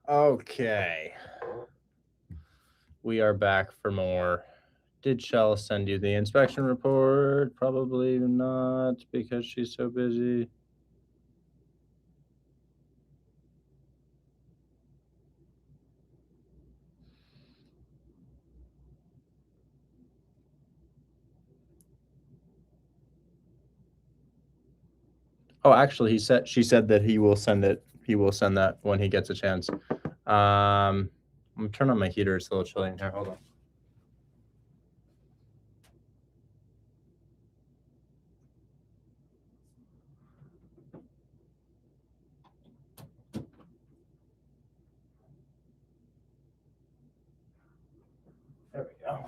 Okay. We are back for more. Did Shell send you the inspection report? Probably not because she's so busy. Oh, actually, she said that he will send it. He will send that when he gets a chance. I'm gonna turn on my heater. It's a little chilly in here. Hold on. There we go.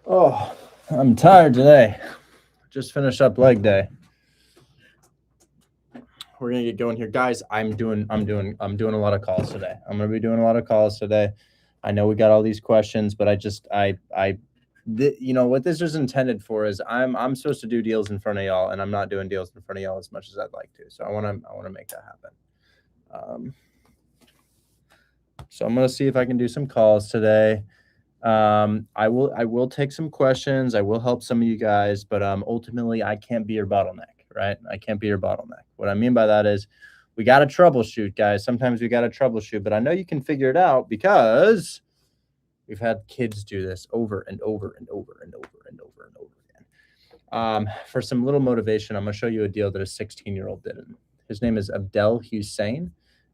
Oh, I'm tired today. Just finished up leg day. We're gonna get going here, guys. I'm doing a lot of calls today. I'm gonna be doing a lot of calls today. I know we got all these questions, but you know what this is intended for is I'm supposed to do deals in front of y'all, and I'm not doing deals in front of y'all as much as I'd like to. So I want to make that happen. So I'm gonna see if I can do some calls today. I will take some questions. I will help some of you guys, but ultimately I can't be your bottleneck, right? I can't be your bottleneck. What I mean by that is we got to troubleshoot, guys. Sometimes we got to troubleshoot, but I know you can figure it out because we've had kids do this over and over and over and over and over and over again. For some little motivation, I'm going to show you a deal that a 16-year-old did. His name is Abdel Hussein,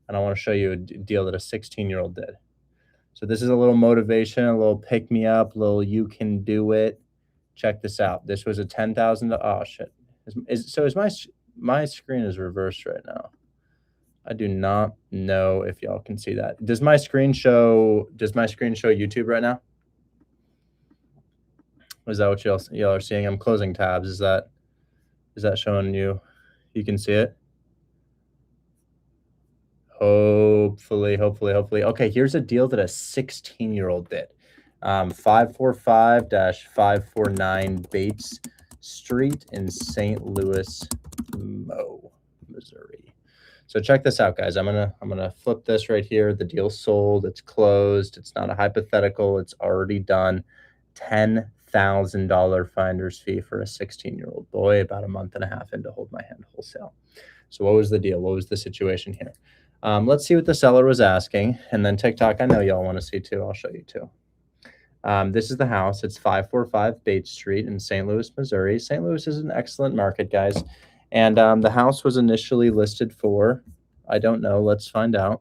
and I want to show you a deal that a 16-year-old did. So this is a little motivation, a little pick me up, little you can do it. Check this out. This was a $10,000. Oh shit! Is my screen is reversed right now? I do not know if y'all can see that. Does my screen show YouTube right now? Is that what y'all are seeing? I'm closing tabs. Is that showing you? You can see it. Hopefully. Okay, here's a deal that a 16-year-old did. 545-549 Bates Street in St. Louis, Missouri. So check this out, guys. I'm gonna flip this right here. The deal's sold. It's closed. It's not a hypothetical. It's already done. $10,000 finder's fee for a 16-year-old boy about a month and a half into Hold My Hand Wholesale. So what was the deal? What was the situation here? Let's see what the seller was asking. And then TikTok, I know y'all want to see too. I'll show you too. This is the house. It's 545 Bates Street in St. Louis, Missouri. St. Louis is an excellent market, guys. And the house was initially listed for, I don't know, let's find out.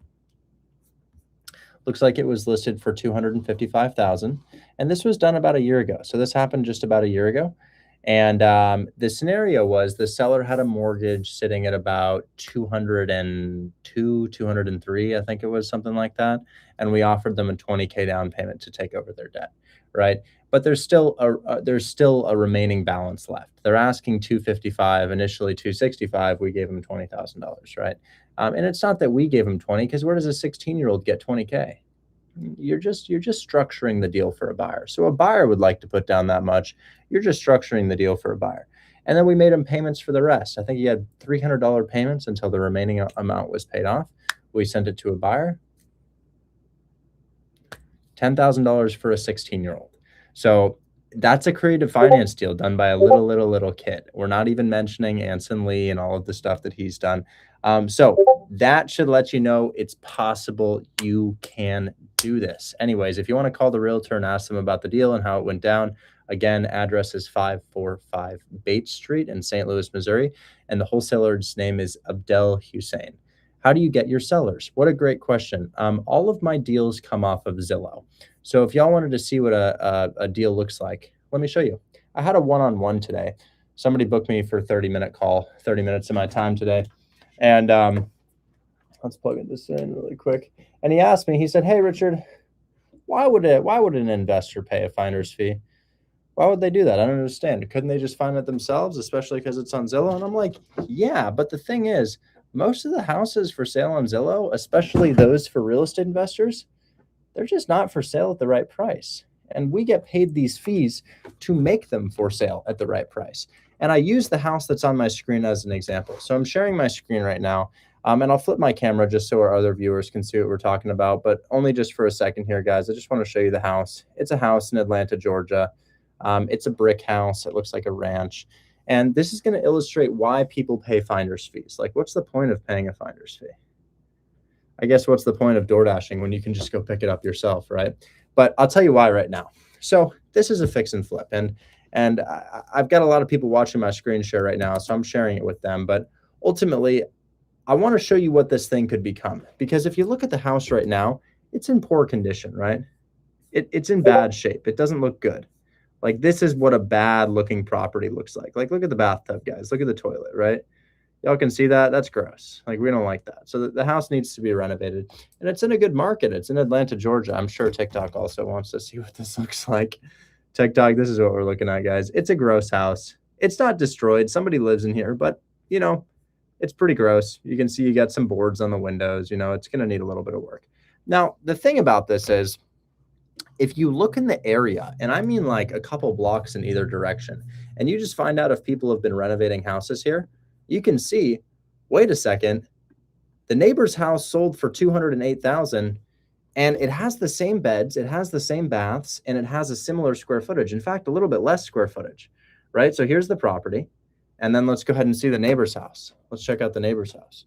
Looks like it was listed for $255,000. And this was done about a year ago. So this happened just about a year ago. And the scenario was the seller had a mortgage sitting at about 202, 203, I think it was, something like that. And we offered them a $20K down payment to take over their debt, right? But there's still a remaining balance left. They're asking 255, initially 265. We gave them $20,000, right? And it's not that we gave them 20, because where does a 16-year-old get 20K? You're just structuring the deal for a buyer. So a buyer would like to put down that much. You're just structuring the deal for a buyer. And then we made him payments for the rest. I think he had $300 payments until the remaining amount was paid off. We sent it to a buyer. $10,000 for a 16-year-old. So that's a creative finance deal done by a little kid. We're not even mentioning Anson Lee and all of the stuff that he's done. So that should let you know it's possible you can do this. Anyways, if you want to call the realtor and ask them about the deal and how it went down, again, address is 545 Bates Street in St. Louis, Missouri, and the wholesaler's name is Abdel Hussein. How do you get your sellers? What a great question. All of my deals come off of Zillow. So if y'all wanted to see what a deal looks like, let me show you. I had a one-on-one today. Somebody booked me for a 30-minute call, 30 minutes of my time today. And let's plug this in really quick. And he asked me, he said, hey, Richard, why would an investor pay a finder's fee? Why would they do that? I don't understand. Couldn't they just find it themselves, especially because it's on Zillow? And I'm like, yeah, but the thing is, most of the houses for sale on Zillow, especially those for real estate investors, they're just not for sale at the right price. And we get paid these fees to make them for sale at the right price. And I use the house that's on my screen as an example. So I'm sharing my screen right now. And I'll flip my camera just so our other viewers can see what we're talking about, but only just for a second here, guys. I just want to show you the house. It's a house in Atlanta, Georgia. It's a brick house. It looks like a ranch. And this is going to illustrate why people pay finder's fees. Like, what's the point of paying a finder's fee? I guess what's the point of door dashing when you can just go pick it up yourself, right? But I'll tell you why right now. So this is a fix and flip, and I've got a lot of people watching my screen share right now, so I'm sharing it with them. But ultimately, I want to show you what this thing could become, because if you look at the house right now, it's in poor condition, right? It's in bad shape. It doesn't look good. Like, this is what a bad looking property looks like. Like, look at the bathtub, guys. Look at the toilet, right? Y'all can see that. That's gross. Like, we don't like that. So the house needs to be renovated, and it's in a good market. It's in Atlanta, Georgia. I'm sure TikTok also wants to see what this looks like. TikTok, this is what we're looking at, guys. It's a gross house. It's not destroyed. Somebody lives in here, but you know, it's pretty gross. You can see you got some boards on the windows. You know, it's going to need a little bit of work. Now, the thing about this is, if you look in the area, and I mean like a couple blocks in either direction, and you just find out if people have been renovating houses here, you can see, wait a second, the neighbor's house sold for $208,000, and it has the same beds, it has the same baths, and it has a similar square footage. In fact, a little bit less square footage, right? So here's the property. And then let's go ahead and see the neighbor's house. Let's check out the neighbor's house.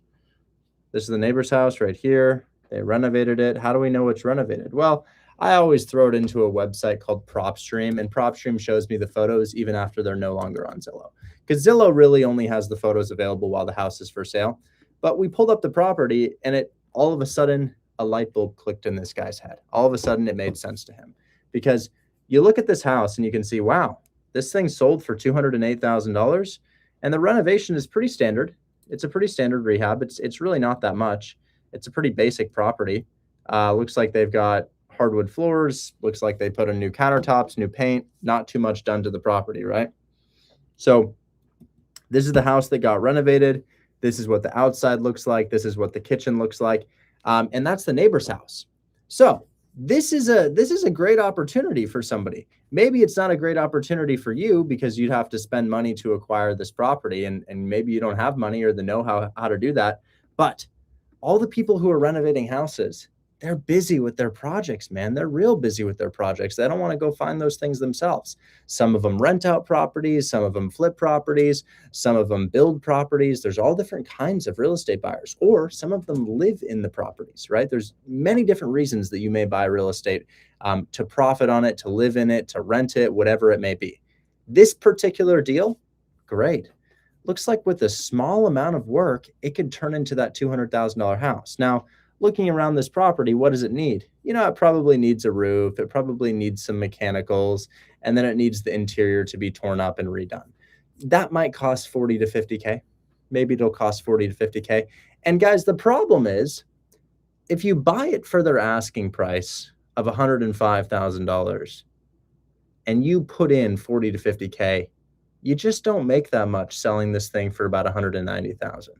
This is the neighbor's house right here. They renovated it. How do we know it's renovated? Well, I always throw it into a website called PropStream, and PropStream shows me the photos even after they're no longer on Zillow. Because Zillow really only has the photos available while the house is for sale. But we pulled up the property, and it all of a sudden, a light bulb clicked in this guy's head. All of a sudden, it made sense to him. Because you look at this house and you can see, wow, this thing sold for $208,000. And the renovation is pretty standard. It's a pretty standard rehab. It's really not that much. It's a pretty basic property. Looks like they've got hardwood floors. Looks like they put in new countertops, new paint. Not too much done to the property, right? So this is the house that got renovated. This is what the outside looks like. This is what the kitchen looks like. And that's the neighbor's house. So this is a great opportunity for somebody. Maybe it's not a great opportunity for you because you'd have to spend money to acquire this property, and maybe you don't have money or the know-how how to do that. But all the people who are renovating houses, they're busy with their projects, man. They're real busy with their projects. They don't want to go find those things themselves. Some of them rent out properties, some of them flip properties, some of them build properties. There's all different kinds of real estate buyers, or some of them live in the properties, right? There's many different reasons that you may buy real estate, to profit on it, to live in it, to rent it, whatever it may be. This particular deal, great. Looks like with a small amount of work, it could turn into that $200,000 house. Now, looking around this property, what does it need? You know, it probably needs a roof. It probably needs some mechanicals, and then it needs the interior to be torn up and redone. That might cost 40 to 50K. Maybe it'll cost 40 to 50K. And guys, the problem is, if you buy it for their asking price of $105,000 and you put in 40 to 50K, you just don't make that much selling this thing for about 190,000.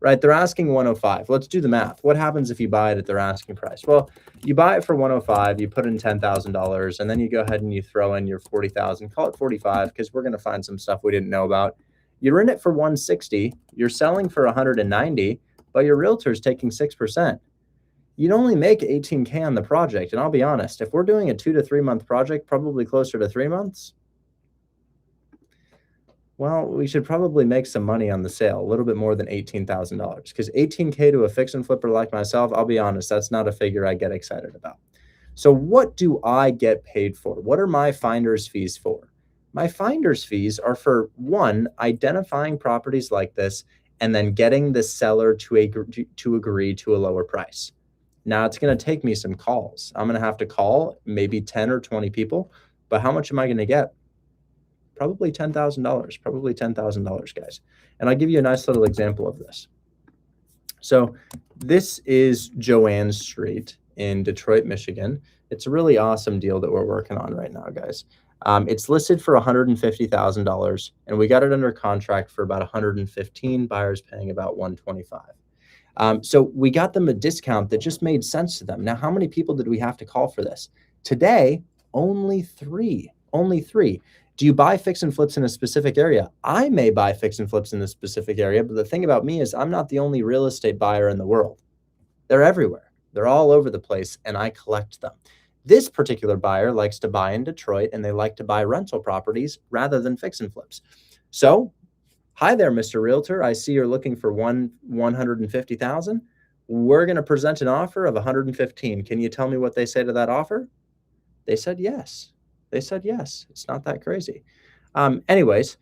Right? They're asking 105. Let's do the math. What happens if you buy it at their asking price? Well, you buy it for 105, you put in $10,000, and then you go ahead and you throw in your 40,000, call it 45, because we're going to find some stuff we didn't know about. You're in it for 160, you're selling for 190, but your realtor's taking 6%. You'd only make 18K on the project. And I'll be honest, if we're doing a 2 to 3 month project, probably closer to 3 months, well, we should probably make some money on the sale, a little bit more than $18,000, because 18K to a fix and flipper like myself, I'll be honest, that's not a figure I get excited about. So what do I get paid for? What are my finder's fees for? My finder's fees are for, one, identifying properties like this and then getting the seller to agree to a lower price. Now, it's going to take me some calls. I'm going to have to call maybe 10 or 20 people, but how much am I going to get? Probably $10,000, probably $10,000, guys. And I'll give you a nice little example of this. So this is Joanne Street in Detroit, Michigan. It's a really awesome deal that we're working on right now, guys. It's listed for $150,000, and we got it under contract for about 115, buyers paying about 125. So we got them a discount that just made sense to them. Now, how many people did we have to call for this? Today, only three. Do you buy fix and flips in a specific area? I may buy fix and flips in a specific area, but the thing about me is I'm not the only real estate buyer in the world. They're everywhere. They're all over the place, and I collect them. This particular buyer likes to buy in Detroit, and they like to buy rental properties rather than fix and flips. So, hi there, Mr. Realtor. I see you're looking for 150,000. We're going to present an offer of 115. Can you tell me what they say to that offer? They said yes. They said yes. It's not that crazy. Anyways,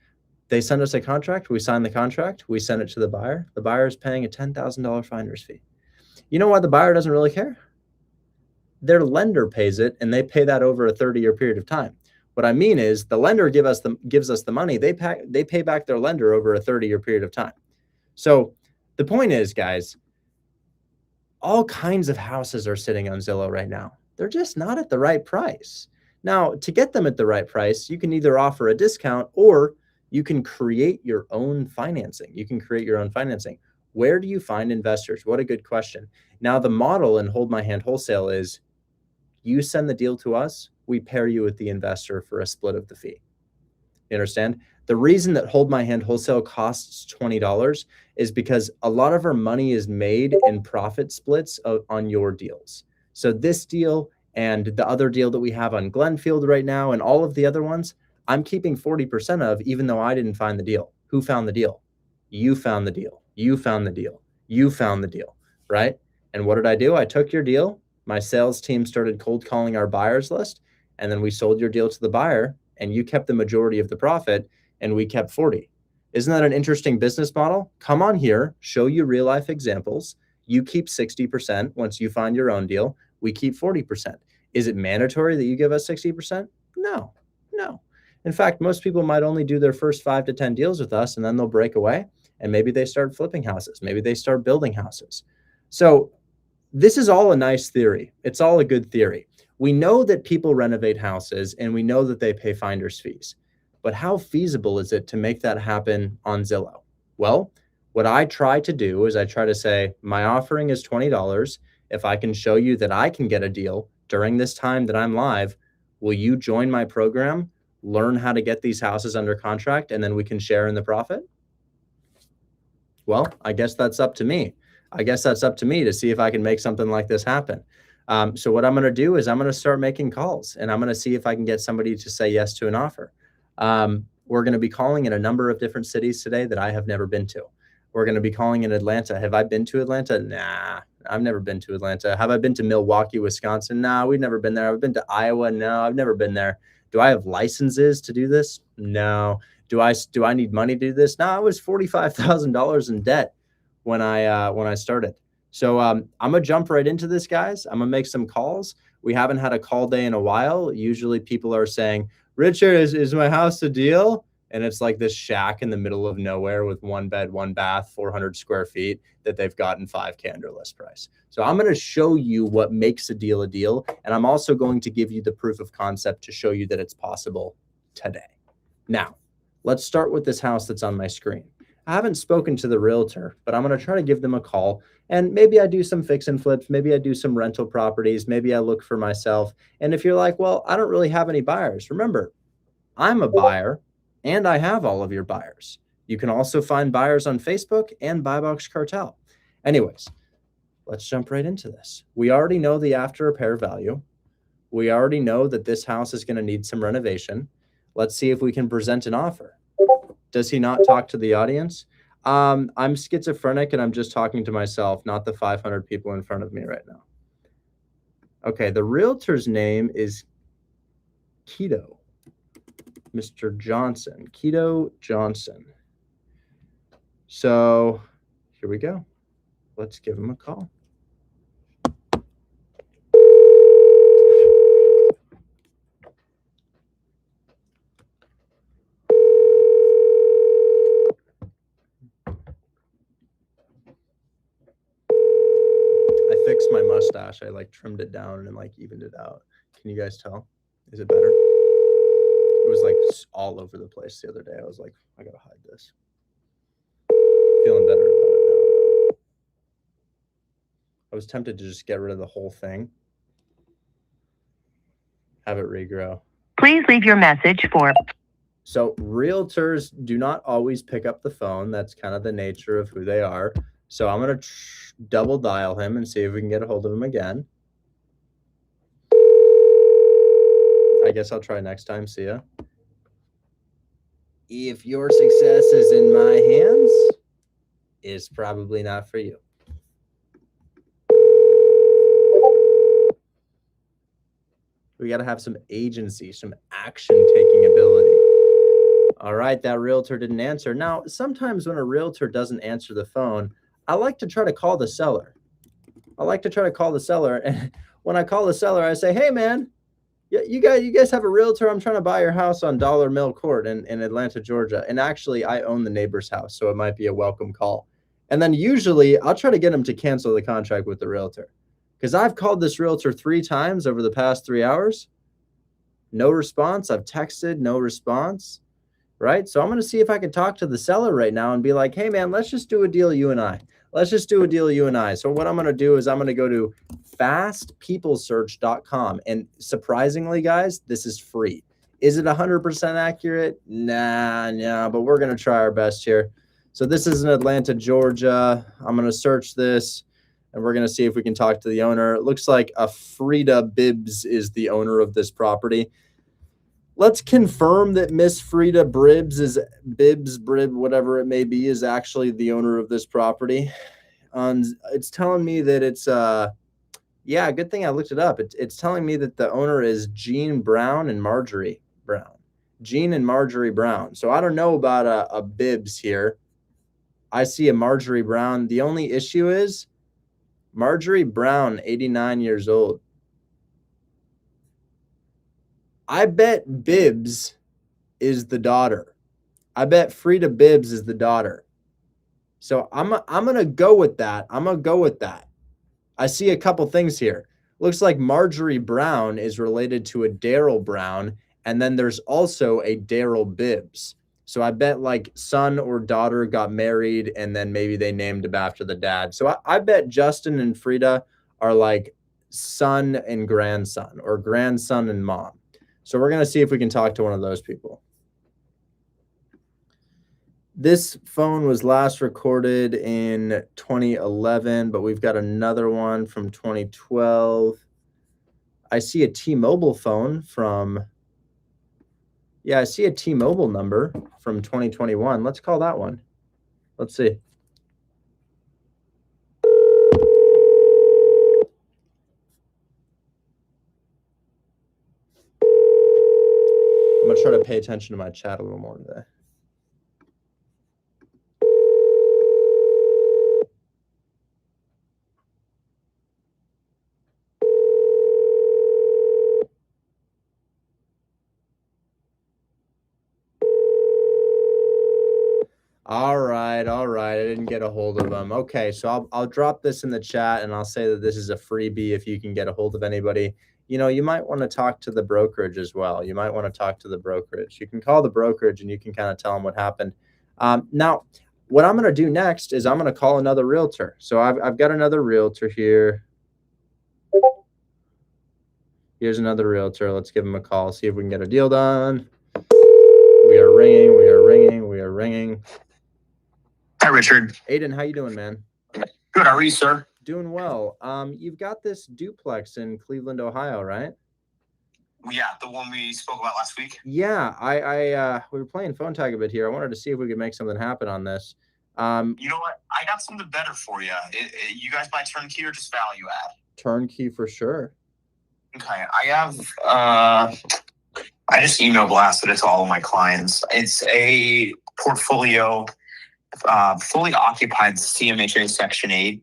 they send us a contract. We sign the contract. We send it to the buyer. The buyer is paying a $10,000 finder's fee. You know why the buyer doesn't really care? Their lender pays it, and they pay that over a 30-year period of time. What I mean is the lender gives us the money. They pay back their lender over a 30-year period of time. So the point is, guys, all kinds of houses are sitting on Zillow right now. They're just not at the right price. Now, to get them at the right price, you can either offer a discount or you can create your own financing. Where do you find investors? What a good question. Now, the model in Hold My Hand Wholesale is you send the deal to us, we pair you with the investor for a split of the fee. You understand? The reason that Hold My Hand Wholesale costs $20 is because a lot of our money is made in profit splits on your deals. So this deal and the other deal that we have on Glenfield right now and all of the other ones, I'm keeping 40% of, even though I didn't find the deal. Who found the deal? You found the deal. You found the deal. You found the deal, right? And what did I do? I took your deal. My sales team started cold calling our buyers list, and then we sold your deal to the buyer, and you kept the majority of the profit, and we kept 40. Isn't that an interesting business model? Come on here, show you real life examples. You keep 60% once you find your own deal. We keep 40%. Is it mandatory that you give us 60%? No. In fact, most people might only do their first 5 to 10 deals with us, and then they'll break away, and maybe they start flipping houses. Maybe they start building houses. So this is all a nice theory. It's all a good theory. We know that people renovate houses, and we know that they pay finder's fees. But how feasible is it to make that happen on Zillow? Well, what I try to do is I try to say, my offering is $20. If I can show you that I can get a deal during this time that I'm live, will you join my program, learn how to get these houses under contract, and then we can share in the profit? Well, I guess that's up to me. To see if I can make something like this happen. So what I'm going to do is I'm going to start making calls, and I'm going to see if I can get somebody to say yes to an offer. We're going to be calling in a number of different cities today that I have never been to. We're going to be calling in Atlanta. Have I been to Atlanta? Nah, I've never been to Atlanta. Have I been to Milwaukee, Wisconsin? Nah, we've never been there. I've been to Iowa. No, I've never been there. Do I have licenses to do this? No. Do I need money to do this? No, I was $45,000 in debt when I started. So I'm gonna jump right into this, guys. I'm gonna make some calls. We haven't had a call day in a while. Usually people are saying, Richard, is my house a deal? And it's like this shack in the middle of nowhere with 1 bed, 1 bath, 400 square feet that they've gotten 5K under list price. So I'm going to show you what makes a deal. And I'm also going to give you the proof of concept to show you that it's possible today. Now, let's start with this house that's on my screen. I haven't spoken to the realtor, but I'm going to try to give them a call. And maybe I do some fix and flips. Maybe I do some rental properties. Maybe I look for myself. And if you're like, well, I don't really have any buyers, remember, I'm a buyer and I have all of your buyers. You can also find buyers on Facebook and Buy Box Cartel. Anyways, let's jump right into this. We already know the after repair value. We already know that this house is going to need some renovation. Let's see if we can present an offer. Does he not talk to the audience? I'm schizophrenic and I'm just talking to myself, not the 500 people in front of me right now. Okay, the realtor's name is Keto. Mr. Johnson, Keto Johnson. So here we go. Let's give him a call. I fixed my mustache. I trimmed it down and evened it out. Can you guys tell? Is it better? It was all over the place the other day. I was like, I gotta hide this. Feeling better about it now, though. I was tempted to just get rid of the whole thing. Have it regrow. Please leave your message for So realtors do not always pick up the phone. That's kind of the nature of who they are. So I'm going to double dial him and see if we can get a hold of him again. I guess I'll try next time. See ya. If your success is in my hands, it's probably not for you. We got to have some agency, some action-taking ability. All right, that realtor didn't answer. Now, sometimes when a realtor doesn't answer the phone, I like to try to call the seller. And when I call the seller, I say, hey, man, you guys have a realtor. I'm trying to buy your house on Dollar Mill Court in Atlanta, Georgia. And actually, I own the neighbor's house, so it might be a welcome call. And then usually, I'll try to get them to cancel the contract with the realtor. Because I've called this realtor 3 times over the past 3 hours. No response. I've texted, no response. Right? So I'm going to see if I can talk to the seller right now and be like, hey, man, let's just do a deal, you and I. So what I'm going to do is I'm going to go to fastpeoplesearch.com. And surprisingly, guys, this is free. Is it 100% accurate? Nah, but we're going to try our best here. So this is in Atlanta, Georgia. I'm going to search this and we're going to see if we can talk to the owner. It looks like a Frida Bibbs is the owner of this property. Let's confirm that Miss Frida Bibbs, whatever it may be, is actually the owner of this property. It's telling me that it's, yeah, good thing I looked it up. It's telling me that the owner is Jean Brown and Marjorie Brown. Jean and Marjorie Brown. So I don't know about a Bibbs here. I see a Marjorie Brown. The only issue is Marjorie Brown, 89 years old. I bet Bibbs is the daughter. I bet Frida Bibbs is the daughter. So I'm going to go with that. I see a couple things here. Looks like Marjorie Brown is related to a Daryl Brown. And then there's also a Daryl Bibbs. So I bet like son or daughter got married and then maybe they named him after the dad. So I bet Justin and Frida are like son and grandson or grandson and mom. So we're going to see if we can talk to one of those people. This phone was last recorded in 2011, but we've got another one from 2012. I see a T-Mobile phone from, I see a T-Mobile number from 2021. Let's call that one. Let's see. I'm going to try to pay attention to my chat a little more today. All right. I didn't get a hold of them. Okay, so I'll drop this in the chat and I'll say that this is a freebie if you can get a hold of anybody. You know, you might want to talk to the brokerage as well. You can call the brokerage and you can kind of tell them what happened. Now, what I'm going to do next is I'm going to call another realtor. So I've got another realtor here. Here's another realtor. Let's give him a call, see if we can get a deal done. We are ringing. Hi, Richard. Aiden, how you doing, man? Good. How are you, sir? Doing well. You've got this duplex in Cleveland, Ohio, right? Yeah, the one we spoke about last week. Yeah, we were playing phone tag a bit here. I wanted to see if we could make something happen on this. You know what? I got something better for you. You guys buy turnkey or just value add? Turnkey for sure. Okay, I have. I just email blasted it to all of my clients. It's a portfolio, fully occupied CMHA Section 8,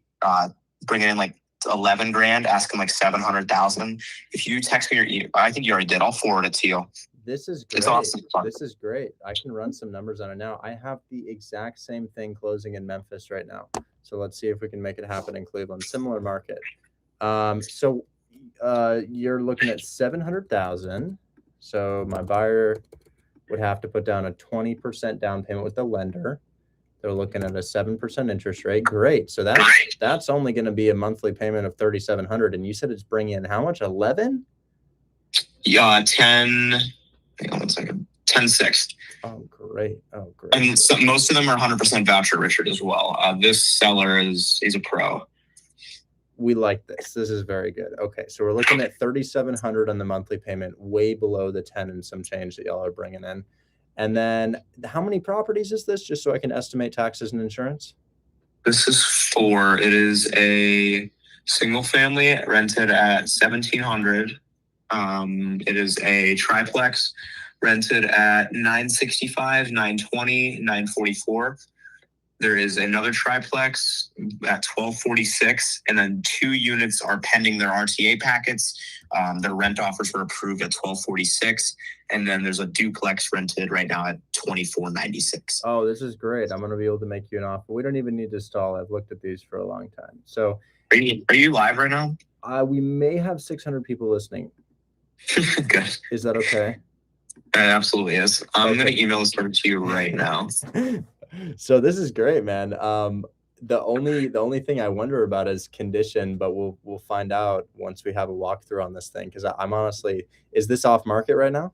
bringing in like 11 grand, asking like 700,000. If you text me your I think you already did. I'll forward it to you. This is great. It's awesome. This is great. I can run some numbers on it now. I have the exact same thing closing in Memphis right now. So let's see if we can make it happen in Cleveland. Similar market. So you're looking at 700,000. So my buyer would have to put down a 20% down payment with the lender. They're looking at a 7% interest rate. Great. So that's only going to be a monthly payment of $3,700. And you said it's bringing in how much? 11? Yeah, 10. Hang on 1 second. 10-6. Oh, great. Oh, great. And so most of them are 100% voucher, Richard, as well. This seller is a pro. We like this. This is very good. Okay, so we're looking at 3,700 on the monthly payment, way below the 10 and some change that y'all are bringing in. And then how many properties is this, just so I can estimate taxes and insurance? This is 4. It is a single family rented at 1,700. It is a triplex rented at 965, 920, 944. There is another triplex at 1246, and then 2 units are pending their RTA packets. Their rent offers were approved at 1246, and then there's a duplex rented right now at 2496. Oh, this is great. I'm going to be able to make you an offer. We don't even need to stall. I've looked at these for a long time. So are you live right now? We may have 600 people listening. Good. Is that okay? It absolutely is. I'm going to email this over to you right now. So this is great, man. The only thing I wonder about is condition, but we'll find out once we have a walkthrough on this thing. Because I'm honestly, is this off market right now?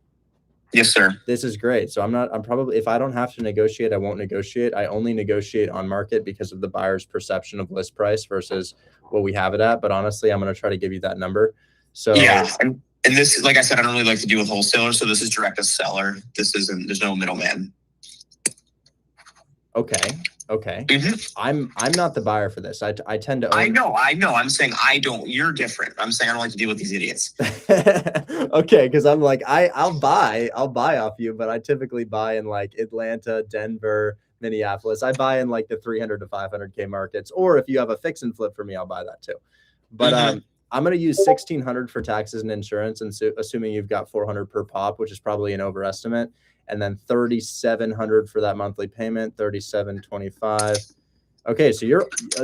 Yes, sir. This is great. So I'm probably, if I don't have to negotiate, I won't negotiate. I only negotiate on market because of the buyer's perception of list price versus what we have it at. But honestly, I'm going to try to give you that number. So yeah. And this, like I said, I don't really like to deal with wholesalers. So this is direct to seller. There's no middleman. Okay. Mm-hmm. I'm not the buyer for this. I tend to own. I know. I'm saying I don't. You're different. I'm saying I don't like to deal with these idiots. Okay, because I'm like I'll buy off you, but I typically buy in like Atlanta, Denver, Minneapolis. I buy in like the 300 to 500K markets, or if you have a fix and flip for me, I'll buy that too. But I'm going to use 1,600 for taxes and insurance, and so assuming you've got 400 per pop, which is probably an overestimate. And then 3,700 for that monthly payment, 3,725. Okay, so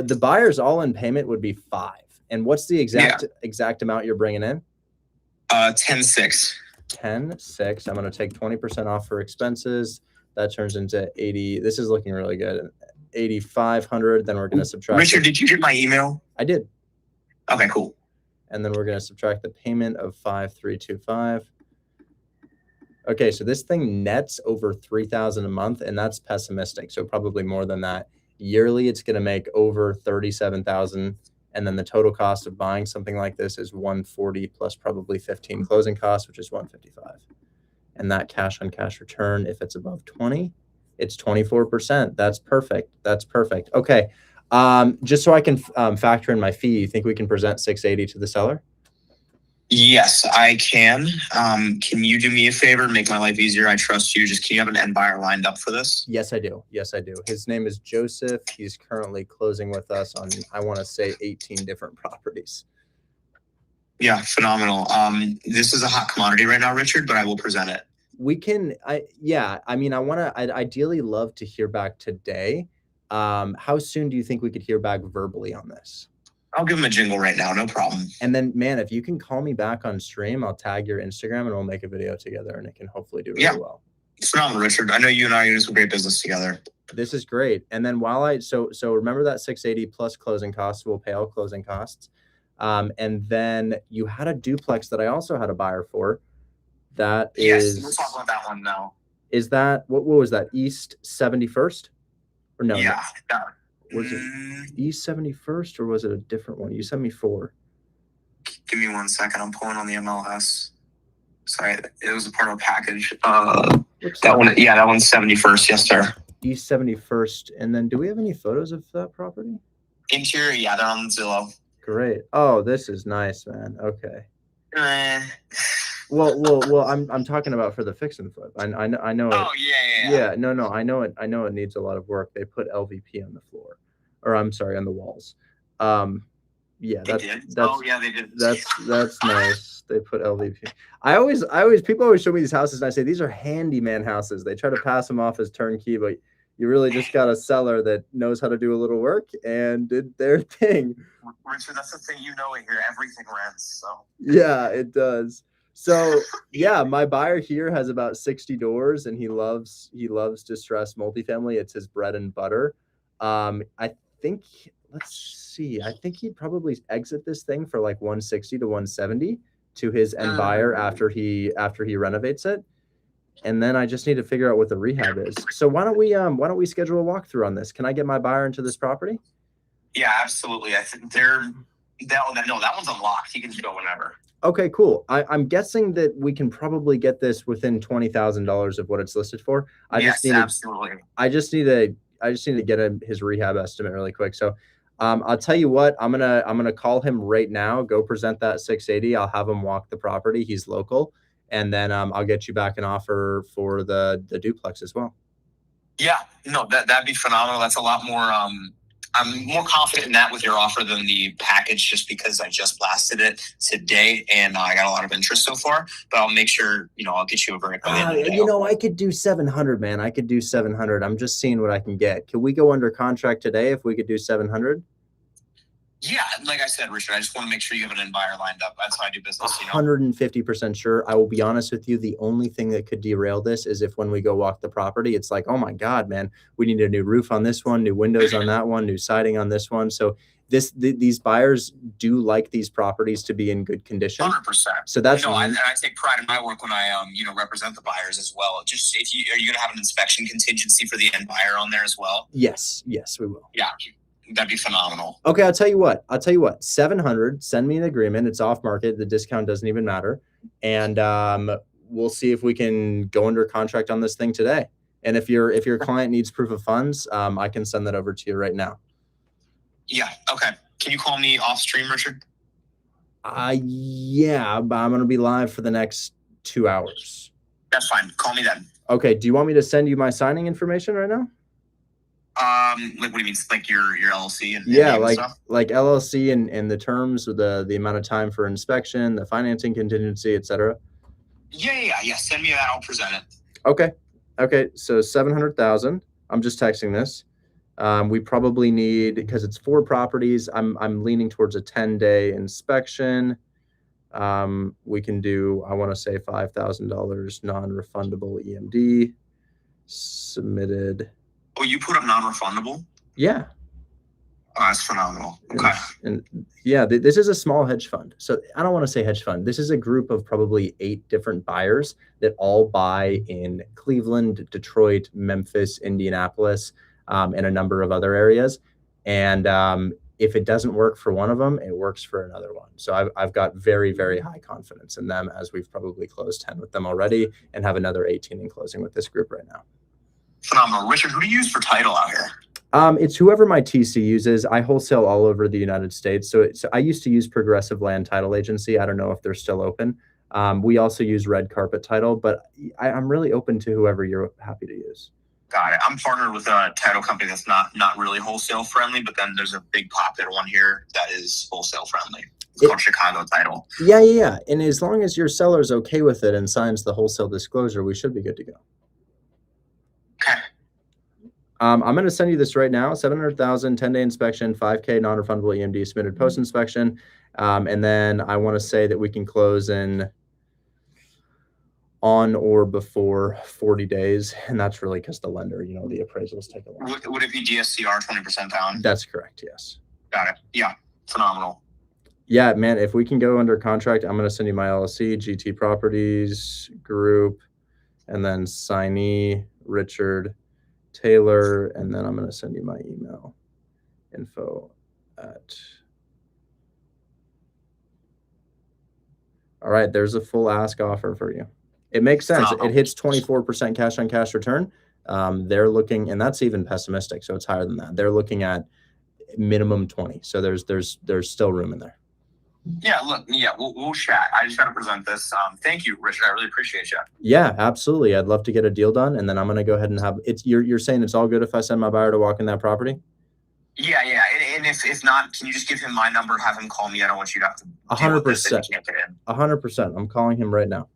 the buyer's all-in payment would be 5. And what's the exact amount you're bringing in? 10.6. 10.6. I'm going to take 20% off for expenses. That turns into 80. This is looking really good. 8,500. Then we're going to subtract. Richard, did you get my email? I did. Okay, cool. And then we're going to subtract the payment of 5,325. Okay, so this thing nets over 3,000 a month, and that's pessimistic. So probably more than that. Yearly, it's going to make over 37,000, and then the total cost of buying something like this is 140 plus probably 15 closing costs, which is 155. And that cash on cash return, if it's above 20, it's 24%. That's perfect. Okay, just so I can factor in my fee, you think we can present 680 to the seller? Yes, I can. Can you do me a favor and make my life easier? I trust you. Can you have an end buyer lined up for this? Yes, I do. His name is Joseph. He's currently closing with us on, I want to say, 18 different properties. Yeah, phenomenal. This is a hot commodity right now, Richard, but I will present it. I'd ideally love to hear back today. How soon do you think we could hear back verbally on this? I'll give him a jingle right now. No problem. And then, man, if you can call me back on stream, I'll tag your Instagram and we'll make a video together and it can hopefully do really well. It's phenomenal, Richard. I know you and I are doing some great business together. This is great. And then so remember that 680 plus closing costs, we'll pay all closing costs. And then you had a duplex that I also had a buyer for. That is. Yes, we'll talk about that one now. Is that, what was that, East 71st? Or no? Yeah. Was it East 71st or was it a different one? East 74. Give me 1 second. I'm pulling on the MLS. Sorry, it was a part of a package. That one, that one's 71st. Yes, sir. East 71st. And then do we have any photos of that property? Interior, yeah, they're on Zillow. Great. Oh, this is nice, man. Okay. Well, I'm talking about for the fix and flip. I know. Oh, yeah. Yeah, no, I know it needs a lot of work. They put LVP on the floor, or I'm sorry, on the walls. Yeah, they did. That's nice. They put LVP. People always show me these houses and I say these are handyman houses. They try to pass them off as turnkey, but you really just got a seller that knows how to do a little work and did their thing. Richard, that's the thing, it here. Everything rents. So yeah, it does. So yeah, my buyer here has about 60 doors and he loves distressed multifamily. It's his bread and butter. I think he'd probably exit this thing for like 160 to 170 to his end buyer after he renovates it. and then I just need to figure out what the rehab is. So why don't we schedule a walkthrough on this? Can I get my buyer into this property? Yeah, absolutely. I think that one's unlocked. He can just go whenever. Okay, cool. I'm guessing that we can probably get this within $20,000 of what it's listed for. Absolutely. I just need to get his rehab estimate really quick. So, I'll tell you what, I'm gonna call him right now. Go present that 680. I'll have him walk the property. He's local, and then I'll get you back an offer for the duplex as well. Yeah, no, that'd be phenomenal. That's a lot more. I'm more confident in that with your offer than the package, just because I just blasted it today and I got a lot of interest so far. But I'll make sure I'll get you a verdict by the end of the day. I could do 700, man. I could do 700. I'm just seeing what I can get. Can we go under contract today if we could do 700? Yeah, like I said, Richard, I just want to make sure you have an end buyer lined up. That's how I do business. 150% sure. I will be honest with you. The only thing that could derail this is if when we go walk the property, it's like, oh my God, man, we need a new roof on this one, new windows on that one, new siding on this one. So these buyers do like these properties to be in good condition. 100%. So that's and I take pride in my work when I represent the buyers as well. Just are you gonna have an inspection contingency for the end buyer on there as well? Yes, we will. Yeah. That'd be phenomenal. Okay, I'll tell you what. 700. Send me an agreement. It's off market. The discount doesn't even matter, and we'll see if we can go under contract on this thing today. And if your client needs proof of funds, I can send that over to you right now. Yeah. Okay. Can you call me off stream, Richard? Yeah, but I'm gonna be live for the next 2 hours. That's fine. Call me then. Okay. Do you want me to send you my signing information right now? Like what do you mean? Like your LLC and like LLC and the terms, the amount of time for inspection, the financing contingency, etc. Yeah. Send me that. I'll present it. Okay. So 700,000. I'm just texting this. We probably need, because it's 4 properties. I'm leaning towards a 10-day inspection. We can do, I want to say $5,000 non-refundable EMD submitted. Oh, you put up non-refundable? Yeah. Oh, that's phenomenal. Okay. And yeah, this is a small hedge fund. So I don't want to say hedge fund. This is a group of probably 8 different buyers that all buy in Cleveland, Detroit, Memphis, Indianapolis, and a number of other areas. And if it doesn't work for one of them, it works for another one. So I've got very, very high confidence in them, as we've probably closed 10 with them already and have another 18 in closing with this group right now. Phenomenal. Richard, who do you use for title out here? It's whoever my TC uses. I wholesale all over the United States. So I used to use Progressive Land Title Agency. I don't know if they're still open. We also use Red Carpet Title, but I'm really open to whoever you're happy to use. Got it. I'm partnered with a title company that's not really wholesale friendly, but then there's a big popular one here that is wholesale friendly. It's called Chicago Title. Yeah. And as long as your seller's okay with it and signs the wholesale disclosure, we should be good to go. Okay. I'm going to send you this right now. 700,000, 10-day inspection, 5K non-refundable EMD submitted post-inspection. And then I want to say that we can close in on or before 40 days. And that's really because the lender, the appraisals take a while. Would it be DSCR 20% down? That's correct, yes. Got it. Yeah, phenomenal. Yeah, man, if we can go under contract, I'm going to send you my LLC, GT Properties Group, and then signee, Richard Taylor, and then I'm going to send you my email info at. All right, there's a full ask offer for you. It makes sense. It hits 24% cash on cash return. They're looking, and that's even pessimistic, so it's higher than that. They're looking at minimum 20. So there's still room in there. Yeah, look, we'll chat. I just got to present this. Thank you, Richard. I really appreciate you. Yeah, absolutely. I'd love to get a deal done, and then I'm going to go ahead and have it. You're saying it's all good if I send my buyer to walk in that property? Yeah. And if not, can you just give him my number, have him call me? I don't want you to have to. 100%. 100%. I'm calling him right now.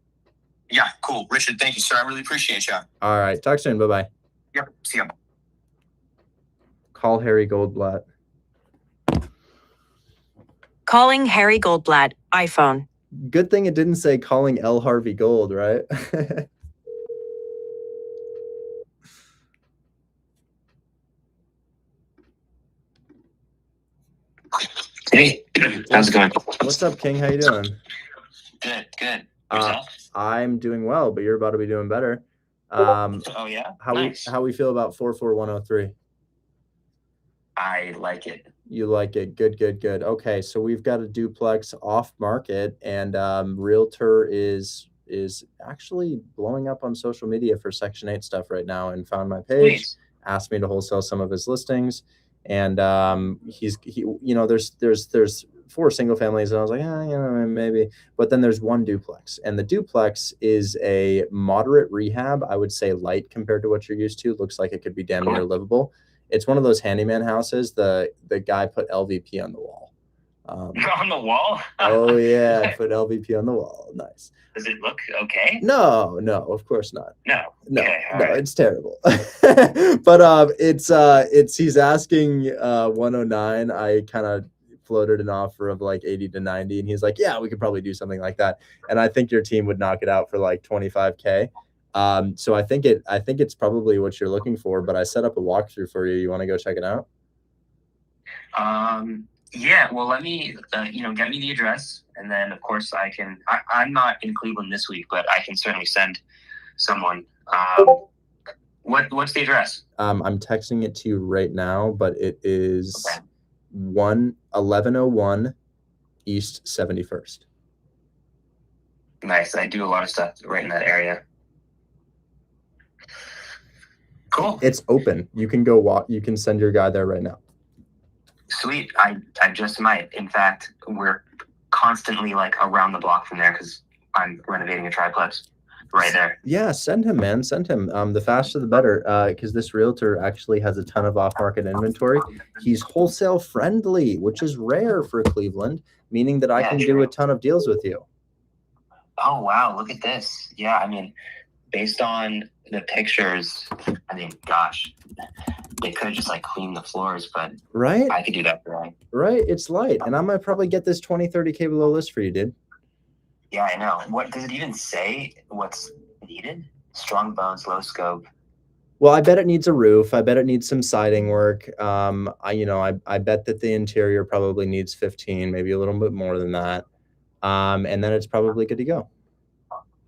Yeah, cool. Richard, thank you, sir. I really appreciate you. All right. Talk soon. Bye-bye. Yep. See you. Call Harry Goldblatt. Calling Harry Goldblatt, iPhone. Good thing it didn't say calling L. Harvey Gold, right? Hey, how's it going? What's up, King? How you doing? Good. I'm doing well, but you're about to be doing better. Oh yeah, nice. How we feel about 44103? I like it. You like it. Good, good, good. Okay, so we've got a duplex off market, and Realtor is actually blowing up on social media for Section 8 stuff right now, and found my page, Sweet. asked me to wholesale some of his listings, and there's 4 single families, and I was like, maybe, but then there's 1 duplex, and the duplex is a moderate rehab, I would say light compared to what you're used to. Looks like it could be damn near livable. It's one of those handyman houses. The guy put LVP on the wall. On the wall? Oh yeah, put LVP on the wall. Nice. Does it look okay? No, of course not. No. Okay, all no, right. it's terrible. But it's he's asking 109. I kind of floated an offer of like 80 to 90, and he's like, yeah, we could probably do something like that. And I think your team would knock it out for like 25K. So I think it's probably what you're looking for, but I set up a walkthrough for you. You want to go check it out? Yeah, well, let me, get me the address, and then of course I'm not in Cleveland this week, but I can certainly send someone. What's the address? I'm texting it to you right now, but it is Okay. 1101 East 71st. Nice. I do a lot of stuff right in that area. Cool. It's open. You can go walk. You can send your guy there right now. Sweet. I just might. In fact, we're constantly like around the block from there because I'm renovating a triplex right there. Yeah, send him, man. Send him. The faster the better. Because this realtor actually has a ton of off-market inventory. He's wholesale friendly, which is rare for Cleveland, meaning that I can do a ton of deals with you. Oh wow! Look at this. Yeah, I mean, based on the pictures, I mean, gosh, they could just like clean the floors, but right, I could do that for them. Right, it's light, and I might probably get this 20-30K below list for you, dude. Yeah, I know. What does it even say? What's needed? Strong bones, low scope. Well, I bet it needs a roof. I bet it needs some siding work. I bet that the interior probably needs 15, maybe a little bit more than that. And then it's probably good to go.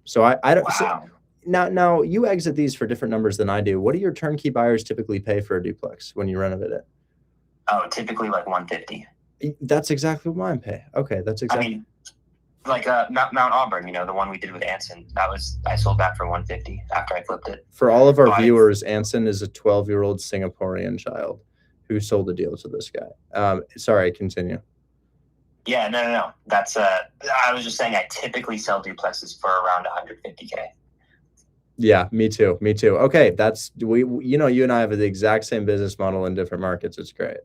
So I don't. Wow. So now you exit these for different numbers than I do. What do your turnkey buyers typically pay for a duplex when you renovate it? Oh, typically like 150. That's exactly what mine pay. Okay, that's exactly. I mean, like Mount Auburn, the one we did with Anson. I sold that for 150 after I flipped it. For all of our viewers, Anson is a 12-year-old Singaporean child who sold a deal to this guy. Sorry, continue. Yeah, no. That's I was just saying I typically sell duplexes for around 150K. Yeah, me too. Okay, that's you and I have the exact same business model in different markets. It's great.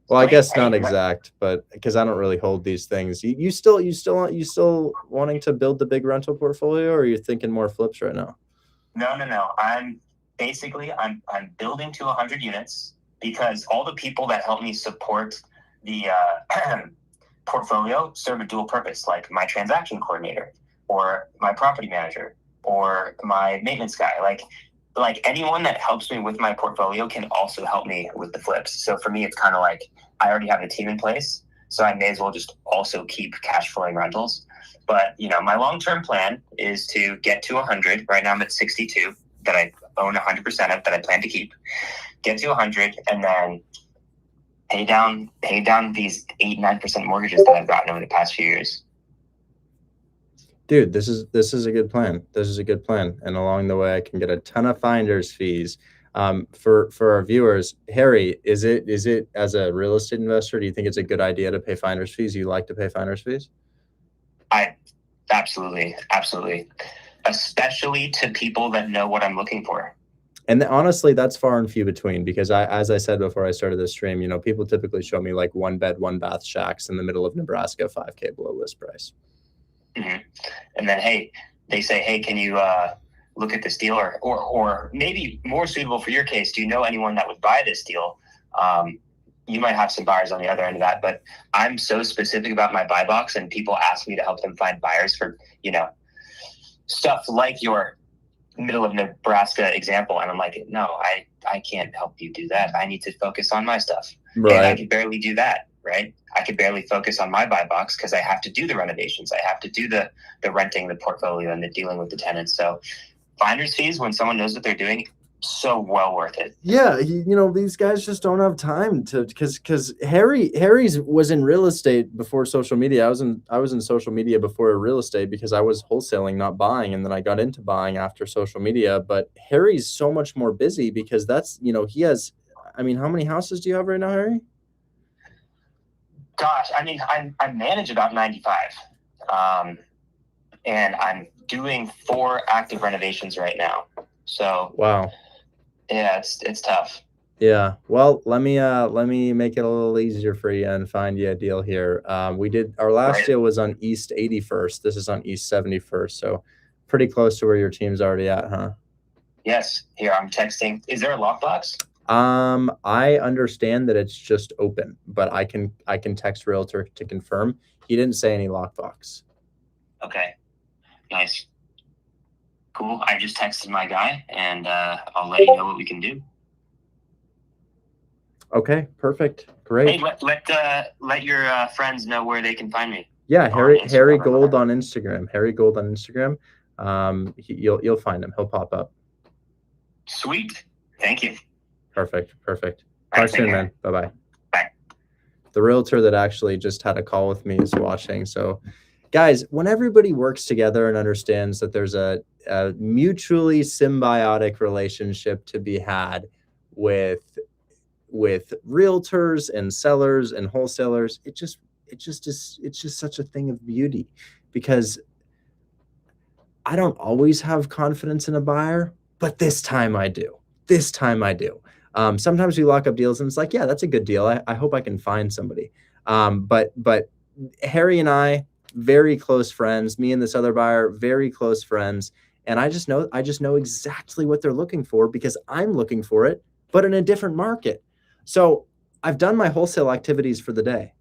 Well, I guess not exact, but because I don't really hold these things. You still wanting to build the big rental portfolio, or are you thinking more flips right now? No. I'm building to 100 units because all the people that help me support the portfolio serve a dual purpose, like my transaction coordinator or my property manager or my maintenance guy. Like anyone that helps me with my portfolio can also help me with the flips. So for me, it's kind of like I already have a team in place, so I may as well just also keep cash flowing rentals. But my long-term plan is to get to 100. Right now I'm at 62 that I own 100% of that I plan to keep. Get to 100 and then pay down these 8-9% mortgages that I've gotten over the past few years. Dude, this is a good plan. This is a good plan, and along the way, I can get a ton of finder's fees. For our viewers, Harry, is it as a real estate investor? Do you think it's a good idea to pay finder's fees? You like to pay finder's fees? I absolutely, especially to people that know what I'm looking for. And honestly, that's far and few between because as I said before I started this stream, people typically show me like 1-bed, 1-bath shacks in the middle of Nebraska, 5K below list price. Mm-hmm. And then, hey, they say, hey, can you look at this deal? Or maybe more suitable for your case, do you know anyone that would buy this deal? You might have some buyers on the other end of that, but I'm so specific about my buy box and people ask me to help them find buyers for, stuff like your middle of Nebraska example. And I'm like, no, I can't help you do that. I need to focus on my stuff. Right. And I can barely do that. Right. I could barely focus on my buy box because I have to do the renovations. I have to do the renting, the portfolio, and the dealing with the tenants. So finder's fees when someone knows what they're doing, so well worth it. Yeah, these guys just don't have time to because Harry's was in real estate before social media. I was in social media before real estate because I was wholesaling, not buying, and then I got into buying after social media. But Harry's so much more busy because that's he has. I mean, how many houses do you have right now, Harry? Gosh, I mean, I manage about 95, and I'm doing 4 active renovations right now. So wow. Yeah, it's tough. Yeah. Well, let me make it a little easier for you and find you a deal here. We did our last deal was on East 81st. This is on East 71st. So pretty close to where your team's already at, huh? Yes. Here, I'm texting. Is there a lockbox? I understand that it's just open, but I can text Realtor to confirm. He didn't say any lockbox. Okay. Nice. Cool. I just texted my guy, and I'll let you know what we can do. Okay, perfect. Great. Hey, let your friends know where they can find me. Yeah, Harry Gold on Instagram. Harry Gold on Instagram. You'll find him. He'll pop up. Sweet. Thank you. Perfect. Talk soon, man. Bye-bye. Bye. The realtor that actually just had a call with me is watching. So, guys, when everybody works together and understands that there's a mutually symbiotic relationship to be had with realtors and sellers and wholesalers, it's just such a thing of beauty, because I don't always have confidence in a buyer, but this time I do. Sometimes we lock up deals and it's like, yeah, that's a good deal. I hope I can find somebody. But Harry and I, very close friends. Me and this other buyer, very close friends. And I just know exactly what they're looking for because I'm looking for it, but in a different market. So I've done my wholesale activities for the day.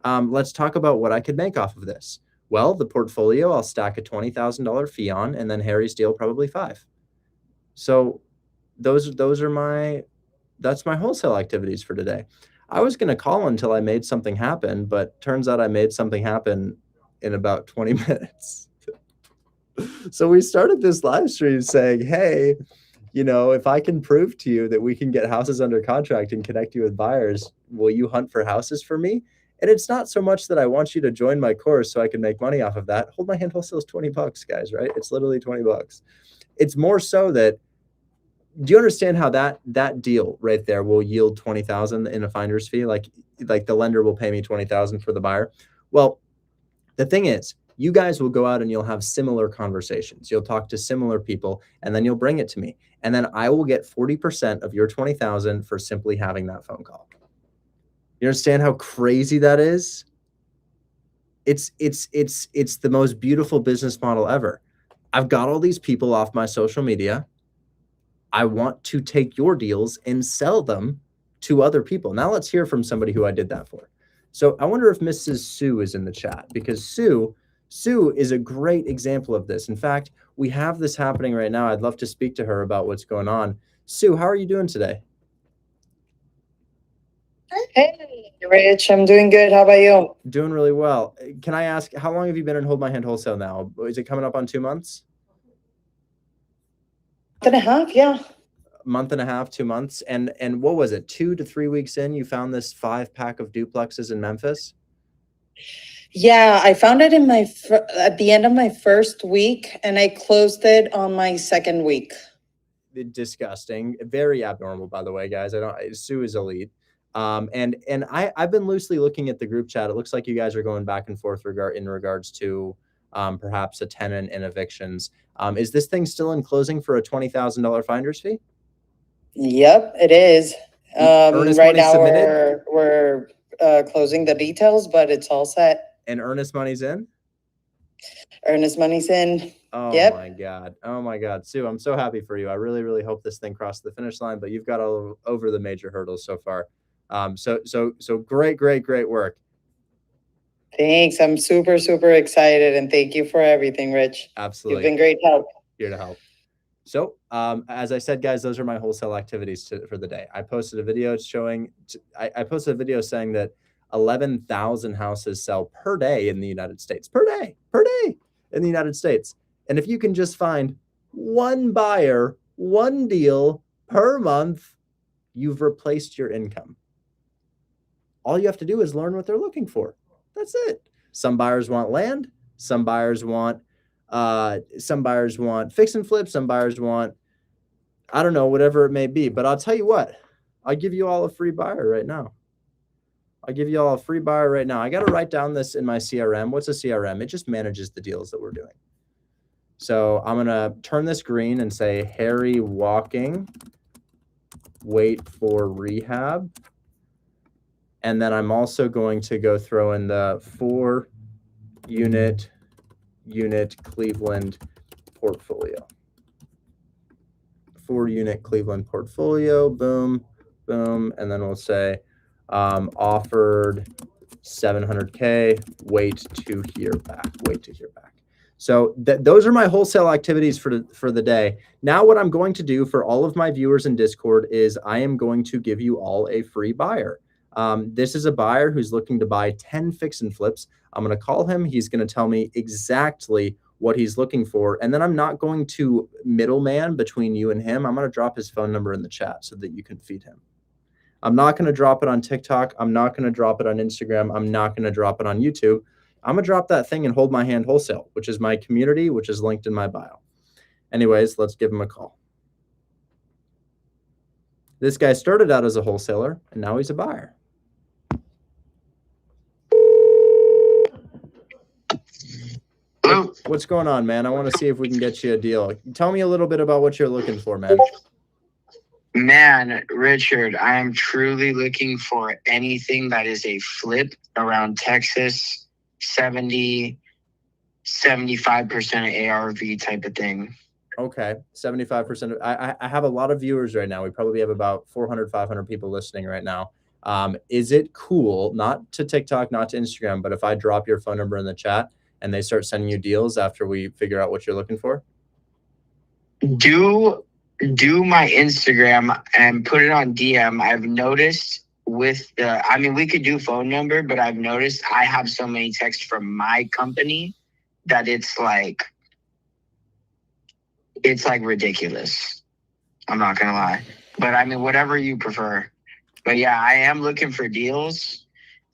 Let's talk about what I could make off of this. Well, the portfolio, I'll stack a $20,000 fee on, and then Harry's deal probably $5,000. So that's my wholesale activities for today. I was going to call until I made something happen, but turns out I made something happen in about 20 minutes. So we started this live stream saying, hey, if I can prove to you that we can get houses under contract and connect you with buyers, will you hunt for houses for me? And it's not so much that I want you to join my course so I can make money off of that. Hold My Hand wholesale is $20, guys, right? It's literally $20. It's more so that, do you understand how that deal right there will yield $20,000 in a finder's fee? Like the lender will pay me $20,000 for the buyer. Well, the thing is, you guys will go out and you'll have similar conversations. You'll talk to similar people, and then you'll bring it to me. And then I will get 40% of your $20,000 for simply having that phone call. You understand how crazy that is? It's the most beautiful business model ever. I've got all these people off my social media. I want to take your deals and sell them to other people. Now let's hear from somebody who I did that for. So I wonder if Mrs. Sue is in the chat, because Sue is a great example of this. In fact, we have this happening right now. I'd love to speak to her about what's going on. Sue, how are you doing today? Hey, Rich, I'm doing good. How about you? Doing really well. Can I ask, how long have you been in Hold My Hand Wholesale now? Is it coming up on 2 months? Month and a half, yeah. Month and a half, 2 months. And what was it, 2 to 3 weeks in, you found this 5-pack of duplexes in Memphis? Yeah, I found it at the end of my first week, and I closed it on my second week. Disgusting. Very abnormal, by the way, guys. Sue is elite. And I've been loosely looking at the group chat. It looks like you guys are going back and forth in regards to perhaps a tenant and evictions. Is this thing still in closing for a $20,000 finder's fee? Yep, it is. Right now submitted? we're closing the details, but it's all set. And earnest money's in? Earnest money's in. Oh, yep. my God. Oh my God. Sue, I'm so happy for you. I really, really hope this thing crosses the finish line, but you've got all over the major hurdles so far. So great work. Thanks. I'm super, super excited, and thank you for everything, Rich. Absolutely. You've been great help. Here to help. So, as I said, guys, those are my wholesale activities for the day. I posted a video showing, I posted a video saying that 11,000 houses sell per day in the United States, per day in the United States. And if you can just find one buyer, one deal per month, you've replaced your income. All you have to do is learn what they're looking for. That's it. Some buyers want land. Some buyers want fix and flip. Some buyers want, I don't know, whatever it may be. But I'll tell you what, I'll give you all a free buyer right now. I'll give you all a free buyer right now. I got to write down this in my CRM. What's a CRM? It just manages the deals that we're doing. So I'm going to turn this green and say, Harry walking, wait for rehab. And then I'm also going to go throw in the 4-unit Cleveland portfolio. 4-unit Cleveland portfolio, boom, boom. And then we'll say offered 700K, wait to hear back. So those are my wholesale activities for the day. Now what I'm going to do for all of my viewers in Discord is I am going to give you all a free buyer. This is a buyer who's looking to buy 10 fix and flips. I'm going to call him. He's going to tell me exactly what he's looking for. And then I'm not going to middleman between you and him. I'm going to drop his phone number in the chat so that you can feed him. I'm not going to drop it on TikTok. I'm not going to drop it on Instagram. I'm not going to drop it on YouTube. I'm going to drop that thing and hold my hand wholesale, which is my community, which is linked in my bio. Anyways, let's give him a call. This guy started out as a wholesaler, and now he's a buyer. Hello. What's going on, man? I want to see if we can get you a deal. Tell me a little bit about what you're looking for, man. Man, Richard, I am truly looking for anything that is a flip around Texas, 70, 75% ARV type of thing. Okay, 75%. I have a lot of viewers right now. We probably have about 400, 500 people listening right now. Is it cool, not to TikTok, not to Instagram, but if I drop your phone number in the chat and they start sending you deals after we figure out what you're looking for? Do my Instagram and put it on DM. I've noticed with the, I mean, we could do phone number, but I've noticed I have so many texts from my company that it's like ridiculous. I'm not gonna lie, but I mean, whatever you prefer. But yeah, I am looking for deals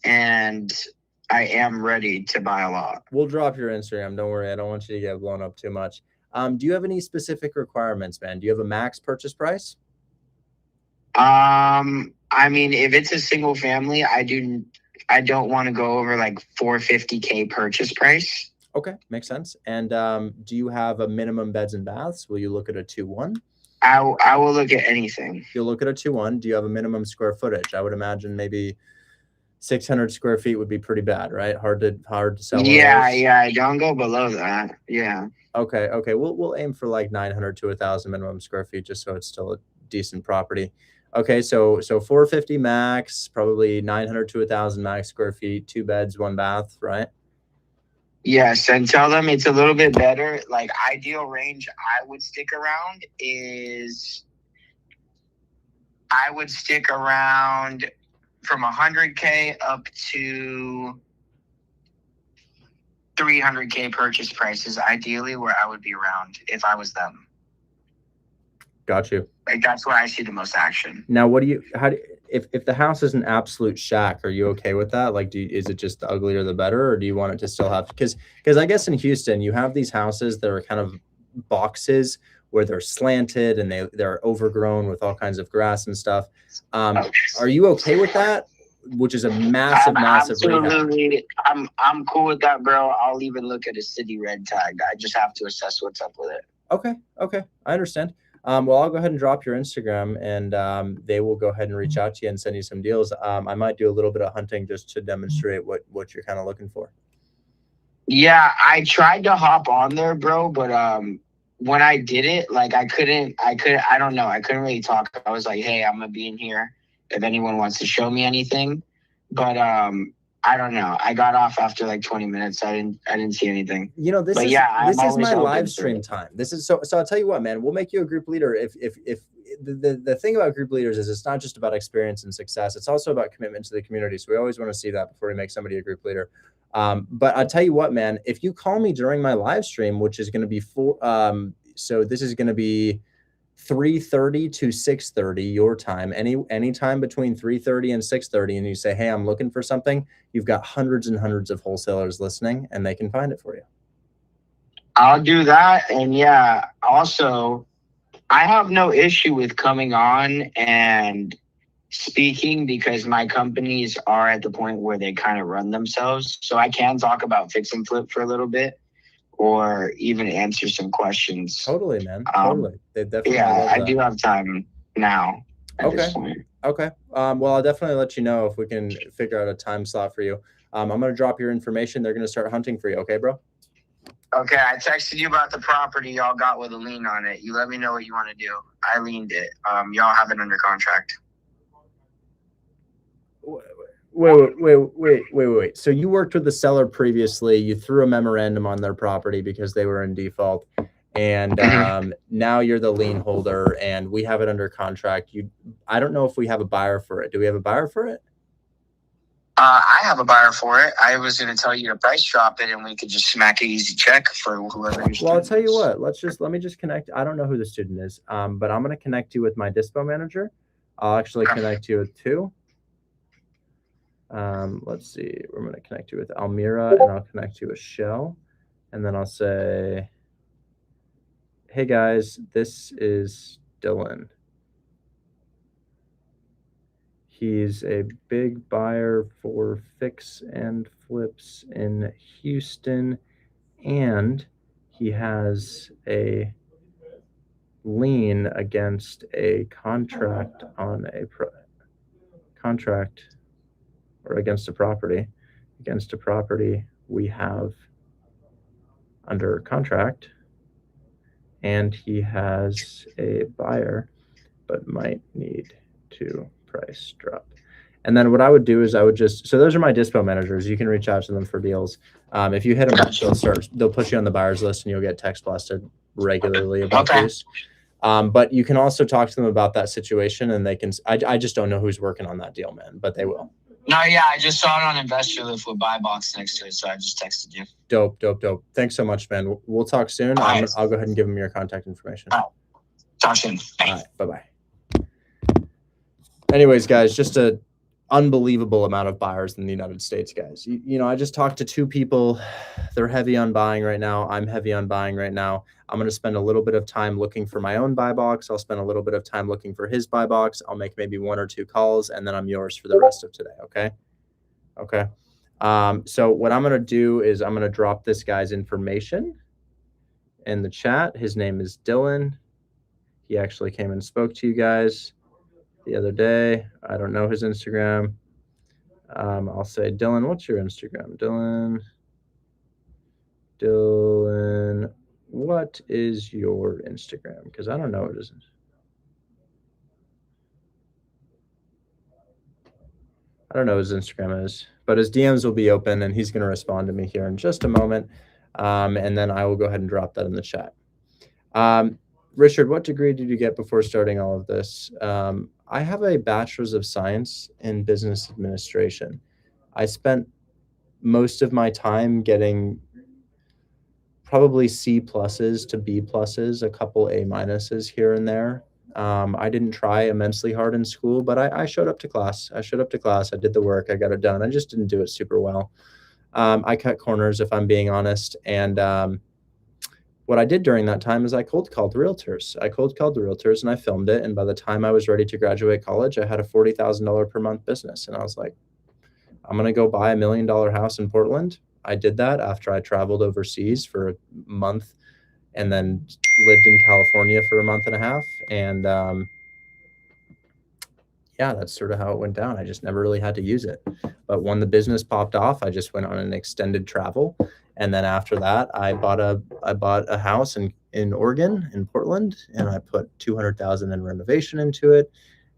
and I am ready to buy a lot. We'll drop your Instagram. Don't worry. I don't want you to get blown up too much. Do you have any specific requirements, man? Do you have a max purchase price? I mean, if it's a single family, I don't want to go over like $450K purchase price. Okay, makes sense. And do you have a minimum beds and baths? Will you look at a 2-1? I will look at anything. You'll look at a 2-1. Do you have a minimum square footage? I would imagine maybe 600 square feet would be pretty bad, right? Hard to sell. Yeah. Don't go below that. Yeah. Okay. We'll aim for like 900 to 1,000 minimum square feet, just so it's still a decent property. Okay, so 450 max, probably 900 to 1,000 max square feet, 2 beds, 1 bath, right? Yes, and tell them it's a little bit better. Like ideal range I would stick around is from 100K up to 300K purchase prices, ideally where I would be around if I was them. Got you. Like that's where I see the most action. Now, if the house is an absolute shack, are you okay with that? Like, is it just the uglier the better, or do you want it to still have? Because I guess in Houston you have these houses that are kind of boxes where they're slanted and they're overgrown with all kinds of grass and stuff. Are you okay with that? Which is a massive absolutely rehab. I'm cool with that, bro. I'll even look at a city red tag. I just have to assess what's up with it. Okay, I understand. Well, I'll go ahead and drop your Instagram, and they will go ahead and reach out to you and send you some deals. I might do a little bit of hunting just to demonstrate what you're kind of looking for. Yeah, I tried to hop on there, bro, but when I did it, like I don't know. I couldn't really talk. I was like, hey, I'm gonna be in here if anyone wants to show me anything. But I don't know. I got off after like 20 minutes. I didn't see anything. You know, this is my live stream time. This is so I'll tell you what, man, we'll make you a group leader. If the thing about group leaders is it's not just about experience and success. It's also about commitment to the community. So we always want to see that before we make somebody a group leader. But I'll tell you what, man, if you call me during my live stream, which is going to be So this is going to be 3:30 to 6:30 your time. Any time between 3:30 and 6:30, and you say, hey, I'm looking for something, you've got hundreds and hundreds of wholesalers listening, and they can find it for you. I'll do that. And yeah, also, I have no issue with coming on and speaking because my companies are at the point where they kind of run themselves. So I can talk about fix and flip for a little bit or even answer some questions. Totally, man. Totally. They definitely yeah, I do have time now at this point. Okay. Well, I'll definitely let you know if we can figure out a time slot for you. I'm going to drop your information. They're going to start hunting for you. Okay, bro? Okay, I texted you about the property y'all got with a lien on it. You let me know what you want to do. I liened it. Y'all have it under contract. Wait. So you worked with the seller previously. You threw a memorandum on their property because they were in default. And now you're the lien holder and we have it under contract. I don't know if we have a buyer for it. Do we have a buyer for it? I have a buyer for it. I was going to tell you to price drop it and we could just smack an easy check for whoever. Well, I'll tell you what, let me just connect. I don't know who the student is, but I'm going to connect you with my dispo manager. I'll actually connect you with two. Let's see, we're going to connect you with Almira and I'll connect you with Shell. And then I'll say, hey guys, this is Dylan. He's a big buyer for fix and flips in Houston, and he has a lien against a contract on a against a property we have under contract, and he has a buyer, but might need to price drop. And then what I would do is I would just, so those are my dispo managers. You can reach out to them for deals. If you hit them up, they'll put you on the buyers list and you'll get text blasted regularly about these. But you can also talk to them about that situation and they can, I just don't know who's working on that deal, man, but they will. No, yeah, I just saw it on Investor Lift with buy box next to it, so I just texted you. Dope. Thanks so much, man. We'll talk soon. I'll go ahead and give them your contact information. All right. Talk soon. All right, bye-bye. Anyways, guys, just a unbelievable amount of buyers in the United States, guys. You know, I just talked to two people. They're heavy on buying right now. I'm heavy on buying right now. I'm going to spend a little bit of time looking for my own buy box. I'll spend a little bit of time looking for his buy box. I'll make maybe 1 or 2 calls, and then I'm yours for the rest of today. Okay. So what I'm going to do is I'm going to drop this guy's information in the chat. His name is Dylan. He actually came and spoke to you guys the other day. I don't know his Instagram. I'll say, Dylan, what's your Instagram? Dylan, what is your Instagram? Because I don't know what it is. I don't know what his Instagram is, but his DMs will be open and he's going to respond to me here in just a moment. And then I will go ahead and drop that in the chat. Richard, what degree did you get before starting all of this? I have a bachelor's of science in business administration. I spent most of my time getting probably C pluses to B pluses, a couple A minuses here and there. I didn't try immensely hard in school, but I showed up to class. I did the work. I got it done. I just didn't do it super well. I cut corners, if I'm being honest. And what I did during that time is I cold called realtors. And I filmed it. And by the time I was ready to graduate college, I had a $40,000 per month business. And I was like, I'm going to go buy $1 million house in Portland. I did that after I traveled overseas for a month and then lived in California for a month and a half. And yeah, that's sort of how it went down. I just never really had to use it. But when the business popped off, I just went on an extended travel. And then after that, I bought a house in Oregon, in Portland, and I put $200,000 in renovation into it.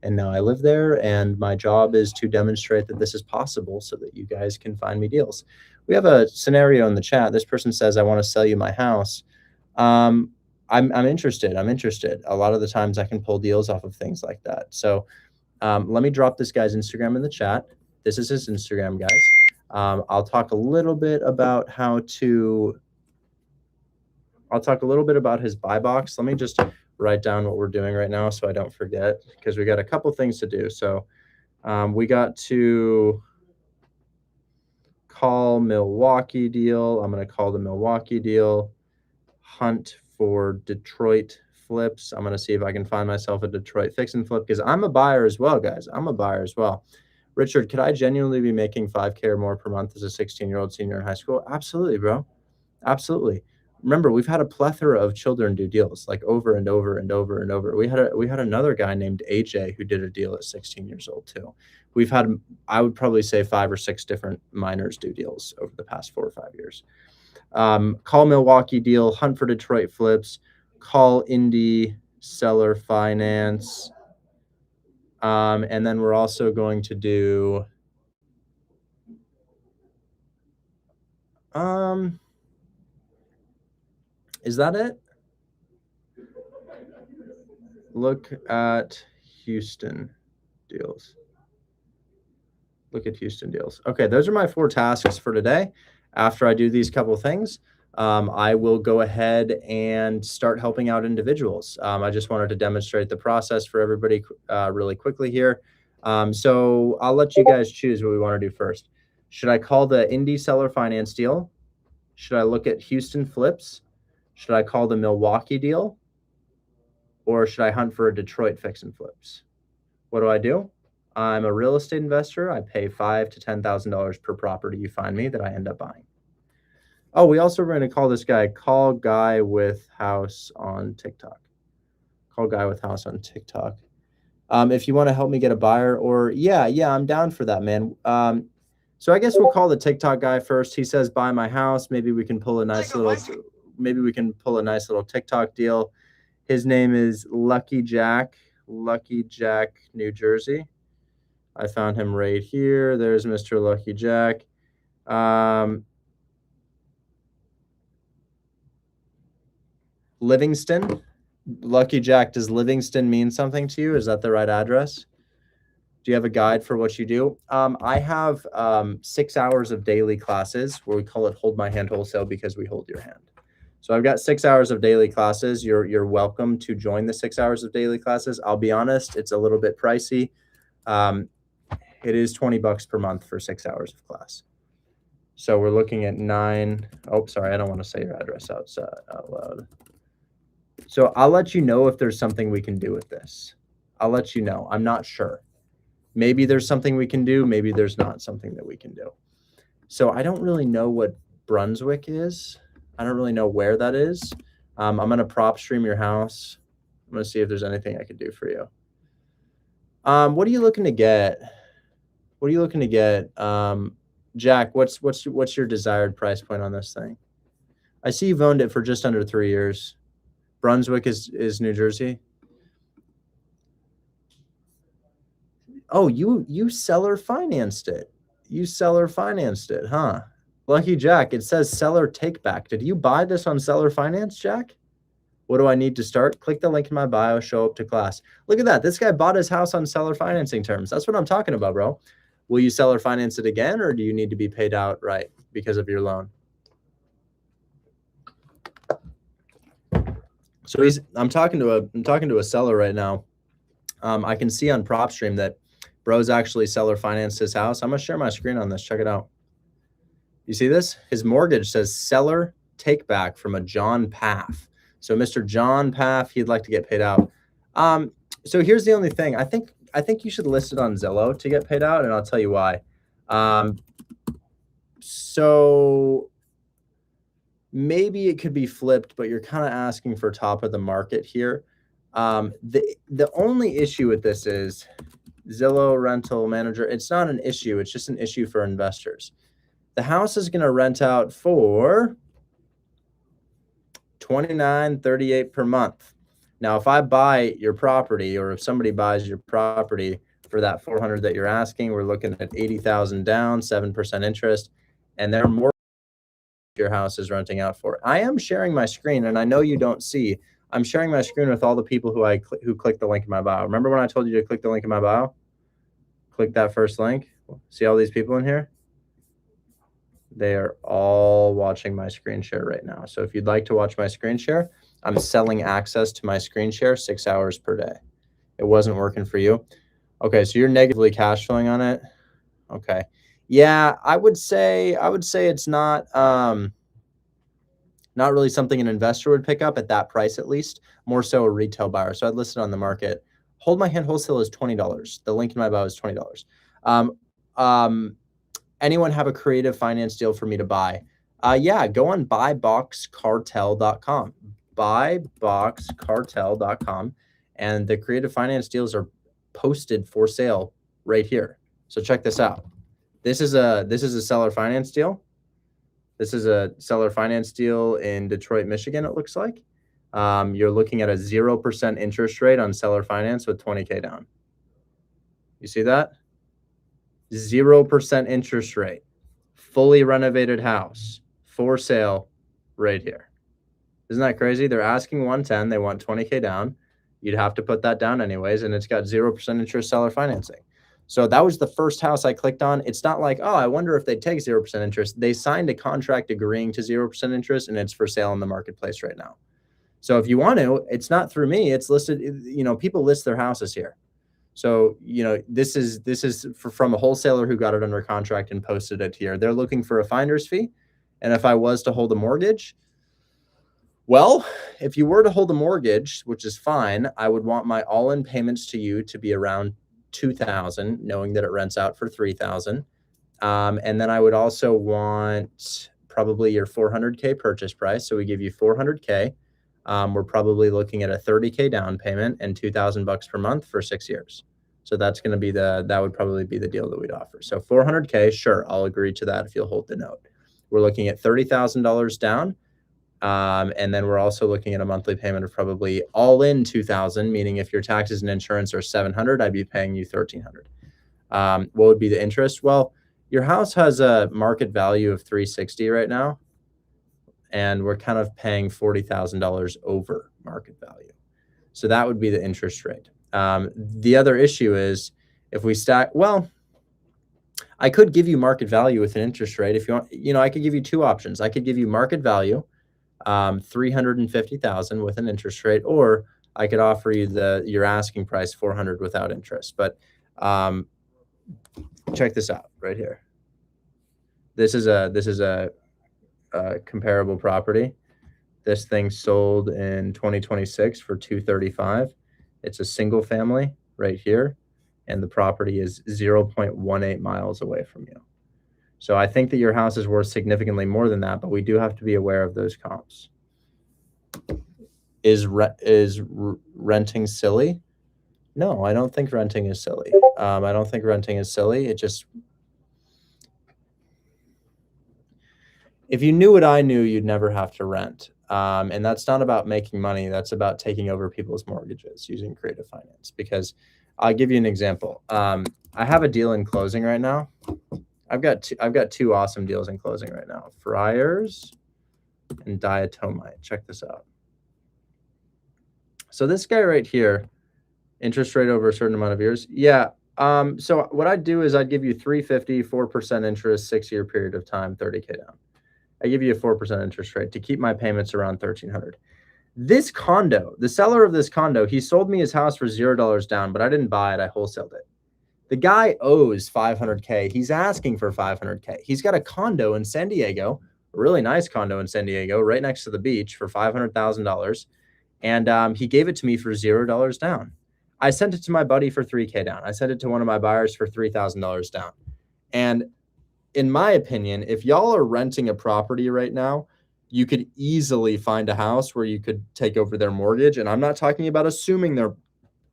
And now I live there, and my job is to demonstrate that this is possible so that you guys can find me deals. We have a scenario in the chat. This person says, I want to sell you my house. I'm interested. A lot of the times I can pull deals off of things like that. So let me drop this guy's Instagram in the chat. This is his Instagram, guys. I'll talk a little bit about how to I'll talk a little bit about his buy box. Let me just write down what we're doing right now so I don't forget, because we got a couple things to do. So we got to call Milwaukee deal. I'm going to call the Milwaukee deal. Hunt for Detroit flips. I'm going to see if I can find myself a Detroit fix and flip, because I'm a buyer as well, guys. I'm a buyer as well. Richard, could I genuinely be making $5K or more per month as a 16-year-old senior in high school? Absolutely, bro. Absolutely. Remember, we've had a plethora of children do deals like over and over and over and over. We had another guy named AJ who did a deal at 16 years old too. We've had, I would probably say, 5 or 6 different minors do deals over the past 4 or 5 years. Call Milwaukee deal, hunt for Detroit flips, call Indy seller finance. And then we're also going to do is that it? Look at Houston deals. Look at Houston deals. Okay, those are my 4 tasks for today. After I do these couple things, I will go ahead and start helping out individuals. I just wanted to demonstrate the process for everybody really quickly here. So I'll let you guys choose what we want to do first. Should I call the Indy seller finance deal? Should I look at Houston flips? Should I call the Milwaukee deal? Or should I hunt for a Detroit fix and flips? What do? I'm a real estate investor. I pay $5,000 to $10,000 per property you find me that I end up buying. Oh, we also are going to call this guy, call guy with house on TikTok. Call guy with house on TikTok. If you want to help me get a buyer, or yeah, I'm down for that, man. So I guess we'll call the TikTok guy first. He says, buy my house. Maybe we can pull a nice little TikTok deal. His name is Lucky Jack, New Jersey. I found him right here. There's Mr. Lucky Jack. Livingston. Lucky Jack, does Livingston mean something to you? Is that the right address? Do you have a guide for what you do? I have 6 hours of daily classes where we call it Hold My Hand Wholesale, because we hold your hand. So I've got 6 hours of daily classes. You're welcome to join the 6 hours of daily classes. I'll be honest, it's a little bit pricey. It is $20 per month for 6 hours of class. So we're looking at 9. Oh, sorry, I don't want to say your address out loud. So I'll let you know if there's something we can do with this. I'll let you know. I'm not sure. Maybe there's something we can do. Maybe there's not something that we can do. So I don't really know what Brunswick is. I don't really know where that is. I'm going to prop stream your house. I'm going to see if there's anything I could do for you. What are you looking to get? Jack, what's your desired price point on this thing? I see you've owned it for just under 3 years. Brunswick is New Jersey. Oh, you seller financed it. Huh? Lucky Jack, it says seller take back. Did you buy this on seller finance, Jack? What do I need to start? Click the link in my bio, show up to class. Look at that. This guy bought his house on seller financing terms. That's what I'm talking about, bro. Will you seller finance it again, or do you need to be paid outright because of your loan? So I'm talking to a seller right now. I can see on PropStream that bro's actually seller financed his house. I'm gonna share my screen on this. Check it out. You see this? His mortgage says seller take back from a John Paff. So Mr. John Paff, he'd like to get paid out. So here's the only thing. I think you should list it on Zillow to get paid out, and I'll tell you why. So maybe it could be flipped, but you're kind of asking for top of the market here. The only issue with this is Zillow rental manager. It's not an issue. It's just an issue for investors. The house is going to rent out for $29.38 per month. Now, if I buy your property, or if somebody buys your property for that $400 that you're asking, we're looking at $80,000 down, 7% interest, and their mortgage your house is renting out for. I am sharing my screen, and I know you don't see. I'm sharing my screen with all the people who clicked the link in my bio. Remember when I told you to click the link in my bio? Click that first link. See all these people in here? They are all watching my screen share right now. So if you'd like to watch my screen share, I'm selling access to my screen share 6 hours per day. It wasn't working for you. Okay, so you're negatively cash flowing on it. Okay. Yeah, I would say it's not not really something an investor would pick up at that price, at least, more so a retail buyer. So I'd list it on the market. Hold My Hand Wholesale is $20. The link in my bio is $20. Anyone have a creative finance deal for me to buy? Yeah, go on buyboxcartel.com. Buyboxcartel.com. And the creative finance deals are posted for sale right here. So check this out. This is a seller finance deal. This is a seller finance deal in Detroit, Michigan, it looks like. You're looking at a 0% interest rate on seller finance with 20K down. You see that? 0% interest rate, fully renovated house, for sale right here. Isn't that crazy? They're asking 110, they want 20K down. You'd have to put that down anyways, and it's got 0% interest seller financing. So that was the first house I clicked on. It's not like, oh, I wonder if they take 0% interest. They signed a contract agreeing to 0% interest, and it's for sale in the marketplace right now. So if you want to, it's not through me. It's listed, you know, people list their houses here. So, you know, this is from a wholesaler who got it under contract and posted it here. They're looking for a finder's fee. And if I was to hold a mortgage, well, if you were to hold a mortgage, which is fine, I would want my all-in payments to you to be around $2,000, knowing that it rents out for $3,000. And then I would also want probably your $400K purchase price. So we give you $400K. We're probably looking at a $30K down payment and $2,000 per month for 6 years. So that's going to be that would probably be the deal that we'd offer. So $400K, sure, I'll agree to that if you'll hold the note. We're looking at $30,000 down. And then we're also looking at a monthly payment of probably all in $2,000, meaning if your taxes and insurance are $700, I'd be paying you $1,300. What would be the interest? Well, your house has a market value of $360 right now, and we're kind of paying $40,000 over market value. So that would be the interest rate. The other issue is if we stack, well, I could give you market value with an interest rate if you want. You know, I could give you two options. I could give you market value, $350,000 with an interest rate, or I could offer you your asking price, $400 without interest. But check this out right here. This is a comparable property. This thing sold in 2026 for $235,000. It's a single family right here, and the property is 0.18 miles away from you. So I think that your house is worth significantly more than that, but we do have to be aware of those comps. Is renting silly? No, I don't think renting is silly. I don't think renting is silly. It just, if you knew what I knew, you'd never have to rent. And that's not about making money. That's about taking over people's mortgages using creative finance. Because I'll give you an example. I have a deal in closing right now. I've got two awesome deals in closing right now. Friars and Diatomite. Check this out. So this guy right here, interest rate over a certain amount of years. Yeah. So what I'd do is I'd give you $350, 4% interest, 6-year period of time, $30K down. I give you a 4% interest rate to keep my payments around $1,300. This condo, the seller of this condo, he sold me his house for $0 down, but I didn't buy it. I wholesaled it. The guy owes $500K. He's asking for $500K. He's got a condo in San Diego, a really nice condo in San Diego, right next to the beach for $500,000. And he gave it to me for $0 down. I sent it to my buddy for $3K down. I sent it to one of my buyers for $3,000 down. And in my opinion, if y'all are renting a property right now, you could easily find a house where you could take over their mortgage. And I'm not talking about assuming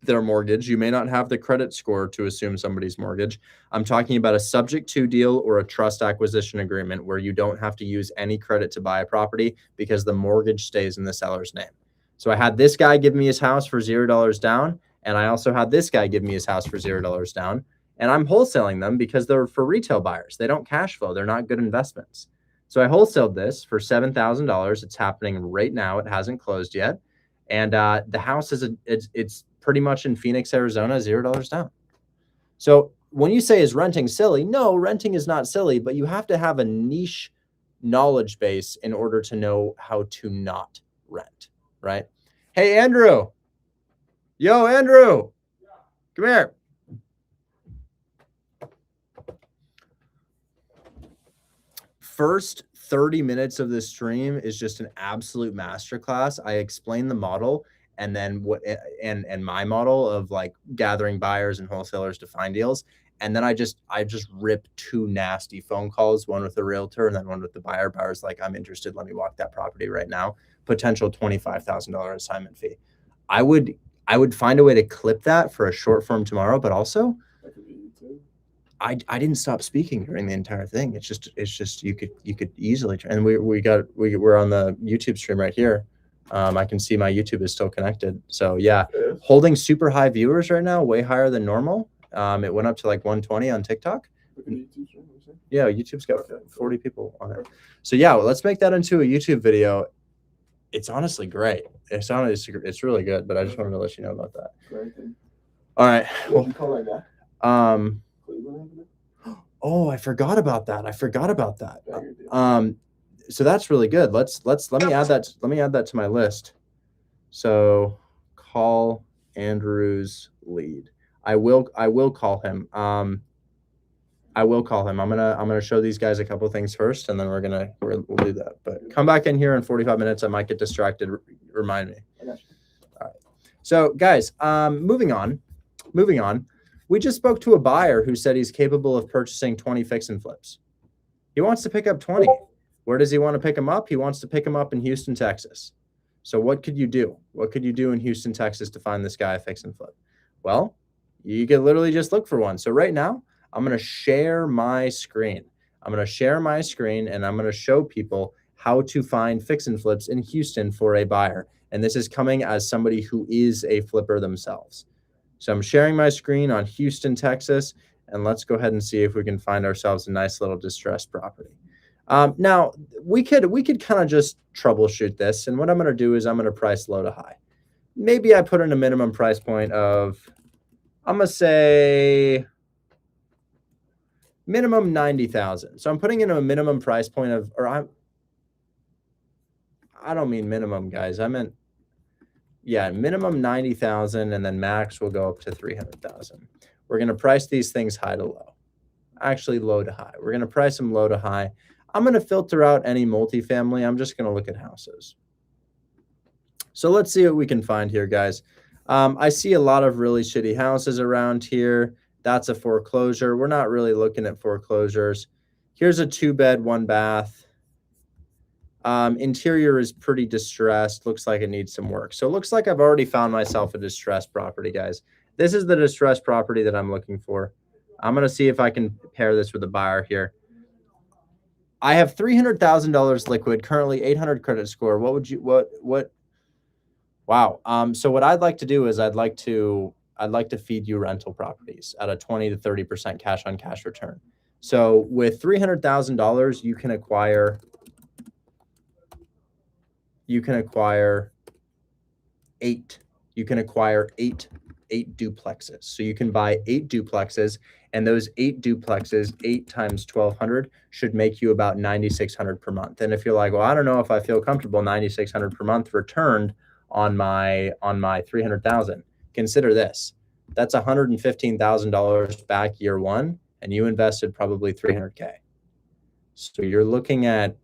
their mortgage. You may not have the credit score to assume somebody's mortgage. I'm talking about a subject to deal or a trust acquisition agreement where you don't have to use any credit to buy a property because the mortgage stays in the seller's name. So I had this guy give me his house for $0 down, and I also had this guy give me his house for $0 down. And I'm wholesaling them because they're for retail buyers. They don't cash flow. They're not good investments. So I wholesaled this for $7,000. It's happening right now. It hasn't closed yet. And the house it's pretty much in Phoenix, Arizona, $0 down. So when you say is renting silly, no, renting is not silly, but you have to have a niche knowledge base in order to know how to not rent, right? Hey, Andrew. Yo, Andrew. Come here. First 30 minutes of this stream is just an absolute masterclass. I explain the model and then and my model of like gathering buyers and wholesalers to find deals. And then I just rip 2 nasty phone calls, one with the realtor and then one with the buyer. Buyer's like, I'm interested. Let me walk that property right now. Potential $25,000 assignment fee. I would find a way to clip that for a short form tomorrow, but also I didn't stop speaking during the entire thing. It's just you could easily, and we're on the YouTube stream right here. I can see my YouTube is still connected. So yeah, holding super high viewers right now, way higher than normal. It went up to like 120 on TikTok. Yeah, YouTube's got 40 people on it. So yeah, let's make that into a YouTube video. It's honestly great. It's really good, but I just wanted to let you know about that. All right. Well, oh, I forgot about that. So that's really good. Let me add that to my list. So call Andrew's lead. I will call him. I will call him. I'm gonna show these guys a couple things first, and then we'll do that. But come back in here in 45 minutes. I might get distracted. Remind me. I got you. All right. So guys, moving on. We just spoke to a buyer who said he's capable of purchasing 20 fix and flips. He wants to pick up 20. Where does he want to pick them up? He wants to pick them up in Houston, Texas. So what could you do? What could you do in Houston, Texas to find this guy a fix and flip? Well, you could literally just look for one. So right now, I'm going to share my screen. And I'm going to show people how to find fix and flips in Houston for a buyer. And this is coming as somebody who is a flipper themselves. So I'm sharing my screen on Houston, Texas, and let's go ahead and see if we can find ourselves a nice little distressed property. Now, we could kind of just troubleshoot this, and what I'm going to do is I'm going to price low to high. Maybe I put in a minimum price point of, I'm going to say minimum 90,000. So I'm putting in a minimum price point of, I don't mean minimum, guys. I meant, yeah, minimum 90,000, and then max will go up to 300,000. We're going to price these things high to low. Actually, low to high. We're going to price them low to high. I'm going to filter out any multifamily. I'm just going to look at houses. So let's see what we can find here, guys. I see a lot of really shitty houses around here. That's a foreclosure. We're not really looking at foreclosures. Here's a 2-bed, 1-bath. Interior is pretty distressed. Looks like it needs some work. So it looks like I've already found myself a distressed property, guys. This is the distressed property that I'm looking for. I'm going to see if I can pair this with a buyer here. I have $300,000 liquid, currently 800 credit score. Wow. So what I'd like to do is I'd like to feed you rental properties at a 20 to 30% cash on cash return. So with $300,000, you can acquire eight duplexes. So you can buy 8 duplexes, and those 8 duplexes, 8 times 1,200 should make you about 9,600 per month. And if you're like, well, I don't know if I feel comfortable 9,600 per month returned on my 300,000, consider this. That's $115,000 back year one, and you invested probably 300K. So you're looking at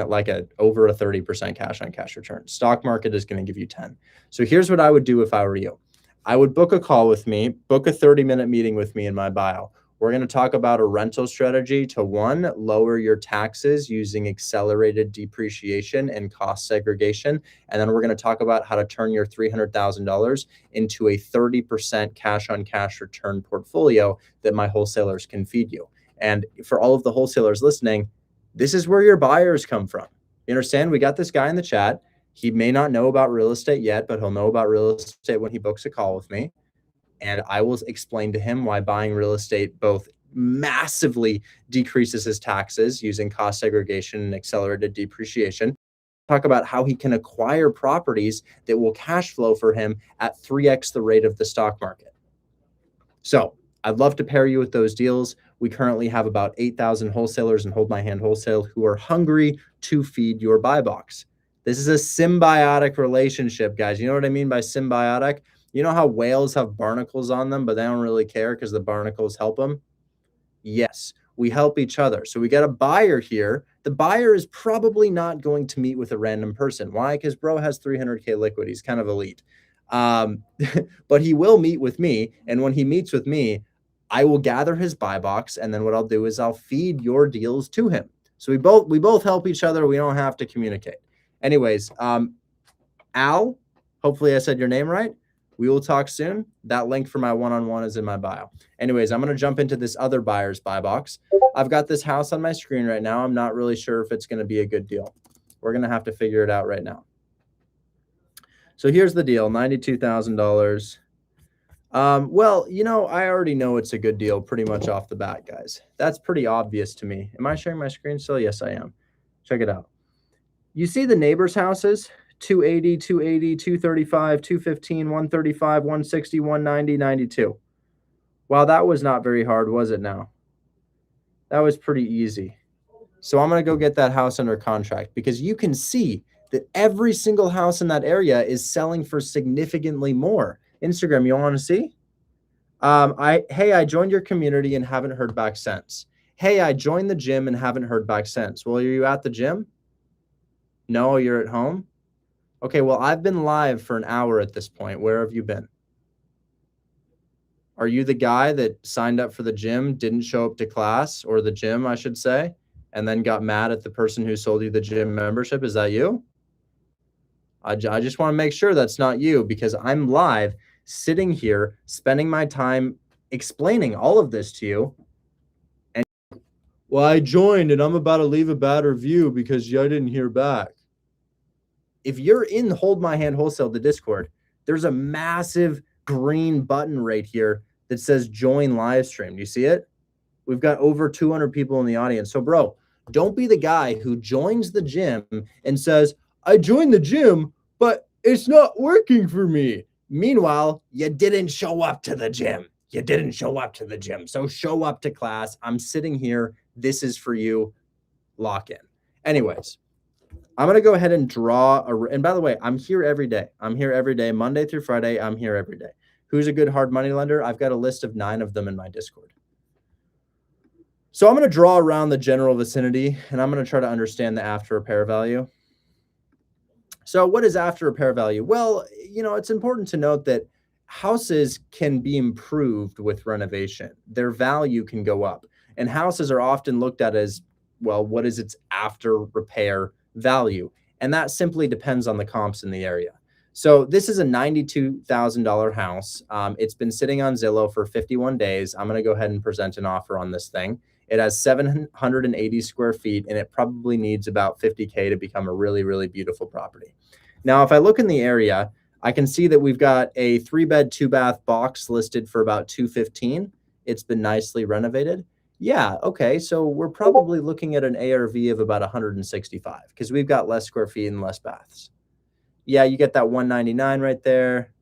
like over a 30% cash on cash return. Stock market is going to give you 10. So here's what I would do if I were you. I would book a call with me, book a 30-minute meeting with me in my bio. We're going to talk about a rental strategy to, 1, lower your taxes using accelerated depreciation and cost segregation. And then we're going to talk about how to turn your $300,000 into a 30% cash on cash return portfolio that my wholesalers can feed you. And for all of the wholesalers listening, this is where your buyers come from. You understand? We got this guy in the chat. He may not know about real estate yet, but he'll know about real estate when he books a call with me. And I will explain to him why buying real estate both massively decreases his taxes using cost segregation and accelerated depreciation. Talk about how he can acquire properties that will cash flow for him at 3x the rate of the stock market. So I'd love to pair you with those deals. We currently have about 8,000 wholesalers in Hold My Hand Wholesale who are hungry to feed your buy box. This is a symbiotic relationship, guys. You know what I mean by symbiotic? You know how whales have barnacles on them, but they don't really care because the barnacles help them? Yes, we help each other. So we got a buyer here. The buyer is probably not going to meet with a random person. Why? Because bro has 300K liquid. He's kind of elite. But he will meet with me. And when he meets with me, I will gather his buy box. And then what I'll do is I'll feed your deals to him. So we both help each other. We don't have to communicate. Anyways, Al, hopefully I said your name right. We will talk soon. That link for my one-on-one is in my bio. Anyways, I'm going to jump into this other buyer's buy box. I've got this house on my screen right now. I'm not really sure if it's going to be a good deal. We're going to have to figure it out right now. So here's the deal, $92,000. Well, you know, I already know it's a good deal pretty much off the bat, guys. That's pretty obvious to me. Am I sharing my screen still? Yes, I am. Check it out. You see the neighbors' houses? 280, 280, 235, 215, 135, 160, 190, 92. Wow, that was not very hard, was it now? That was pretty easy. So I'm going to go get that house under contract because you can see that every single house in that area is selling for significantly more. Instagram, you want to see? Hey, I joined your community and haven't heard back since. Hey, I joined the gym and haven't heard back since. Well, are you at the gym? No, you're at home? Okay, well, I've been live for an hour at this point. Where have you been? Are you the guy that signed up for the gym, didn't show up to class, or the gym, I should say, and then got mad at the person who sold you the gym membership? Is that you? I just want to make sure that's not you because I'm live, sitting here, spending my time explaining all of this to you. And well, I joined and I'm about to leave a bad review because I didn't hear back. If you're in Hold My Hand Wholesale, the Discord, there's a massive green button right here that says join live stream. Do you see it? We've got over 200 people in the audience. So bro, don't be the guy who joins the gym and says, I joined the gym, but it's not working for me. Meanwhile, you didn't show up to the gym. You didn't show up to the gym. So show up to class. I'm sitting here. This is for you. Lock in. Anyways, I'm going to go ahead and draw and by the way, I'm here every day. I'm here every day, Monday through Friday. I'm here every day. Who's a good hard money lender? I've got a list of 9 of them in my Discord. So I'm going to draw around the general vicinity and I'm going to try to understand the after repair value. So what is after repair value? Well, you know, it's important to note that houses can be improved with renovation. Their value can go up. And houses are often looked at as, well, what is its after repair value? And that simply depends on the comps in the area. So this is a $92,000 house. It's been sitting on Zillow for 51 days. I'm going to go ahead and present an offer on this thing. It has 780 square feet, and it probably needs about 50K to become a really, really beautiful property. Now, if I look in the area, I can see that we've got a 3-bed, 2-bath box listed for about $215. It's been nicely renovated. Yeah, okay, so we're probably looking at an ARV of about 165 because we've got less square feet and less baths. Yeah, you get that 199 right there.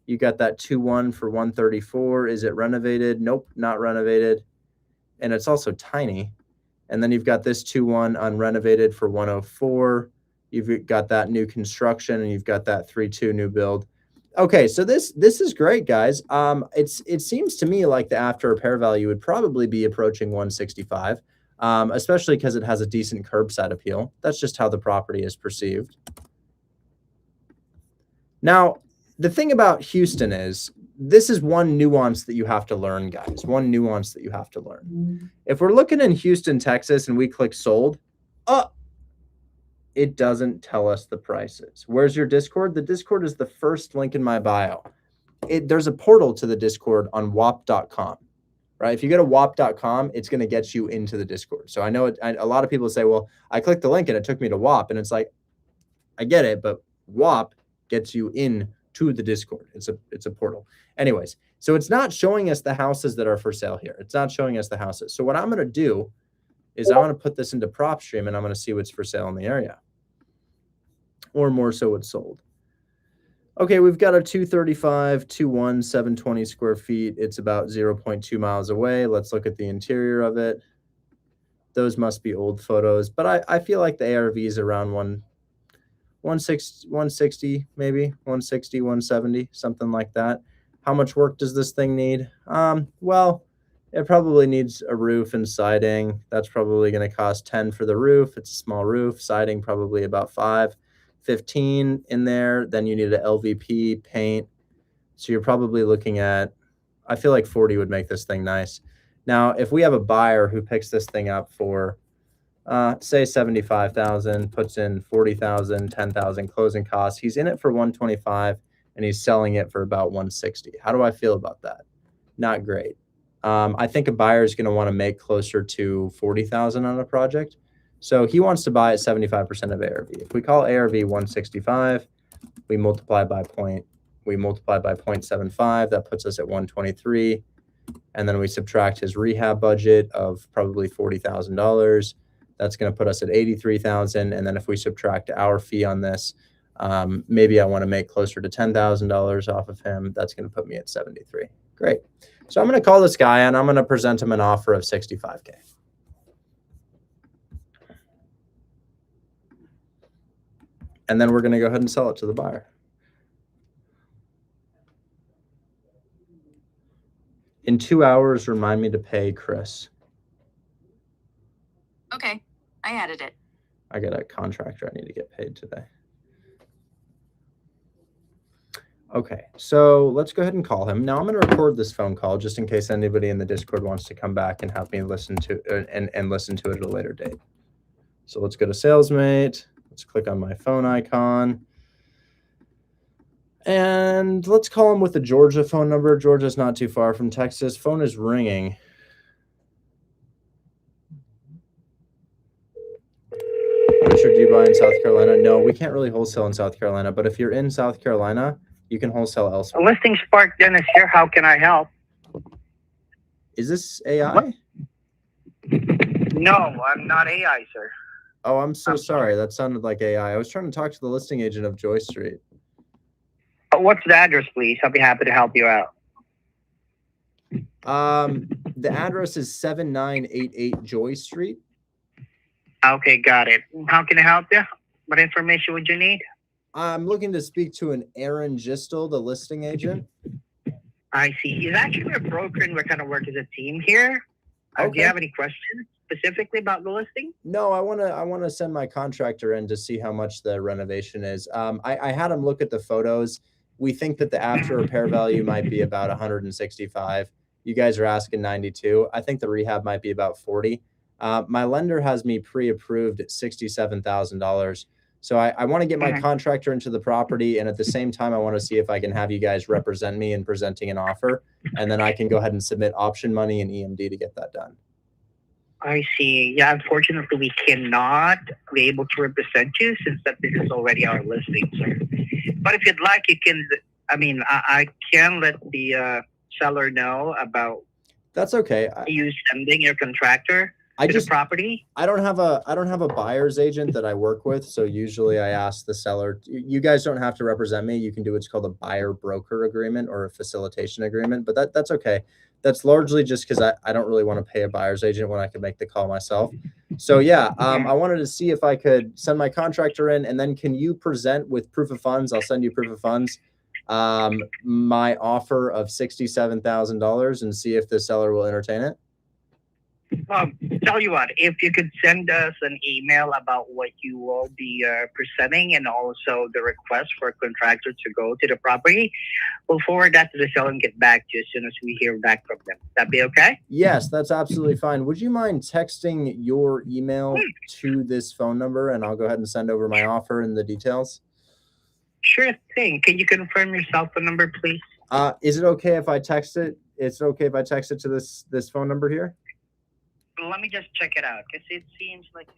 You got that 2-1 for 134. Is it renovated? Nope, not renovated. And it's also tiny. And then you've got this 2-1 unrenovated for 104. You've got that new construction and you've got that 3-2 new build. Okay, so this is great, guys. It seems to me like the after repair value would probably be approaching 165, especially because it has a decent curbside appeal. That's just how the property is perceived. Now, the thing about Houston is this is one nuance that you have to learn, guys. One nuance that you have to learn. If we're looking in Houston, Texas, and we click sold, it doesn't tell us the prices. Where's your Discord? The Discord is the first link in my bio. There's a portal to the Discord on whop.com, right? If you go to whop.com, it's going to get you into the Discord. So I know a lot of people say, well, I clicked the link and it took me to WHOP. And it's like, I get it, but WHOP gets you in to the Discord. It's a portal. Anyways, so it's not showing us the houses that are for sale here. It's not showing us the houses. So what I'm going to do is I want to put this into PropStream and I'm going to see what's for sale in the area. Or more so what's sold. Okay, we've got a 235, 21, 720 square feet. It's about 0.2 miles away. Let's look at the interior of it. Those must be old photos, but I feel like the ARV is around 160, maybe 160, 170, something like that. How much work does this thing need? Well, it probably needs a roof and siding. That's probably going to cost 10 for the roof. It's a small roof. Siding probably about 5, 15 in there. Then you need an LVP, paint. So you're probably looking at, I feel like 40 would make this thing nice. Now, if we have a buyer who picks this thing up for, say 75,000, puts in 40,000, 10,000 closing costs, he's in it for 125 and he's selling it for about 160. How do I feel about that? Not great. I think a buyer is going to want to make closer to 40,000 on a project. So he wants to buy at 75% of ARV. If we call ARV 165, we multiply by 0.75, that puts us at 123. And then we subtract his rehab budget of probably $40,000. That's going to put us at 83,000. And then if we subtract our fee on this, maybe I want to make closer to $10,000 off of him. That's going to put me at 73. Great. So I'm going to call this guy and I'm going to present him an offer of 65K. And then we're going to go ahead and sell it to the buyer. In 2 hours, remind me to pay Chris. Okay, I added it. I got a contractor I need to get paid today. Okay, so let's go ahead and call him. Now I'm going to record this phone call just in case anybody in the Discord wants to come back and have me listen to and listen to it at a later date. So let's go to SalesMate. Let's click on my phone icon. And let's call him with the Georgia phone number. Georgia's not too far from Texas. Phone is ringing. Richard, do you buy in South Carolina? No, we can't really wholesale in South Carolina, but if you're in South Carolina, you can wholesale elsewhere. Listing Spark Dennis here. How can I help? Is this AI? What? No, I'm not AI, sir. Oh, I'm so sorry. That sounded like AI. I was trying to talk to the listing agent of Joy Street. What's the address, please? I'll be happy to help you out. The address is 7988 Joy Street. Okay, got it. How can I help you? What information would you need? I'm looking to speak to an Aaron Gistel, the listing agent. I see. He's actually a broker and we're kind of working as a team here. Do you have any questions specifically about the listing? No, I want to send my contractor in to see how much the renovation is. I had him look at the photos. We think that the after repair value might be about 165. You guys are asking 92. I think the rehab might be about 40. My lender has me pre-approved at $67,000. So I want to get my contractor into the property. And at the same time, I want to see if I can have you guys represent me in presenting an offer. And then I can go ahead and submit option money and EMD to get that done. I see. Yeah, unfortunately, we cannot be able to represent you since that this is already our listing, sir. But if you'd like, you can, I can let the seller know about That's okay. you sending your contractor to the property. I don't have a buyer's agent that I work with. So usually I ask the seller, you guys don't have to represent me. You can do what's called a buyer broker agreement or a facilitation agreement, but that's okay. That's largely just because I don't really want to pay a buyer's agent when I can make the call myself. So yeah, I wanted to see if I could send my contractor in, and then can you present with proof of funds? I'll send you proof of funds, my offer of $67,000 and see if the seller will entertain it. Tell you what, if you could send us an email about what you will be presenting and also the request for a contractor to go to the property, we'll forward that to the seller and get back to you as soon as we hear back from them. That be okay? Yes, that's absolutely fine. Would you mind texting your email to this phone number and I'll go ahead and send over my offer and the details? Sure thing. Can you confirm your cell phone number, please? Is it okay if I text it? It's okay if I text it to this phone number here? Let me just check it out because it seems like it's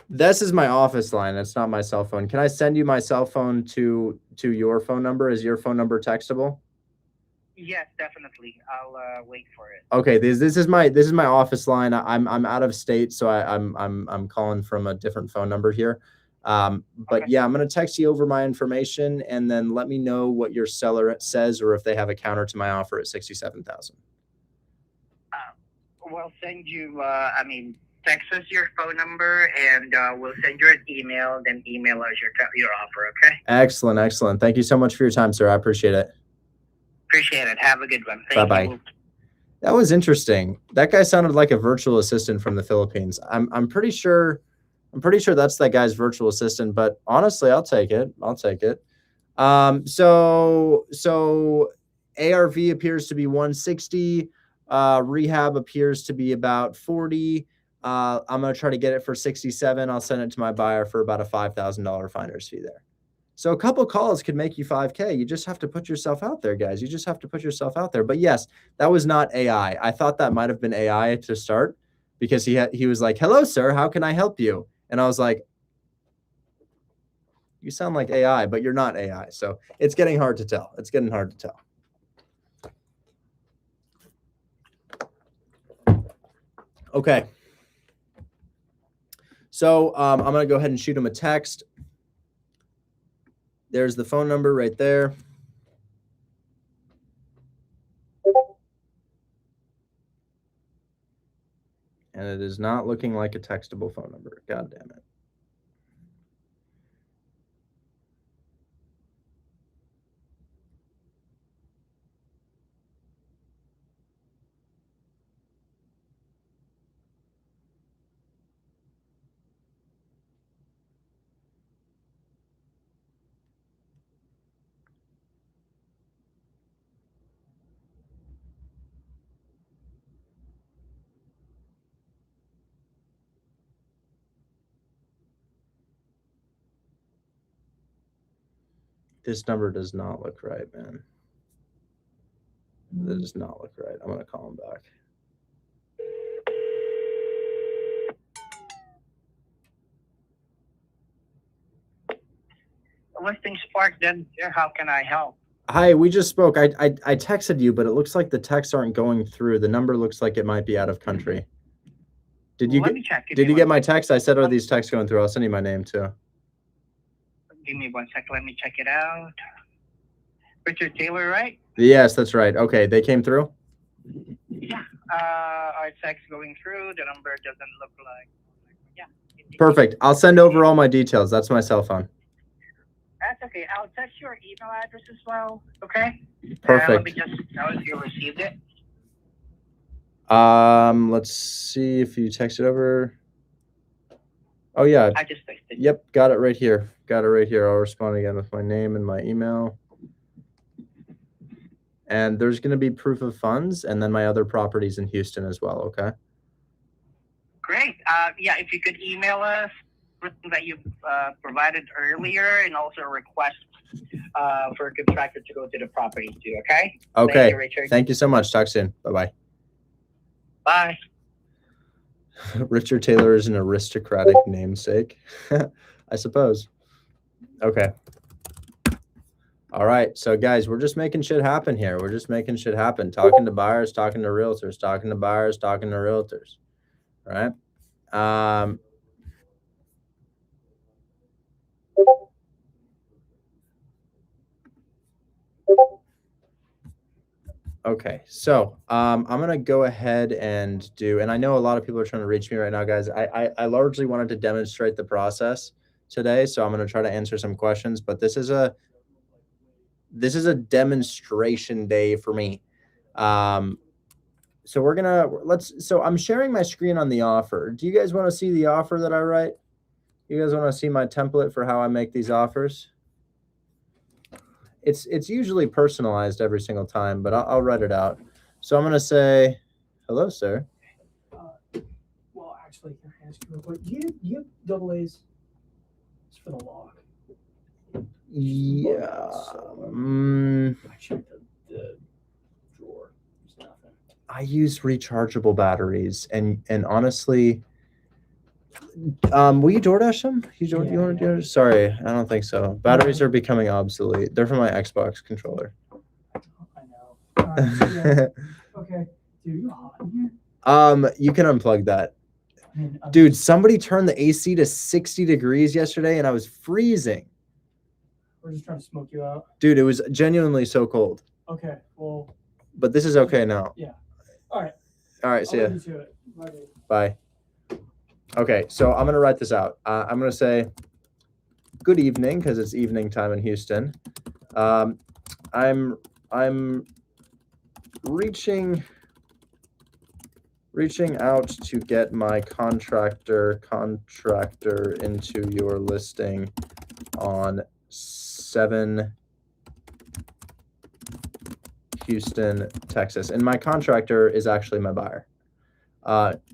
470-745-7090. This is my office line. It's not my cell phone. Can I send you my cell phone to your phone number? Is your phone number textable? Yes, definitely. I'll wait for it. Okay, this is my office line. I'm out of state, so I'm calling from a different phone number here. But Okay. yeah, I'm going to text you over my information and then let me know what your seller says or if they have a counter to my offer at 67,000. We'll send you, text us your phone number and we'll send you an email, then email us your offer, okay? Excellent. Excellent. Thank you so much for your time, sir. I appreciate it. Appreciate it. Have a good one. Thank Bye-bye. you. That was interesting. That guy sounded like a virtual assistant from the Philippines. I'm pretty sure that's that guy's virtual assistant, but honestly, I'll take it. So ARV appears to be 160. Rehab appears to be about 40. I'm going to try to get it for 67. I'll send it to my buyer for about a $5,000 finder's fee there. So a couple calls could make you 5K. You just have to put yourself out there, guys. You just have to put yourself out there. But yes, that was not AI. I thought that might have been AI to start because he was like, "Hello, sir. How can I help you?" And I was like, "You sound like AI, but you're not AI." So it's getting hard to tell. Okay. So I'm going to go ahead and shoot him a text. There's the phone number right there. And it is not looking like a textable phone number. God damn it. This number does not look right, man. That does not look right. I'm going to call him back. Listing Spark, then how can I help? Hi, we just spoke. I texted you, but it looks like the texts aren't going through. The number looks like it might be out of country. Did you get my text? I said, are these texts going through? I'll send you my name too. Give me 1 second. Let me check it out. Richard Taylor, right? Yes, that's right. Okay, they came through? Yeah. Our text going through. The number doesn't look like. Yeah. Perfect. I'll send over all my details. That's my cell phone. That's okay. I'll text your email address as well. Okay. Perfect. Let me just know if you received it. Let's see if you texted over. Oh yeah. I just texted. Yep, got it right here. I'll respond again with my name and my email. And there's going to be proof of funds and then my other properties in Houston as well, okay? Great. Yeah, if you could email us that you provided earlier and also a request for a contractor to go to the property too, okay? Okay. Thank you, Richard. Thank you so much. Talk soon. Bye-bye. Bye. Richard Taylor is an aristocratic namesake, I suppose. Okay. All right. So guys, we're just making shit happen here. Talking to buyers, talking to realtors, talking to buyers, talking to realtors. All right. Okay, so I'm gonna go ahead and and I know a lot of people are trying to reach me right now, guys. I largely wanted to demonstrate the process today, so I'm gonna try to answer some questions, but this is a demonstration day for me. So I'm sharing my screen on the offer. Do you guys want to see the offer that I write? You guys want to see my template for how I make these offers? It's usually personalized every single time, but I'll write it out. So I'm going to say, hello, sir. Well, actually, can I ask you real quick? Do you have double A's? It's for the lock. Yeah. I checked the drawer. There's nothing. I use rechargeable batteries, and honestly, will you DoorDash them? You want to do it? Sorry, I don't think so. Batteries are becoming obsolete. They're for my Xbox controller. I know. Yeah. Okay. Dude, you hot in here? You can unplug that. Dude, somebody turned the AC to 60 degrees yesterday and I was freezing. We're just trying to smoke you out. Dude, it was genuinely so cold. Okay, well. But this is okay now. Yeah. All right. All right, see I'll ya. leave you to it. Bye, babe. Bye. Okay, so I'm gonna write this out. I'm gonna say good evening because it's evening time in Houston. I'm reaching out to get my contractor into your listing on 7 Houston, Texas. And my contractor is actually my buyer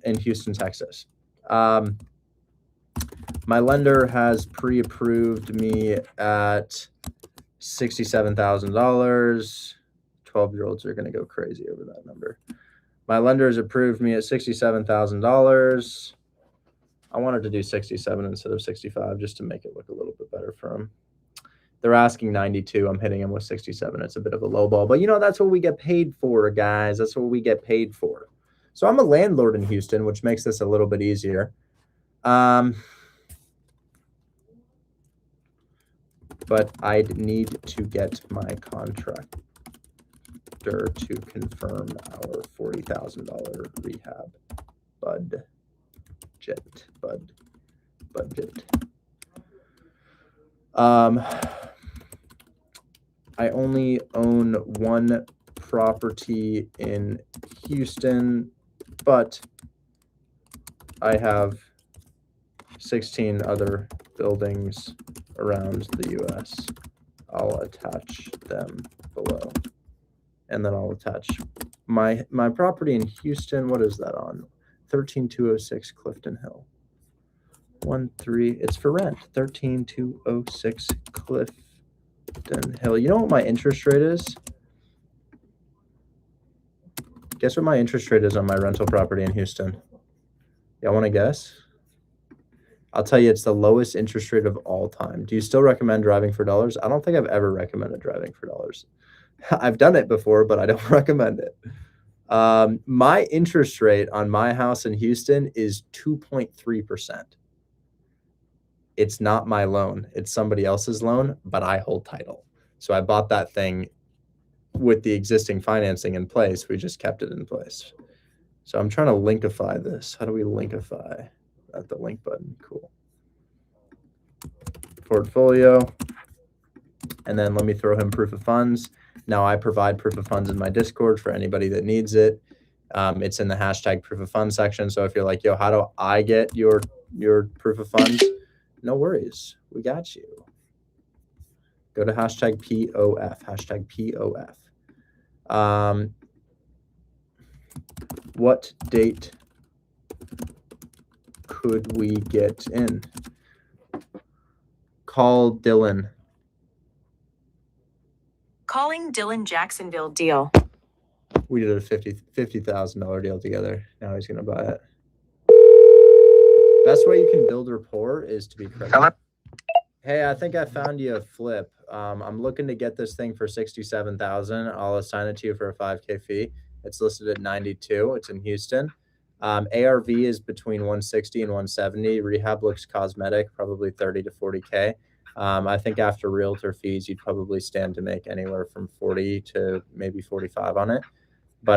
in Houston, Texas. My lender has pre-approved me at $67,000. 12-year-olds are going to go crazy over that number. My lender has approved me at $67,000. I wanted to do 67 instead of 65 just to make it look a little bit better for them. They're asking 92. I'm hitting them with 67. It's a bit of a low ball, but you know, that's what we get paid for, guys. That's what we get paid for. So I'm a landlord in Houston, which makes this a little bit easier. But I'd need to get my contractor to confirm our $40,000 rehab budget. I only own one property in Houston, but I have 16 other buildings around the U.S. I'll attach them below. And then I'll attach my property in Houston. What is that on? 13206 Clifton Hill. 13, it's for rent. 13206 Clifton Hill. You know what my interest rate is? Guess what my interest rate is on my rental property in Houston? Y'all want to guess? I'll tell you, it's the lowest interest rate of all time. Do you still recommend driving for dollars? I don't think I've ever recommended driving for dollars. I've done it before, but I don't recommend it. My interest rate on my house in Houston is 2.3%. It's not my loan. It's somebody else's loan, but I hold title. So I bought that thing with the existing financing in place. We just kept it in place. So I'm trying to linkify this. How do we linkify? At the link button. Cool. Portfolio. And then let me throw him proof of funds. Now I provide proof of funds in my Discord for anybody that needs it. It's in the hashtag proof of funds section. So if you're like, yo, how do I get your proof of funds? No worries. We got you. Go to hashtag POF, hashtag POF. What date could we get in? Call Dylan. Calling Dylan Jacksonville deal. We did a $50,000 deal together. Now he's gonna buy it. Best way you can build rapport is to be credible. Hey, I think I found you a flip. I'm looking to get this thing for $67,000. I'll assign it to you for a 5K fee. It's listed at 92. It's in Houston. ARV is between 160 and 170. Rehab looks cosmetic, probably 30 to 40K. I think after realtor fees, you'd probably stand to make anywhere from 40 to maybe 45 on it. But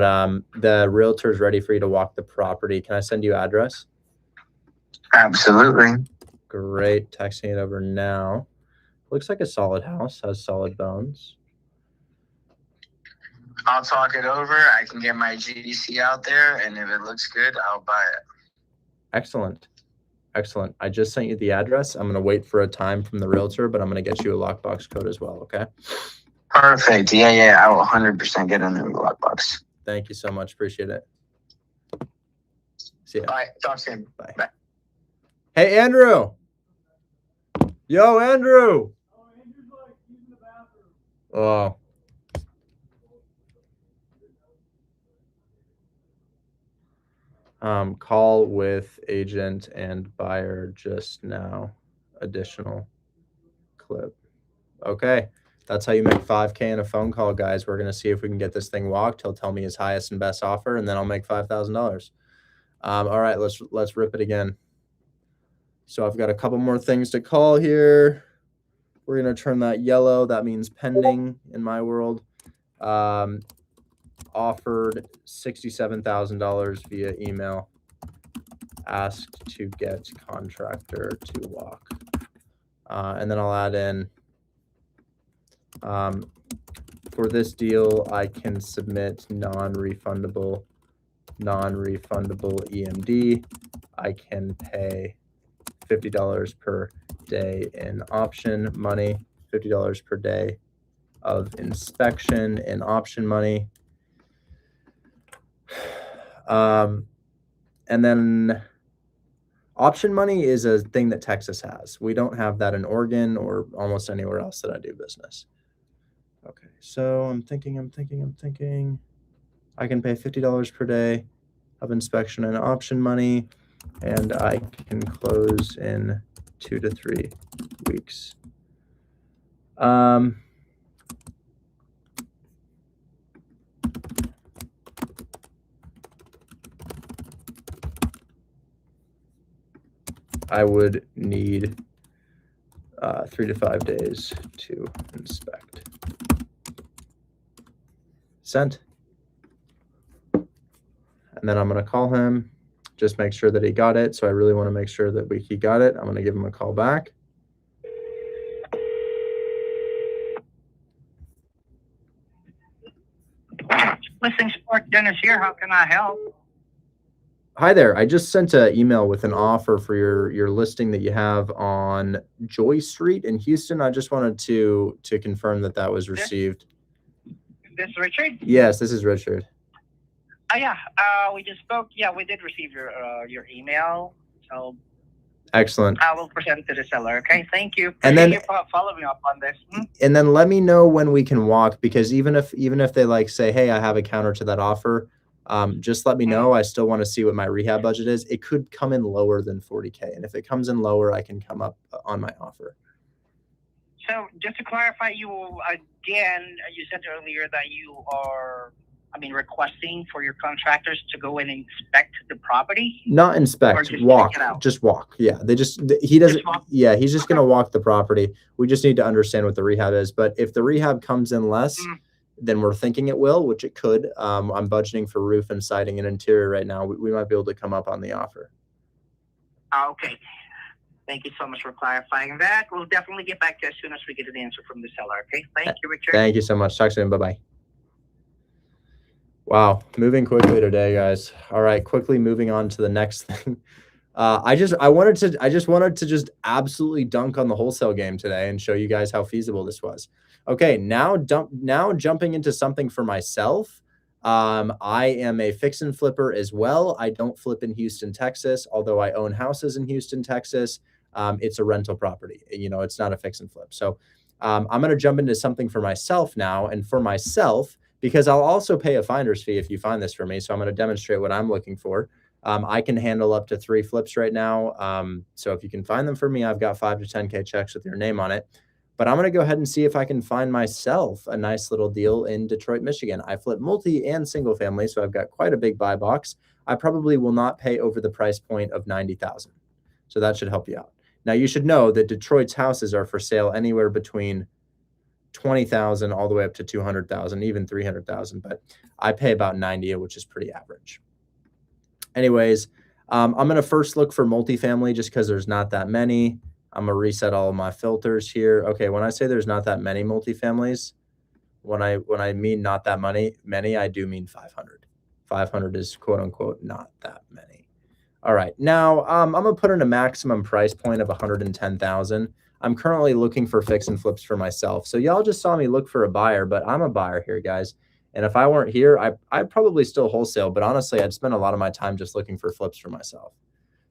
the realtor's ready for you to walk the property. Can I send you address? Absolutely. Great. Texting it over now. Looks like a solid house, has solid bones. I'll talk it over. I can get my GDC out there, and if it looks good, I'll buy it. Excellent. Excellent. I just sent you the address. I'm going to wait for a time from the realtor, but I'm going to get you a lockbox code as well, okay? Perfect. Yeah. I will 100% get in the lockbox. Thank you so much. Appreciate it. See ya. All right. Talk soon. Bye. Bye. Hey, Andrew. Yo, Andrew. Oh. Call with agent and buyer just now. Additional clip. Okay. That's how you make 5K in a phone call, guys. We're going to see if we can get this thing walked. He'll tell me his highest and best offer, and then I'll make $5,000. All right, let's rip it again. So I've got a couple more things to call here. We're going to turn that yellow. That means pending in my world. Offered $67,000 via email. Asked to get contractor to walk. And then I'll add in, for this deal, I can submit non-refundable EMD. I can pay $50 per day in option money, $50 per day of inspection and option money. And then option money is a thing that Texas has. We don't have that in Oregon or almost anywhere else that I do business. Okay, so I'm thinking. I can pay $50 per day of inspection and option money, and I can close in 2 to 3 weeks. I would need 3 to 5 days to inspect. Sent. And then I'm going to call him, just make sure that he got it. So I really want to make sure that he got it. I'm going to give him a call back. Listing support, Dennis here. How can I help? Hi there. I just sent an email with an offer for your listing that you have on Joy Street in Houston. I just wanted to confirm that that was received. This is Richard? Yes, this is Richard. Yeah. We just spoke. Yeah, we did receive your email. So Excellent. I will present it to the seller. Okay. Thank you. And then- you for following up on this. And then let me know when we can walk, because even if they like say, hey, I have a counter to that offer, just let me know. I still want to see what my rehab budget is. It could come in lower than 40K. And if it comes in lower, I can come up on my offer. So just to clarify, you said earlier that you are, requesting for your contractors to go and inspect the property? Not inspect, just walk. check it out? Just walk. Yeah, he doesn't. Just walk? Yeah, he's just gonna walk the property. We just need to understand what the rehab is. But if the rehab comes in less than we're thinking it will, which it could, I'm budgeting for roof and siding and interior right now. We might be able to come up on the offer. Okay. Thank you so much for clarifying that. We'll definitely get back to you as soon as we get an answer from the seller. Okay. Thank you, Richard. Thank you so much. Talk soon. Bye-bye. Wow, moving quickly today, guys. All right, quickly moving on to the next thing. I just wanted to just absolutely dunk on the wholesale game today and show you guys how feasible this was. Okay, now jumping into something for myself. I am a fix and flipper as well. I don't flip in Houston, Texas, although I own houses in Houston, Texas. It's a rental property. It's not a fix and flip. So I'm going to jump into something for myself now, and for myself, because I'll also pay a finder's fee if you find this for me. So I'm going to demonstrate what I'm looking for. I can handle up to 3 flips right now. So if you can find them for me, I've got 5 to 10K checks with your name on it. But I'm going to go ahead and see if I can find myself a nice little deal in Detroit, Michigan. I flip multi and single family, so I've got quite a big buy box. I probably will not pay over the price point of $90,000. So that should help you out. Now, you should know that Detroit's houses are for sale anywhere between $20,000 all the way up to $200,000, even $300,000. But I pay about $90,000, which is pretty average. Anyways, I'm going to first look for multifamily just because there's not that many. I'm going to reset all of my filters here. Okay, when I say there's not that many multifamilies, when I mean not that many, I do mean 500. 500 is quote unquote not that many. All right, now I'm going to put in a maximum price point of $110,000. I'm currently looking for fix and flips for myself. So y'all just saw me look for a buyer, but I'm a buyer here, guys. And if I weren't here, I'd probably still wholesale, but honestly, I'd spend a lot of my time just looking for flips for myself.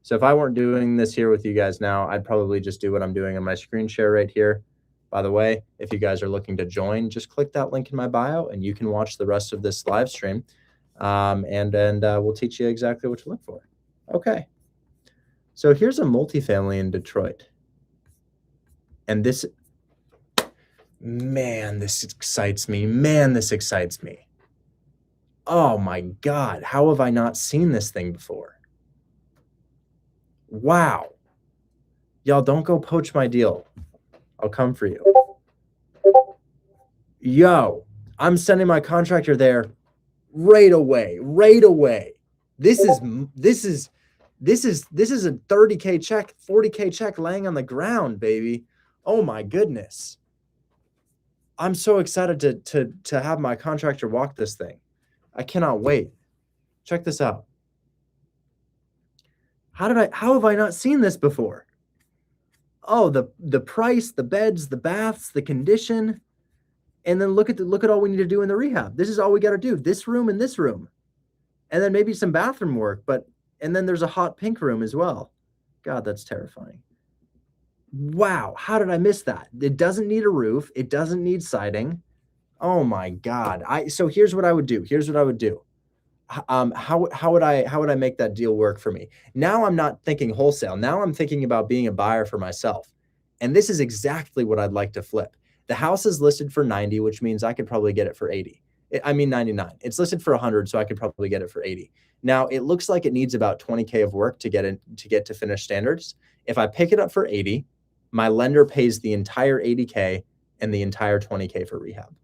So if I weren't doing this here with you guys now, I'd probably just do what I'm doing on my screen share right here. By the way, if you guys are looking to join, just click that link in my bio and you can watch the rest of this live stream. And we'll teach you exactly what to look for. Okay. So here's a multifamily in Detroit. And this excites me. This excites me. Oh my God. How have I not seen this thing before? Wow. Y'all don't go poach my deal. I'll come for you. Yo, I'm sending my contractor there right away. This is a 30K check, 40K check laying on the ground, baby. Oh my goodness. I'm so excited to have my contractor walk this thing. I cannot wait. Check this out. How have I not seen this before? Oh, the price, the beds, the baths, the condition, and then look at all we need to do in the rehab. This is all we got to do. This room and this room. And then maybe some bathroom work, and then there's a hot pink room as well. God, that's terrifying. Wow, how did I miss that? It doesn't need a roof. It doesn't need siding. Oh my God. So here's what I would do. How would I make that deal work for me? Now I'm not thinking wholesale. Now I'm thinking about being a buyer for myself. And this is exactly what I'd like to flip. The house is listed for 90, which means I could probably get it for 80. 99. It's listed for 100, so I could probably get it for 80. Now it looks like it needs about 20K of work to get to finished standards. If I pick it up for 80, my lender pays the entire 80K and the entire 20K for rehab.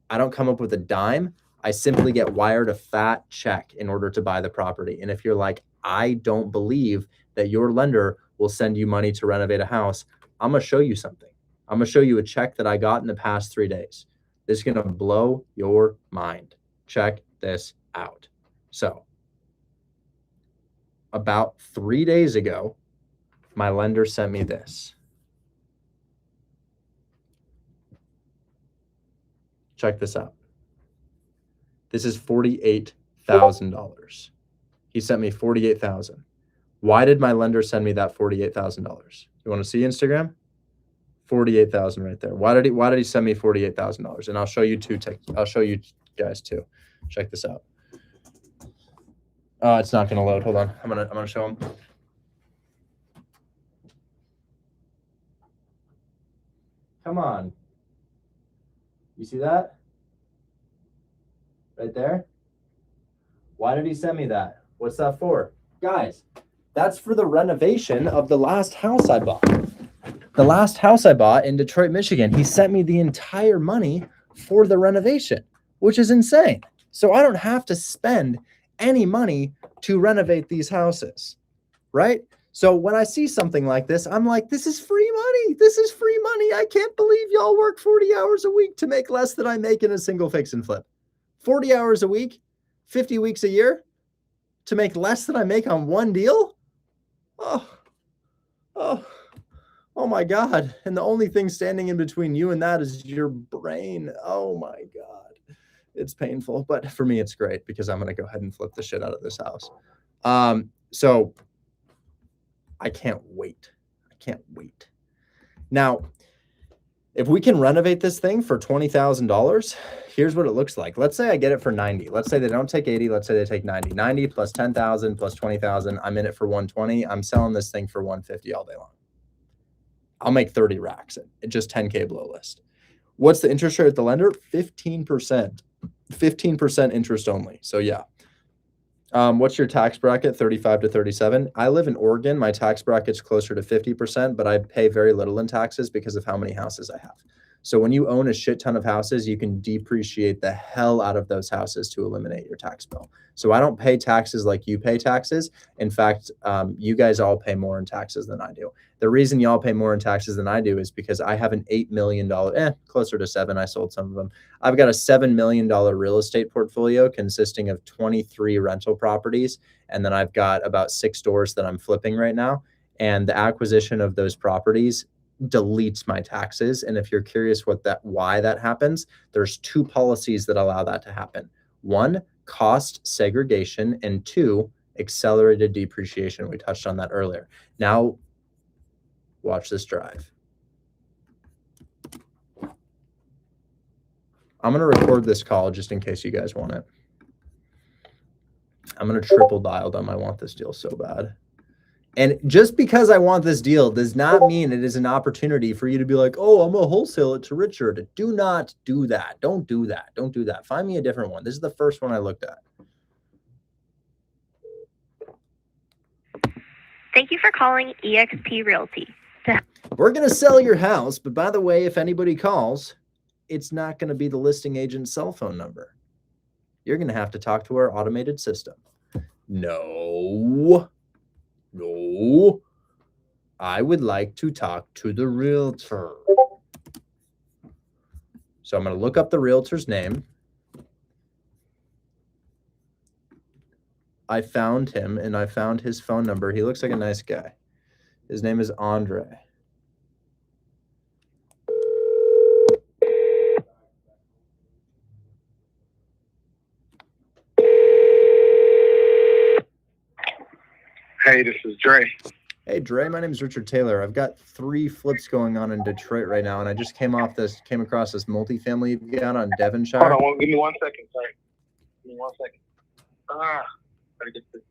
I don't come up with a dime. I simply get wired a fat check in order to buy the property. And if you're like, I don't believe that your lender will send you money to renovate a house, I'm going to show you something. I'm going to show you a check that I got in the past 3 days. This is going to blow your mind. Check this out. So about 3 days ago, my lender sent me this. Check this out. This is $48,000. He sent me $48,000. Why did my lender send me that $48,000? You want to see Instagram? $48,000 right there. Why did he send me $48,000? And I'll show you I'll show you guys too. Check this out. It's not going to load. Hold on. I'm gonna show him. Come on. You see that? Right there? Why did he send me that? What's that for? Guys, that's for the renovation of the last house I bought. The last house I bought in Detroit, Michigan. He sent me the entire money for the renovation, which is insane. So I don't have to spend any money to renovate these houses, right? So when I see something like this, I'm like, this is free money. This is free money. I can't believe y'all work 40 hours a week to make less than I make in a single fix and flip. 40 hours a week, 50 weeks a year to make less than I make on one deal? Oh my God. And the only thing standing in between you and that is your brain. Oh my God. It's painful, but for me, it's great because I'm going to go ahead and flip the shit out of this house. So I can't wait. Now, if we can renovate this thing for $20,000, here's what it looks like. Let's say I get it for 90. Let's say they don't take 80. Let's say they take 90. 90 plus 10,000 plus 20,000. I'm in it for 120. I'm selling this thing for 150 all day long. I'll make 30 racks at just 10K below list. What's the interest rate at the lender? 15%. 15% interest only. So yeah. What's your tax bracket? 35 to 37. I live in Oregon. My tax bracket's closer to 50%, but I pay very little in taxes because of how many houses I have. So when you own a shit ton of houses, you can depreciate the hell out of those houses to eliminate your tax bill. So I don't pay taxes like you pay taxes. In fact, you guys all pay more in taxes than I do. The reason y'all pay more in taxes than I do is because I have an $8 million, closer to 7. I sold some of them. I've got a $7 million real estate portfolio consisting of 23 rental properties. And then I've got about 6 stores that I'm flipping right now. And the acquisition of those properties deletes my taxes. And if you're curious why that happens, there's 2 policies that allow that to happen. 1, cost segregation, and 2, accelerated depreciation. We touched on that earlier. Now, watch this drive. I'm going to record this call just in case you guys want it. I'm going to triple dial them. I want this deal so bad. And just because I want this deal does not mean it is an opportunity for you to be like, oh, I'm going to wholesale it to Richard. Do not do that. Don't do that. Don't do that. Find me a different one. This is the first one I looked at. Thank you for calling eXp Realty. We're going to sell your house, but by the way, if anybody calls, it's not going to be the listing agent's cell phone number. You're going to have to talk to our automated system. No. I would like to talk to the realtor. So I'm going to look up the realtor's name. I found him and I found his phone number. He looks like a nice guy. His name is Andre. Hey, this is Dre. Hey, Dre, my name is Richard Taylor. I've got 3 flips going on in Detroit right now, and I just came across this multifamily you've got on Devonshire. Hold on, give me 1 second. Sorry. Give me 1 second. Gotta get this.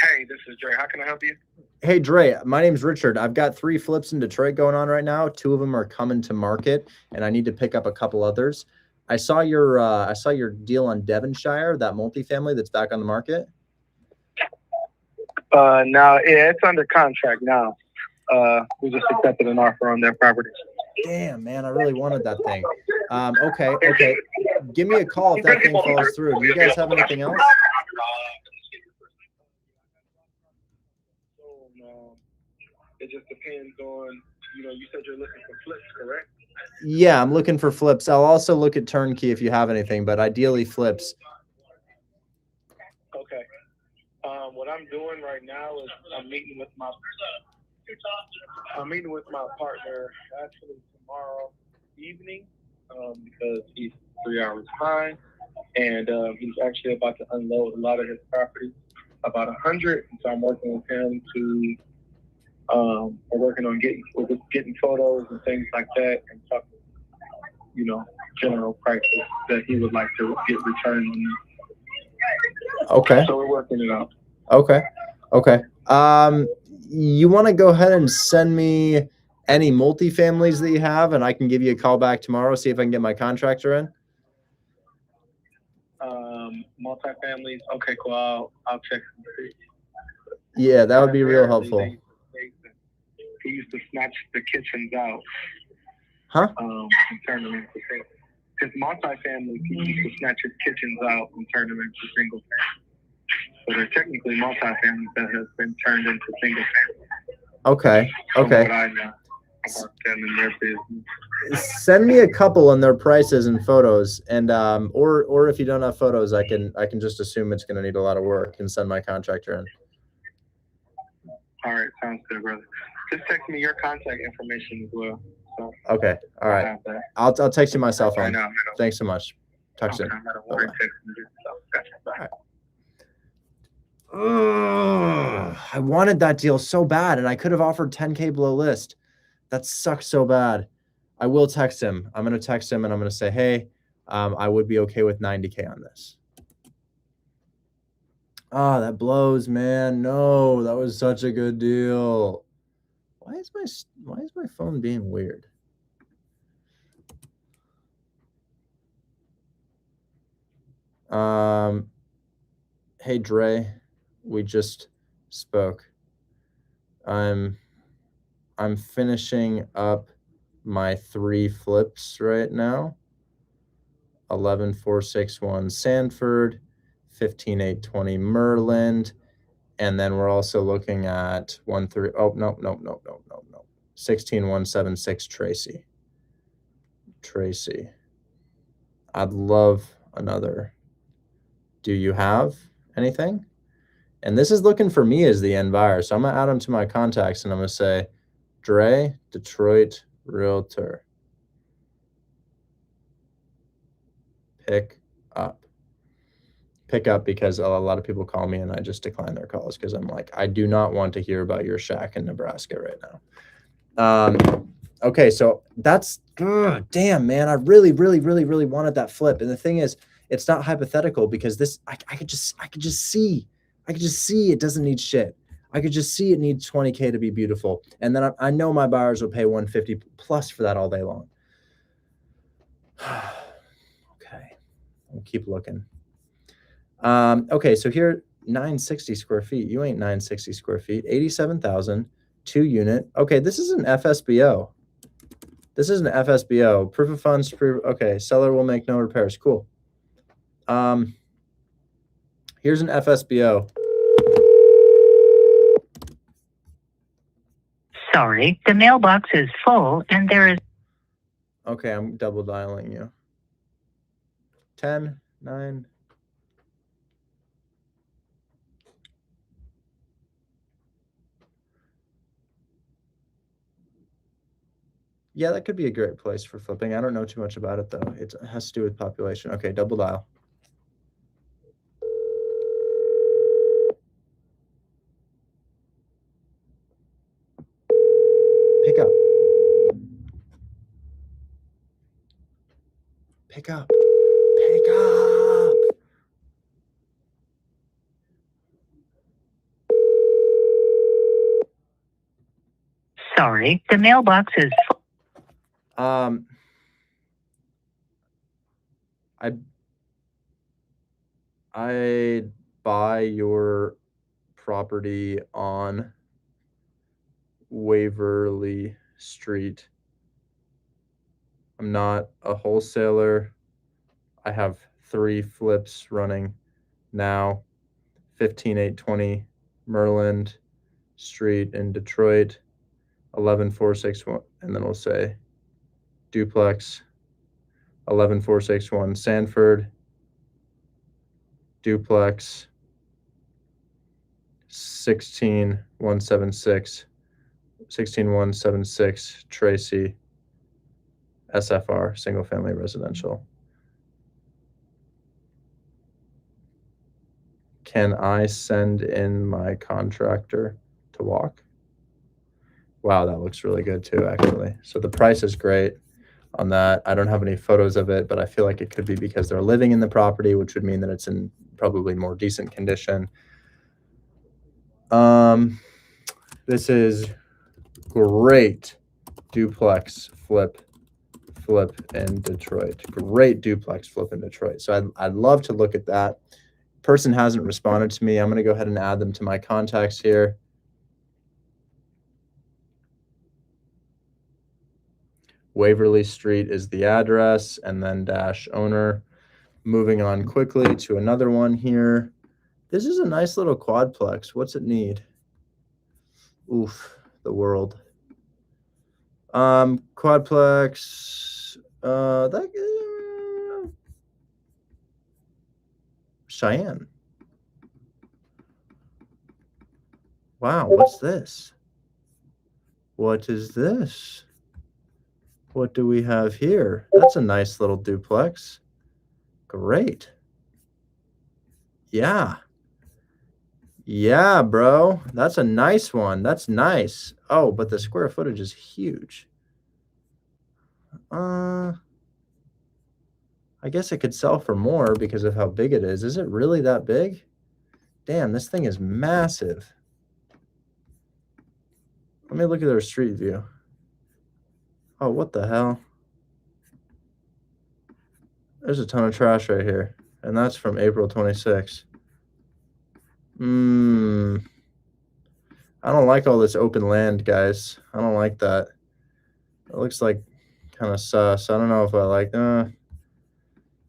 Hey, this is Dre. How can I help you? Hey, Dre, my name's Richard. I've got 3 flips in Detroit going on right now. 2 of them are coming to market, and I need to pick up a couple others. I saw your deal on Devonshire, that multifamily that's back on the market. Now, yeah, it's under contract now. We just accepted an offer on their property. Damn, man, I really wanted that thing. Okay. Give me a call if that thing falls through. Do you guys have anything else? It just depends on, you said you're looking for flips, correct? Yeah, I'm looking for flips. I'll also look at turnkey if you have anything, but ideally flips. Okay. What I'm doing right now is I'm meeting with my partner actually tomorrow evening because he's 3 hours behind, and he's actually about to unload a lot of his property, about 100. And so I'm working with him to we're working on getting photos and things like that, and talking, general prices that he would like to get returned on them. Okay. So we're working it out. Okay. You want to go ahead and send me any multifamilies that you have, and I can give you a call back tomorrow, see if I can get my contractor in? Multifamilies. Okay, cool. I'll check and see. Yeah, that would be real helpful. He used to snatch the kitchens out. Huh? And turn them into his multifamily. He used to snatch his kitchens out and turn them into single family. So they're technically multifamilies that has been turned into single family. Okay. From what I know about them and their business. Send me a couple on their prices and photos, and or if you don't have photos, I can just assume it's going to need a lot of work and send my contractor in. All right, sounds good, brother. Just text me your contact information as well. So Okay. All right. I'll text you my cell phone. Thanks so much. Talk soon. Bye-bye. Ugh, I wanted that deal so bad, and I could have offered 10K below list. That sucks so bad. I will text him. I'm going to text him, and I'm going to say, hey, I would be okay with 90K on this. Oh, that blows, man. No, that was such a good deal. Why is my phone being weird? Hey, Dre, we just spoke. I'm finishing up my 3 flips right now. 11461 Sanford, 15820 Merland, and then we're also looking at 16176 Tracy. I'd love another. Do you have anything? And this is looking for me as the end buyer. So I'm going to add them to my contacts, and I'm going to say, Dre, Detroit Realtor. Pick up. Pick up, because a lot of people call me and I just decline their calls because I'm like, I do not want to hear about your shack in Nebraska right now. Okay, so that's, damn, man. I really wanted that flip. And the thing is, it's not hypothetical, because this, I could just see it doesn't need shit. I could just see it needs 20K to be beautiful. And then I know my buyers will pay 150 plus for that all day long. Okay, I'll keep looking. Okay, so here, 960 square feet. You ain't 960 square feet. 87,000, 2-unit. Okay, this is an FSBO. This is an FSBO. Proof of funds. Okay, seller will make no repairs. Cool. Here's an FSBO. Sorry, the mailbox is full and there is. Okay, I'm double dialing you. 10, 9. Yeah, that could be a great place for flipping. I don't know too much about it, though. It has to do with population. Okay, double dial. Pick up. Pick up. Pick up. Sorry, the mailbox is full. I buy your property on Waverly Street. I'm not a wholesaler. I have 3 flips running now. 15820 Merland Street in Detroit. 11461, and then we'll say duplex. 11461 Sanford. Duplex. 16176 Tracy. SFR, single family residential. Can I send in my contractor to walk? Wow, that looks really good too, actually. So the price is great on that. I don't have any photos of it, but I feel like it could be because they're living in the property, which would mean that it's in probably more decent condition. This is great duplex flip in Detroit. Great duplex flip in Detroit. So I'd love to look at that. Person hasn't responded to me. I'm going to go ahead and add them to my contacts here. Waverly Street is the address, and then dash owner. Moving on quickly to another one here. This is a nice little quadplex. What's it need? Oof, the world. Quadplex. Cheyenne. Wow, what's this? What is this? What do we have here? That's a nice little duplex. Great. Yeah. Yeah, bro. That's a nice one. That's nice. Oh, but the square footage is huge. I guess it could sell for more because of how big it is. Is it really that big? Damn, this thing is massive. Let me look at their street view. Oh, what the hell? There's a ton of trash right here. And that's from April 26. I don't like all this open land, guys. I don't like that. It looks like kind of sus. I don't know if I like that.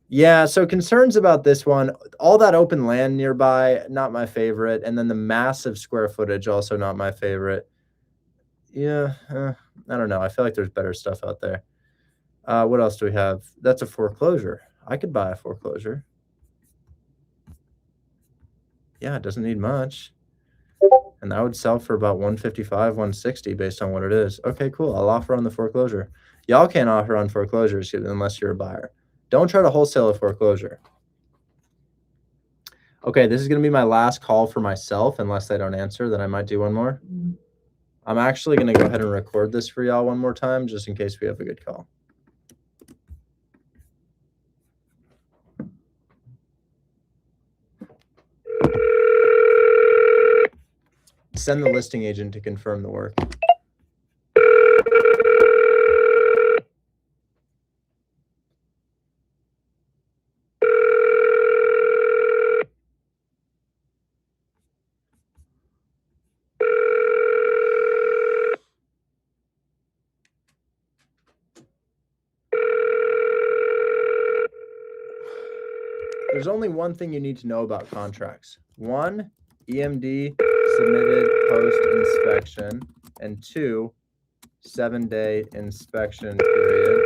Yeah, so concerns about this one. All that open land nearby, not my favorite. And then the massive square footage, also not my favorite. Yeah, I don't know. I feel like there's better stuff out there. What else do we have? That's a foreclosure. I could buy a foreclosure. Yeah, it doesn't need much. And that would sell for about 155, 160 based on what it is. Okay, cool. I'll offer on the foreclosure. Y'all can't offer on foreclosures unless you're a buyer. Don't try to wholesale a foreclosure. Okay, this is going to be my last call for myself. Unless they don't answer, then I might do one more. I'm actually going to go ahead and record this for y'all one more time, just in case we have a good call. Send the listing agent to confirm the work. There's only one thing you need to know about contracts. 1, EMD submitted post-inspection, and 2, 7-day inspection period,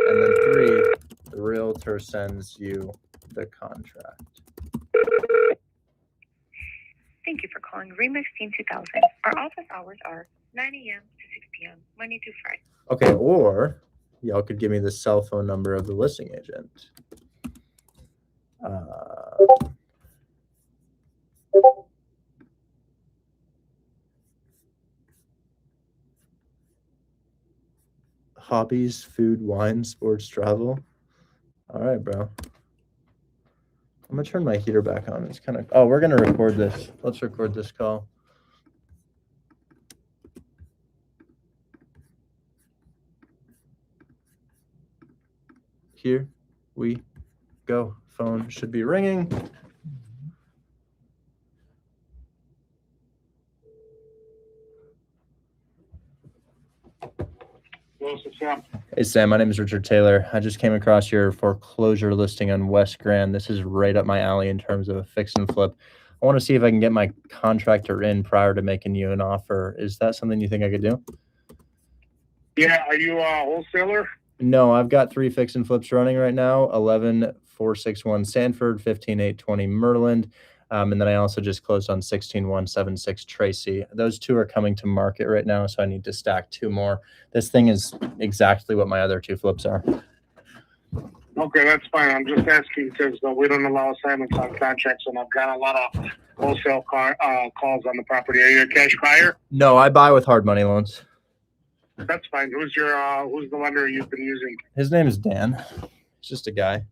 and then 3, the realtor sends you the contract. Thank you for calling Remix Team 2000. Our office hours are 9 a.m. to 6 p.m. Monday through Friday. Okay, or y'all could give me the cell phone number of the listing agent. Hobbies, food, wine, sports, travel. All right, bro. I'm gonna turn my heater back on. It's kind of, oh, we're gonna record this. Let's record this call. Here we go. Phone should be ringing. Hey, Sam, my name is Richard Taylor. I just came across your foreclosure listing on West Grand. This is right up my alley in terms of a fix and flip. I want to see if I can get my contractor in prior to making you an offer. Is that something you think I could do? Yeah, are you a wholesaler? No, I've got 3 fix and flips running right now. 11461 Sanford, 15820 Merland. And then I also just closed on 16176 Tracy. Those 2 are coming to market right now, so I need to stack 2 more. This thing is exactly what my other 2 flips are. Okay, that's fine. I'm just asking because we don't allow assignments on contracts, and I've got a lot of wholesale calls on the property. Are you a cash buyer? No, I buy with hard money loans. That's fine. Who's the lender you've been using? His name is Dan. He's just a guy.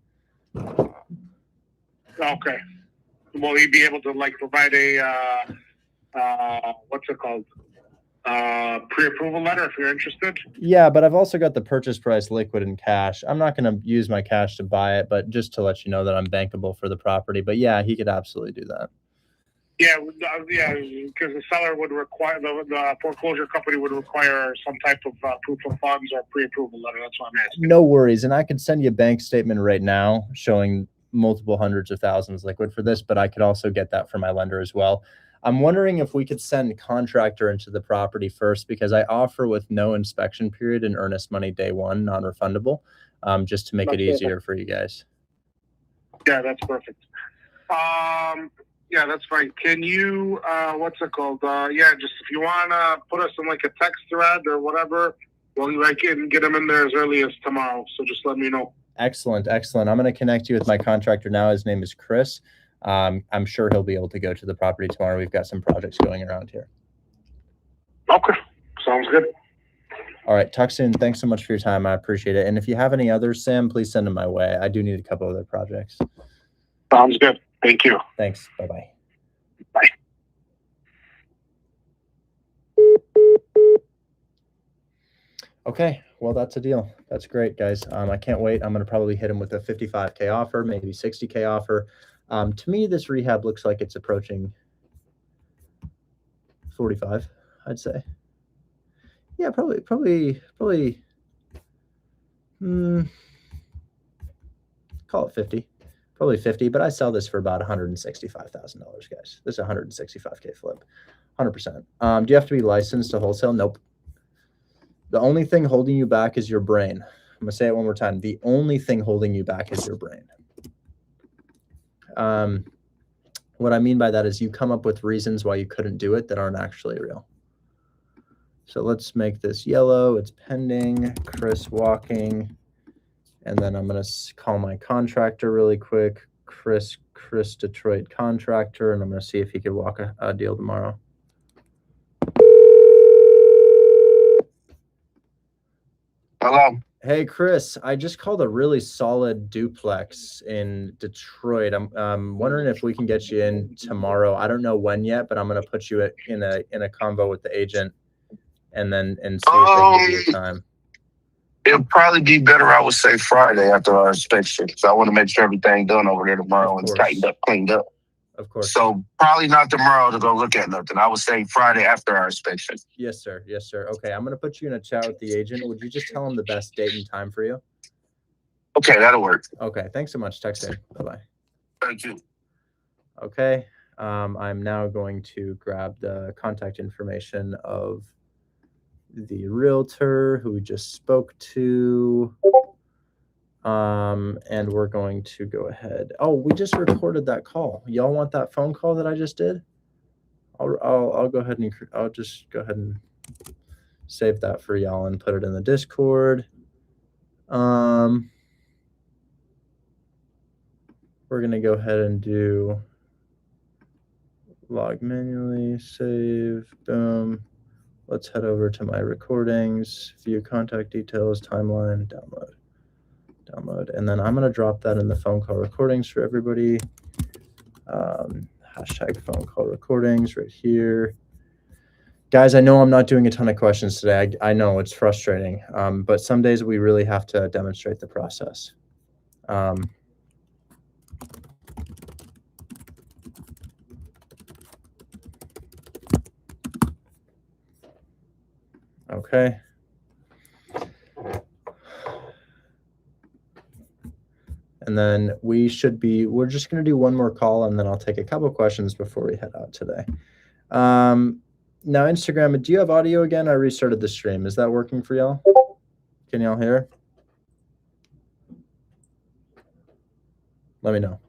Okay. Will he be able to provide a what's it called? Pre-approval letter if you're interested? Yeah, but I've also got the purchase price liquid in cash. I'm not going to use my cash to buy it, but just to let you know that I'm bankable for the property. But yeah, he could absolutely do that. Yeah, because the seller would require, the foreclosure company would require some type of proof of funds or pre-approval letter. That's what I'm asking. No worries. And I could send you a bank statement right now showing multiple hundreds of thousands liquid for this, but I could also get that for my lender as well. I'm wondering if we could send contractor into the property first, because I offer with no inspection period and earnest money day 1, non-refundable, just to make it easier for you guys. Yeah, that's perfect. Yeah, that's fine. Can you, what's it called? Yeah, just if you want to put us in a text thread or whatever, well, I can get them in there as early as tomorrow. So just let me know. Excellent. Excellent. I'm going to connect you with my contractor now. His name is Chris. I'm sure he'll be able to go to the property tomorrow. We've got some projects going around here. Okay. Sounds good. All right. Talk soon. Thanks so much for your time. I appreciate it. And if you have any others, Sam, please send them my way. I do need a couple other projects. Sounds good. Thank you. Thanks. Bye-bye. Bye. Okay. Well, that's a deal. That's great, guys. I can't wait. I'm going to probably hit him with a 55K offer, maybe 60K offer. To me, this rehab looks like it's approaching 45, I'd say. Yeah, probably, call it 50. Probably 50, but I sell this for about $165,000, guys. This is a 165K flip, 100%. Do you have to be licensed to wholesale? Nope. The only thing holding you back is your brain. I'm going to say it one more time. The only thing holding you back is your brain. What I mean by that is you come up with reasons why you couldn't do it that aren't actually real. So let's make this yellow. It's pending. Chris walking. And then I'm going to call my contractor really quick. Chris Detroit contractor. And I'm going to see if he could walk a deal tomorrow. Hello. Hey, Chris, I just called a really solid duplex in Detroit. I'm wondering if we can get you in tomorrow. I don't know when yet, but I'm going to put you in a convo with the agent and see if they can give you a time. It'll probably be better, I would say, Friday after our inspection. So I want to make sure everything's done over there tomorrow and it's tightened up, cleaned up. Of course. So probably not tomorrow to go look at nothing. I would say Friday after our inspection. Yes, sir. Yes, sir. Okay, I'm going to put you in a chat with the agent. Would you just tell him the best date and time for you? Okay, that'll work. Okay, thanks so much. Text in. Bye-bye. Thank you. Okay. I'm now going to grab the contact information of the realtor who we just spoke to. And we're going to go ahead. Oh, we just recorded that call. Y'all want that phone call that I just did? I'll go ahead and I'll just go ahead and save that for y'all and put it in the Discord. We're gonna go ahead and do log manually, save, boom. Let's head over to my recordings, view contact details, timeline, download. And then I'm gonna drop that in the phone call recordings for everybody. Hashtag phone call recordings right here. Guys, I know I'm not doing a ton of questions today. I know it's frustrating, but some days we really have to demonstrate the process. Okay. And then we're just going to do one more call, and then I'll take a couple questions before we head out today. Now, Instagram, do you have audio again? I restarted the stream. Is that working for y'all? Can y'all hear? Let me know.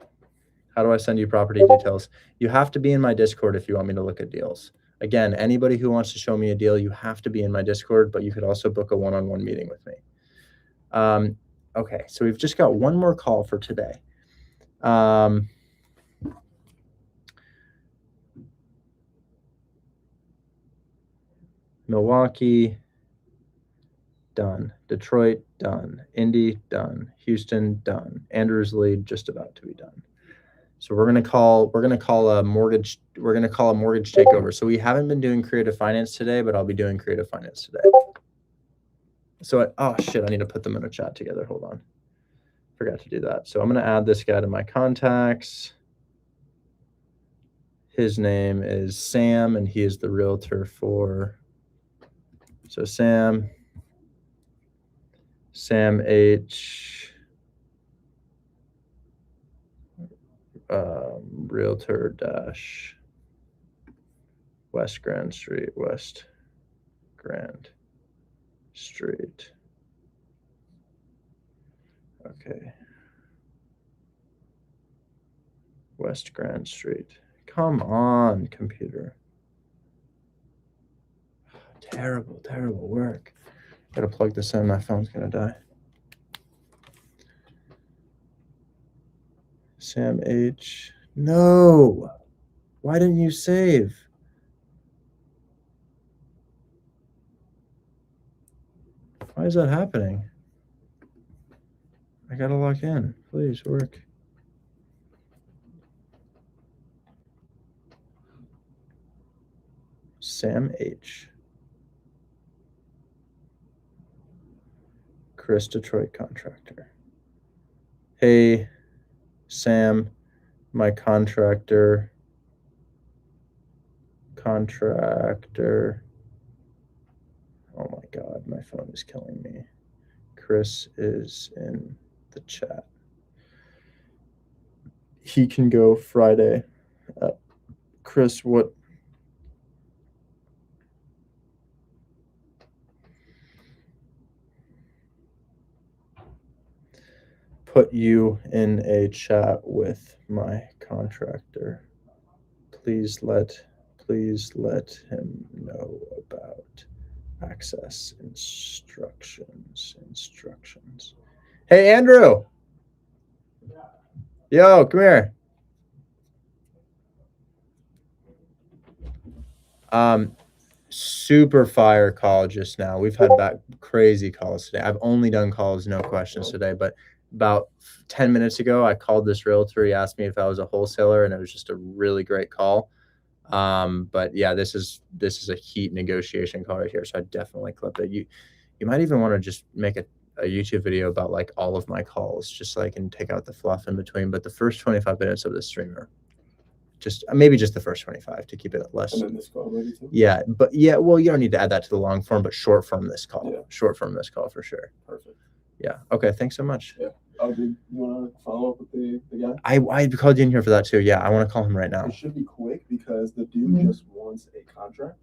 How do I send you property details? You have to be in my Discord if you want me to look at deals. Again, anybody who wants to show me a deal, you have to be in my Discord, but you could also book a one-on-one meeting with me. Okay, so we've just got one more call for today. Milwaukee, done. Detroit, done. Indy, done. Houston, done. Andrews Lead, just about to be done. So we're gonna call a mortgage takeover. So we haven't been doing creative finance today, but I'll be doing creative finance today. So oh shit, I need to put them in a chat together. Hold on. Forgot to do that. So I'm gonna add this guy to my contacts. His name is Sam, and he is the realtor for. So Sam H. Realtor dash West Grand Street. Okay. West Grand Street. Come on, computer. Terrible work. Gotta plug this in. My phone's gonna die. Sam H. No. Why didn't you save? Why is that happening? I gotta log in. Please work. Sam H. Chris, Detroit contractor. Hey, Sam, my contractor. Oh my God, my phone is killing me. Chris is in the chat. He can go Friday. Chris, what? Put you in a chat with my contractor. Please let him know about access instructions. Hey, Andrew. Yo, come here. Super fire call just now. We've had back crazy calls today. I've only done calls, no questions today, but about 10 minutes ago, I called this realtor. He asked me if I was a wholesaler, and it was just a really great call. But yeah, this is a heat negotiation call right here. So I definitely clip it. You might even want to just make a YouTube video about like all of my calls, just so I can take out the fluff in between. But the first 25 minutes of the streamer, maybe just the first 25 to keep it less. And then this call maybe too? Yeah, but yeah, well, you don't need to add that to the long form, but short form this call. Yeah. Short form this call for sure. Perfect. Yeah. Okay. Thanks so much. Yeah. Oh, dude, you want to follow up with the guy? I called you in here for that too. Yeah, I want to call him right now. It should be quick because the dude just wants a contract.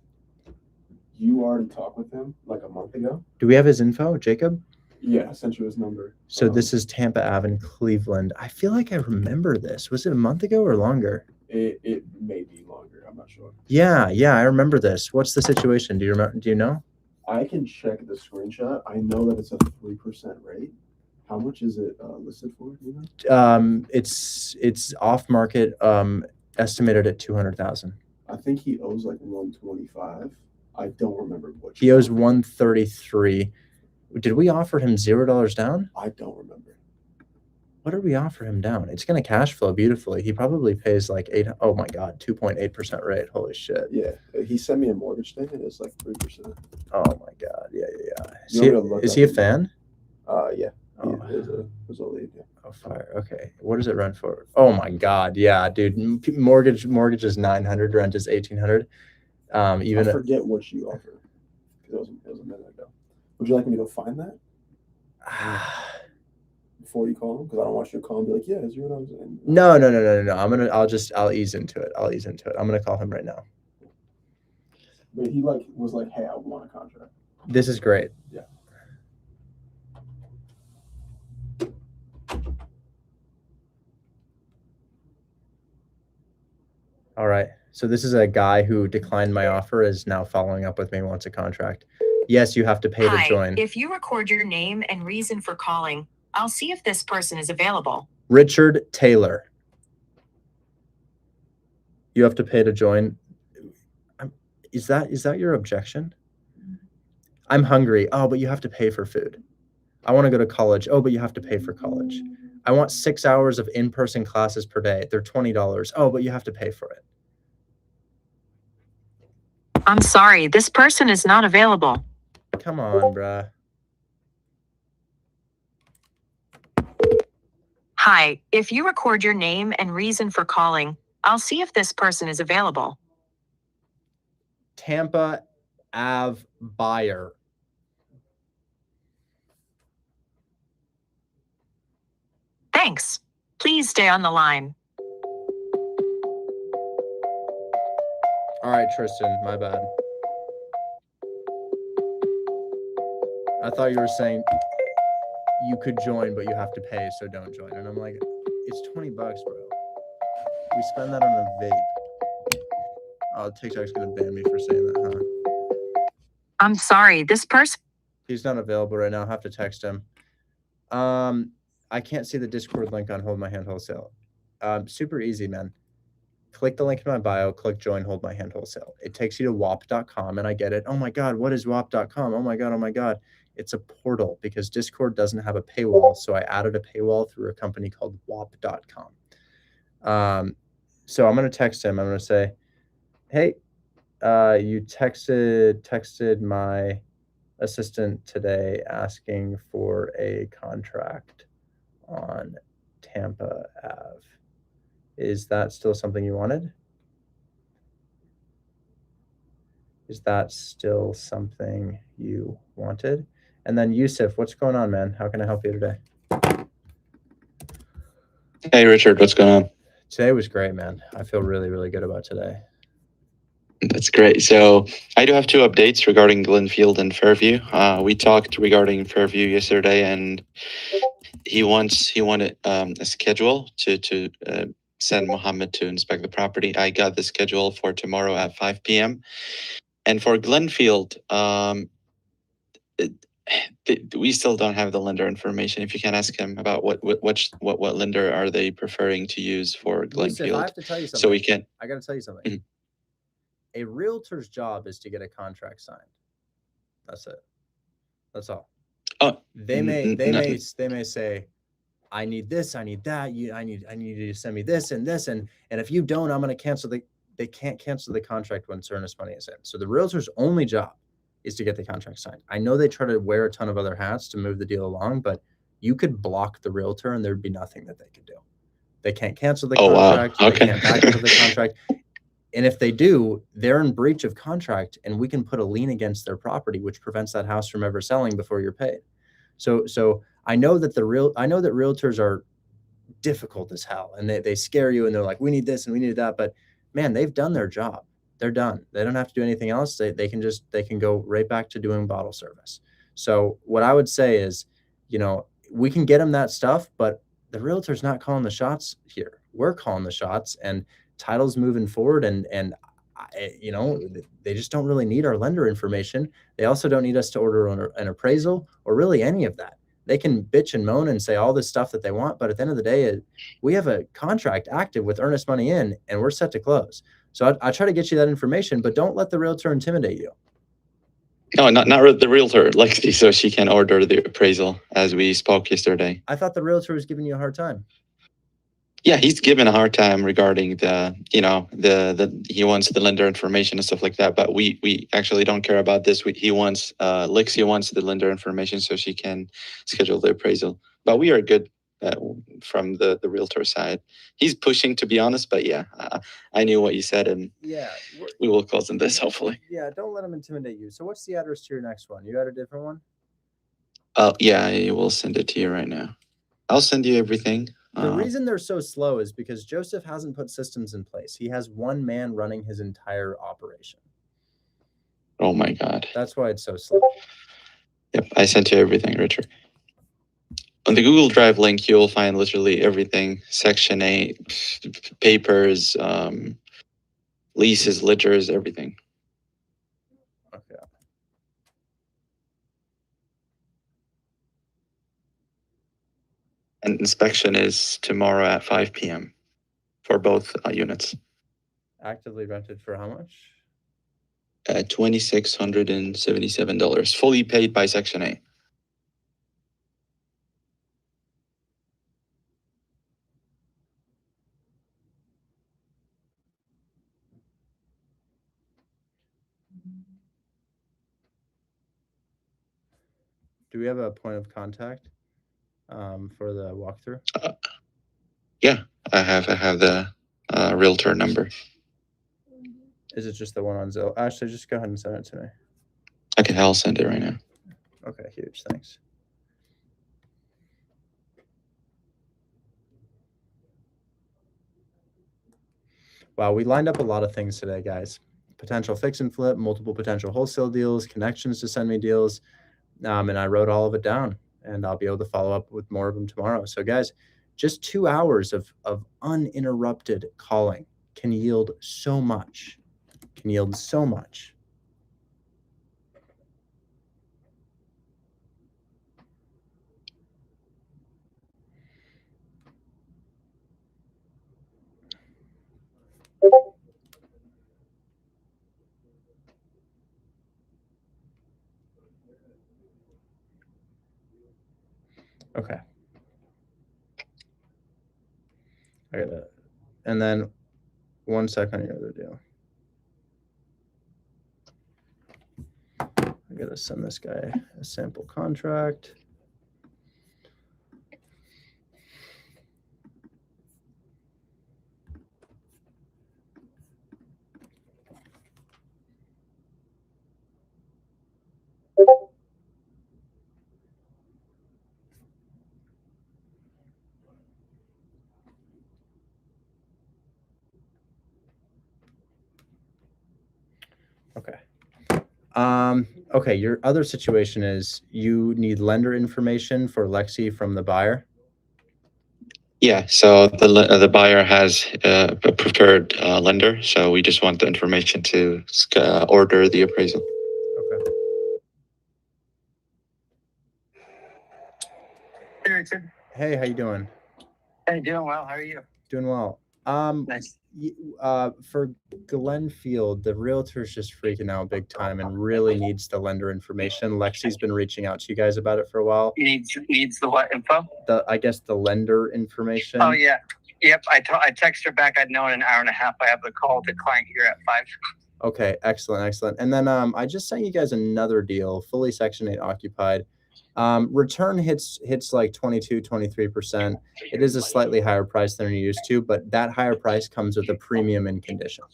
You already talked with him like a month ago. Do we have his info, Jacob? Yeah, I sent you his number. So this is Tampa Ave in Cleveland. I feel like I remember this. Was it a month ago or longer? It may be longer. I'm not sure. Yeah, I remember this. What's the situation? Do you remember? Do you know? I can check the screenshot. I know that it's a 3% rate. How much is it listed for? Do you know? It's off market. Estimated at 200,000. I think he owes like 125. I don't remember what. He owes 133. Did we offer him $0 down? I don't remember. What did we offer him down? It's going to cash flow beautifully. He probably pays like 8. Oh my God, 2.8% rate. Holy shit. Yeah, he sent me a mortgage statement. It's like 3%. Oh my God. Yeah. Is he a fan? Yeah. Oh. There's a lead. Yeah. Oh, fire. Okay. What does it rent for? Oh my God. Yeah, dude. Mortgage is 900. Rent is 1,800. Even I forget what you offer. It was a minute ago. Would you like me to go find that before you call him? Because I don't want you to call and be like, "Yeah, is what I was saying." No. I'll ease into it. I'm gonna call him right now. But he was like, "Hey, I want a contract." This is great. Yeah. All right. So this is a guy who declined my offer, is now following up with me, wants a contract. Yes, you have to pay to join. If you record your name and reason for calling, I'll see if this person is available. Richard Taylor. You have to pay to join. Is that your objection? I'm hungry. Oh, but you have to pay for food. I want to go to college. Oh, but you have to pay for college. I want 6 hours of in-person classes per day. They're $20. Oh, but you have to pay for it. I'm sorry, this person is not available. Come on, bruh. Hi, if you record your name and reason for calling, I'll see if this person is available. Tampa Ave buyer. Thanks. Please stay on the line. All right, Tristan, my bad. I thought you were saying you could join, but you have to pay, so don't join. And I'm like, it's $20, bro. We spend that on a vape. Oh, TikTok's gonna ban me for saying that, huh? I'm sorry, this person. He's not available right now. I'll have to text him. I can't see the Discord link on Hold My Hand Wholesale. Super easy, man. Click the link in my bio, click join Hold My Hand Wholesale. It takes you to whop.com, and I get it. Oh my God, what is whop.com? Oh my God. It's a portal because Discord doesn't have a paywall, so I added a paywall through a company called whop.com. So I'm going to text him. I'm going to say, hey, you texted my assistant today asking for a contract on Tampa Ave. Is that still something you wanted? Is that still something you wanted? And then Yusuf, what's going on, man? How can I help you today? Hey, Richard, what's going on? Today was great, man. I feel really, really good about today. That's great. So I do have two updates regarding Glenfield and Fairview. We talked regarding Fairview yesterday, and he wanted a schedule to send Mohammed to inspect the property. I got the schedule for tomorrow at 5 p.m. And for Glenfield, we still don't have the lender information. If you can ask him about what lender are they preferring to use for Glenfield. I have to tell you something. So we can. I got to tell you something. Mm-hmm. A realtor's job is to get a contract signed. That's it. That's all. Oh, they may say, I need this, I need that. I need you to send me this, and if you don't, I'm going to cancel they can't cancel the contract once earnest money is in. So the realtor's only job is to get the contract signed. I know they try to wear a ton of other hats to move the deal along, but you could block the realtor and there'd be nothing that they could do. They can't cancel the contract. Wow. Okay. They can't back into the contract. And if they do, they're in breach of contract, and we can put a lien against their property, which prevents that house from ever selling before you're paid. So I know that realtors are difficult as hell, and they scare you, and they're like, we need this and we need that. But man, they've done their job. They're done. They don't have to do anything else. They can go right back to doing bottle service. So what I would say is, we can get them that stuff, but the realtor's not calling the shots here. We're calling the shots, and title's moving forward. And they just don't really need our lender information. They also don't need us to order an appraisal or really any of that. They can bitch and moan and say all this stuff that they want, but at the end of the day, we have a contract active with earnest money in, and we're set to close. So I try to get you that information, but don't let the realtor intimidate you. No, not the realtor, Lexi, so she can order the appraisal, as we spoke yesterday. I thought the realtor was giving you a hard time. Yeah, he's given a hard time regarding he wants the lender information and stuff like that. But we actually don't care about this. Lexi wants the lender information so she can schedule the appraisal. But we are good from the realtor side. He's pushing, to be honest. But yeah, I knew what you said, and yeah, we will close on this hopefully. Yeah, don't let him intimidate you. So what's the address to your next one? You got a different one? Yeah, I will send it to you right now. I'll send you everything. The reason they're so slow is because Joseph hasn't put systems in place. He has one man running his entire operation. Oh my God. That's why it's so slow. Yep, I sent you everything, Richard. On the Google Drive link, you'll find literally everything. Section 8, papers, leases, ledgers, everything. Okay. And inspection is tomorrow at 5 p.m. for both units. Actively rented for how much? $2,677, fully paid by Section 8. Do we have a point of contact for the walkthrough? Yeah, I have the realtor number. Is it just the one on Zillow? Actually, just go ahead and send it to me. Okay, I'll send it right now. Okay, huge. Thanks. Wow, we lined up a lot of things today, guys. Potential fix and flip, multiple potential wholesale deals, connections to send me deals. And I wrote all of it down, and I'll be able to follow up with more of them tomorrow. So guys, just 2 hours of uninterrupted calling can yield so much, Okay. I got it. And then 1 second on your other deal. I gotta send this guy a sample contract. Okay. Okay, your other situation is you need lender information for Lexi from the buyer. Yeah, so the buyer has a preferred lender, so we just want the information to order the appraisal. Okay. Hey, Richard. Hey, how you doing? Hey, doing well. How are you? Doing well. Nice. For Glenfield, the realtor's just freaking out big time and really needs the lender information. Lexi's been reaching out to you guys about it for a while. Needs the what info? I guess the lender information. Oh yeah. Yep. I texted her back. I'd know in an hour and a half. I have the call to client here at 5. Okay, excellent. And then I just sent you guys another deal, fully Section 8 occupied. Return hits like 22-23%. It is a slightly higher price than you're used to, but that higher price comes with a premium in condition.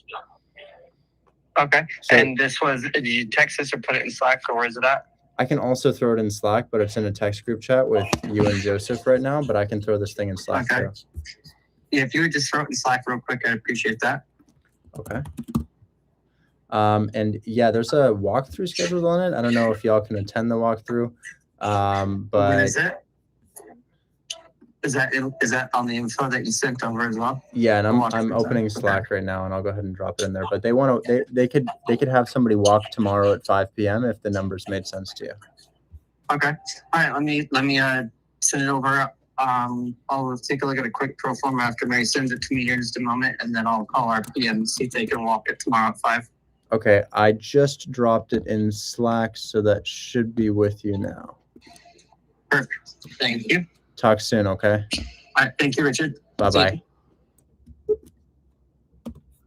Okay. So, and this was, did you text us or put it in Slack, or where is it at? I can also throw it in Slack, but it's in a text group chat with you and Joseph right now, but I can throw this thing in Slack Okay. too. Yeah, if you would just throw it in Slack real quick, I'd appreciate that. Okay. And yeah, there's a walkthrough scheduled on it. I don't know if y'all can attend the walkthrough. When But is it? Is that on the info that you sent over as well? yeah, and I'm Okay. opening Slack right now, and I'll go ahead and drop it in there. But they want to they could have somebody walk tomorrow at 5 p.m. if the numbers made sense to you. Okay. All right. Let me send it over. I'll take a look at a quick pro forma after Mary sends it to me here in just a moment, and then I'll call our PM and see if they can walk it tomorrow at 5. Okay, I just dropped it in Slack, so that should be with you now. Perfect. Thank you. Talk soon, okay? All right. Thank you, Richard. Bye-bye.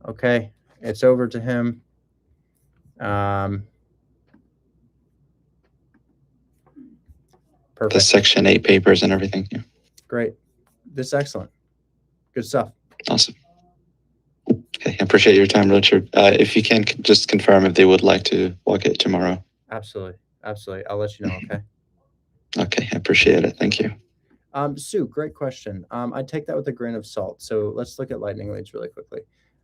Okay, it's over to him. Perfect. The Section 8 papers and everything. Yeah. Great. This is excellent. Good stuff. Awesome. Okay, I appreciate your time, Richard. If you can just confirm if they would like to walk it tomorrow. Absolutely. Absolutely. I'll let you know, okay? Okay, I appreciate it. Thank you. Sue, great question. I'd take that with a grain of salt. So let's look at lightning leads really quickly.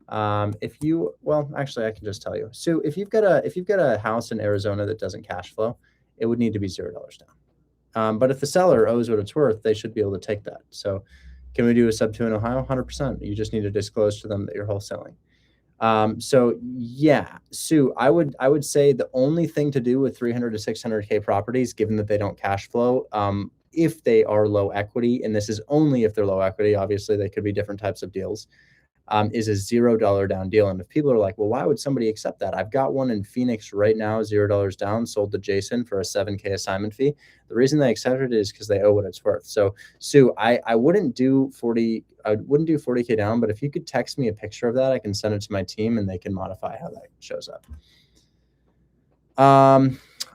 Actually, I can just tell you. Sue, if you've got a house in Arizona that doesn't cash flow, it would need to be $0 down. But if the seller owes what it's worth, they should be able to take that. So can we do a sub 2 in Ohio? 100%. You just need to disclose to them that you're wholesaling. So yeah, Sue, I would say the only thing to do with 300 to 600K properties, given that they don't cash flow, if they are low equity, and this is only if they're low equity, obviously they could be different types of deals, is a $0 down deal. And if people are like, well, why would somebody accept that? I've got one in Phoenix right now, $0 down, sold to Jason for a 7K assignment fee. The reason they accepted it is because they owe what it's worth. So Sue, I wouldn't do 40K down, but if you could text me a picture of that, I can send it to my team and they can modify how that shows up.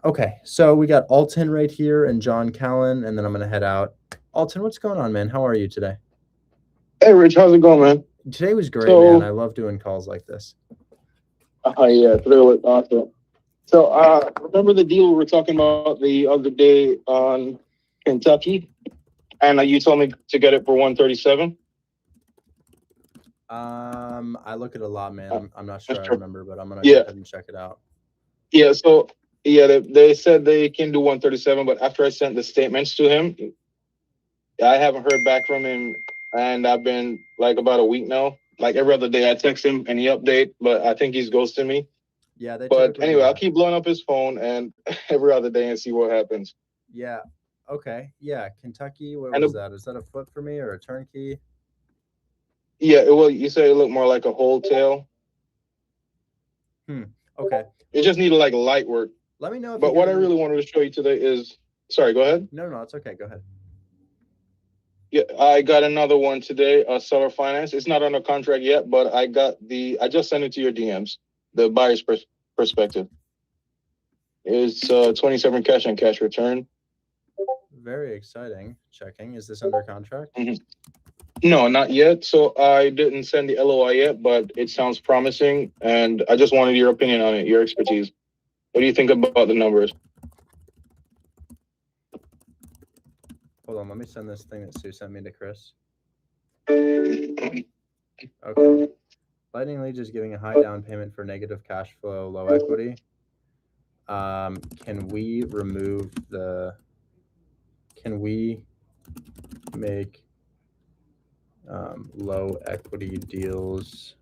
Okay, so we got Alton right here and John Callan, and then I'm gonna head out. Alton, what's going on, man? How are you today? Hey, Rich, how's it going, man? Today was great, man. I love doing calls like this. Yeah, today was awesome. So, remember the deal we were talking about the other day on Kentucky, and you told me to get it for 137. I look at a lot, man. I'm not sure I remember, but I'm gonna go ahead and check it out. Yeah, so they said they can do 137, but after I sent the statements to him, I haven't heard back from him, and I've been like about a week now. Like every other day, I text him and he update, but I think he's ghosting me. Yeah, but anyway, I'll keep blowing up his phone and every other day and see what happens. Yeah. Okay. Yeah. Kentucky. What was that? Is that a flip for me or a turnkey? Yeah. Well, you say it looked more like a wholesale. Okay. It just needed like light work. Let me know. But what I really wanted to show you today is, sorry, go ahead. No, it's okay. Go ahead. Yeah, I got another one today, seller finance. It's not under contract yet, but I just sent it to your DMs, the buyer's perspective. It's 27 cash on cash return. Very exciting. Checking. Is this under contract? Mm-hmm. No, not yet. So I didn't send the LOI yet, but it sounds promising. And I just wanted your opinion on it, your expertise. What do you think about the numbers? Hold on, let me send this thing that Sue sent me to Chris. Okay. Lightning Lead is giving a high down payment for negative cash flow, low equity. Can we make low equity deals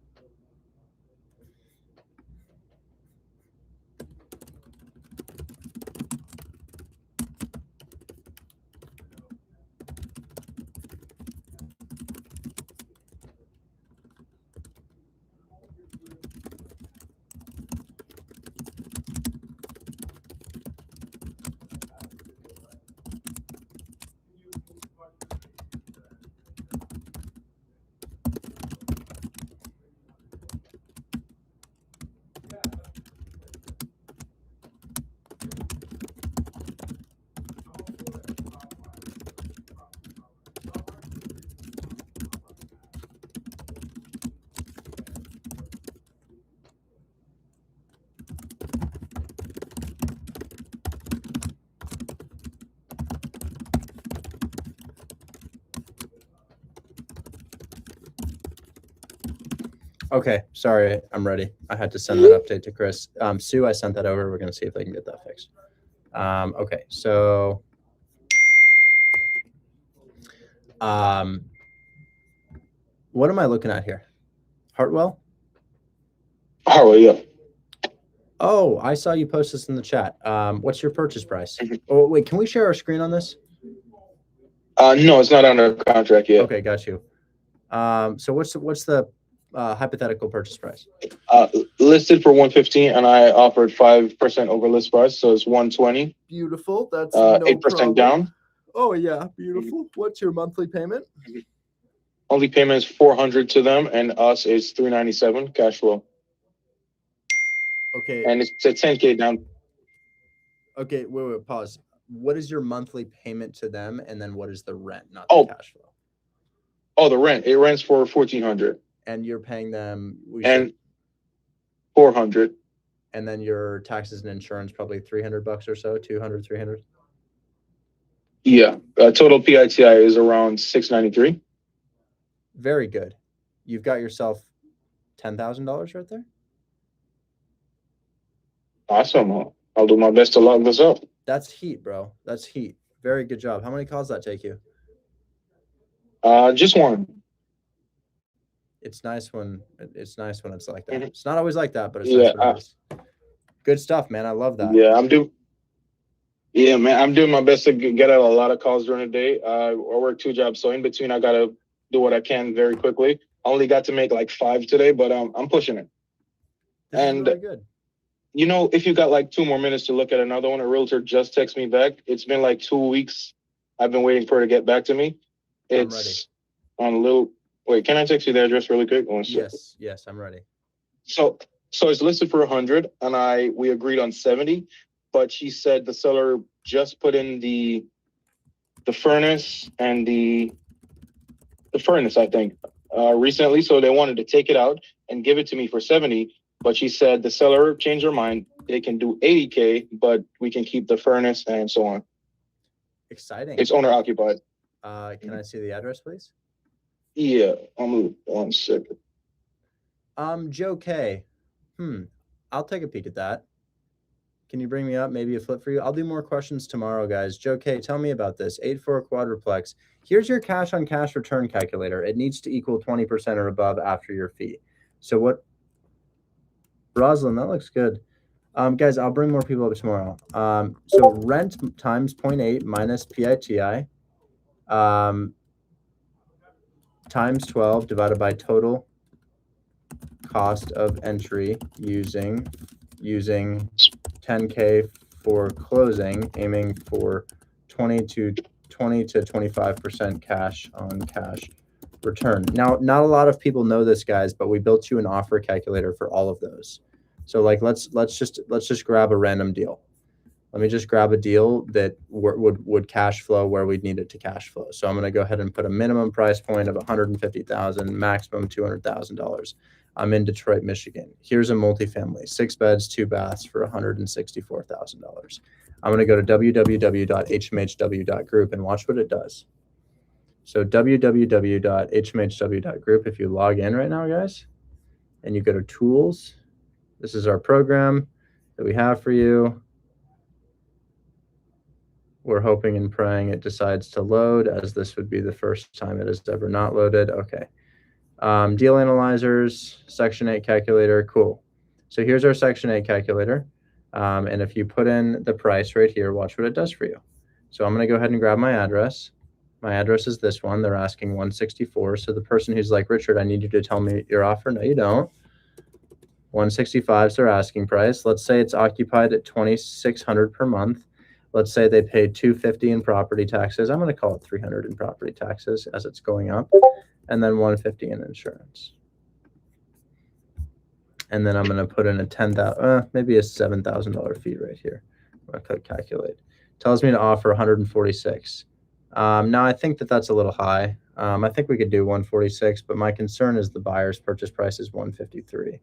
Okay, sorry, I'm ready. I had to send that update to Chris. Sue, I sent that over. We're gonna see if they can get that fixed. Okay, so what am I looking at here? Hartwell? Hartwell, yeah. Oh, I saw you post this in the chat. What's your purchase price? Oh, wait, can we share our screen on this? No, it's not under contract yet. Okay, got you. So what's the hypothetical purchase price? Listed for 115, and I offered 5% over list price, so it's 120. Beautiful. That's 8% down. Oh yeah, beautiful. What's your monthly payment? Only payment is 400 to them, and us is 397 cash flow. Okay. And it's a 10K down. Okay, wait, pause. What is your monthly payment to them, and then what is the rent, not the cash flow? Oh, the rent. It rents for 1,400. And you're paying them. And 400. And then your taxes and insurance probably $300 or so, 200, 300. Yeah, total PITI is around 693. Very good. You've got yourself $10,000 right there. Awesome. I'll do my best to lock this up. That's heat, bro. That's heat. Very good job. How many calls does that take you? Just one. It's nice when it's like that. It's not always like that, but it's yeah, nice when it is. Good stuff, man. I love that. Yeah, I'm doing my best to get out a lot of calls during the day. I work 2 jobs, so in between I gotta do what I can very quickly. I only got to make like 5 today, but I'm pushing it. This is really good. You know, if you got like 2 more minutes to look at another one, a realtor just texted me back. It's been like 2 weeks. I've been waiting for her to get back to me. It's on a little. Wait, can I text you the address really quick? Yes, I'm ready. So it's listed for 100, and we agreed on 70, but she said the seller just put in the furnace and the furnace, I think, recently, so they wanted to take it out and give it to me for 70. But she said the seller changed her mind. They can do 80K, but we can keep the furnace and so on. Exciting. It's owner occupied. Can I see the address, please? Yeah, I'll move 1 second. Joe K. I'll take a peek at that. Can you bring me up? Maybe a flip for you. I'll do more questions tomorrow, guys. Joe K, tell me about this. 8-4 quadruplex. Here's your cash on cash return calculator. It needs to equal 20% or above after your fee. So what? Rosalind, that looks good. Guys, I'll bring more people up tomorrow. So rent times 0.8 minus PITI times 12 divided by total cost of entry using 10K for closing, aiming for 20 to 25% cash on cash return. Now, not a lot of people know this, guys, but we built you an offer calculator for all of those. So like, let's just grab a random deal. Let me just grab a deal that would cash flow where we'd need it to cash flow. So I'm going to go ahead and put a minimum price point of $150,000, maximum $200,000. I'm in Detroit, Michigan. Here's a multifamily, 6 beds, 2 baths for $164,000. I'm going to go to www.hmhw.group and watch what it does. So www.hmhw.group, if you log in right now, guys, and you go to tools, this is our program that we have for you. We're hoping and praying it decides to load, as this would be the first time it has ever not loaded. Okay. Deal analyzers, Section 8 calculator, cool. So here's our Section 8 calculator. And if you put in the price right here, watch what it does for you. So I'm going to go ahead and grab my address. My address is this one. They're asking 164. So the person who's like, Richard, I need you to tell me your offer. No, you don't. 165 is their asking price. Let's say it's occupied at $2,600 per month. Let's say they paid $250 in property taxes. I'm going to call it $300 in property taxes as it's going up, and then $150 in insurance. And then I'm going to put in a maybe a $7,000 fee right here. I'm going to click calculate. Tells me to offer 146. Now I think that's a little high. I think we could do 146, but my concern is the buyer's purchase price is 153.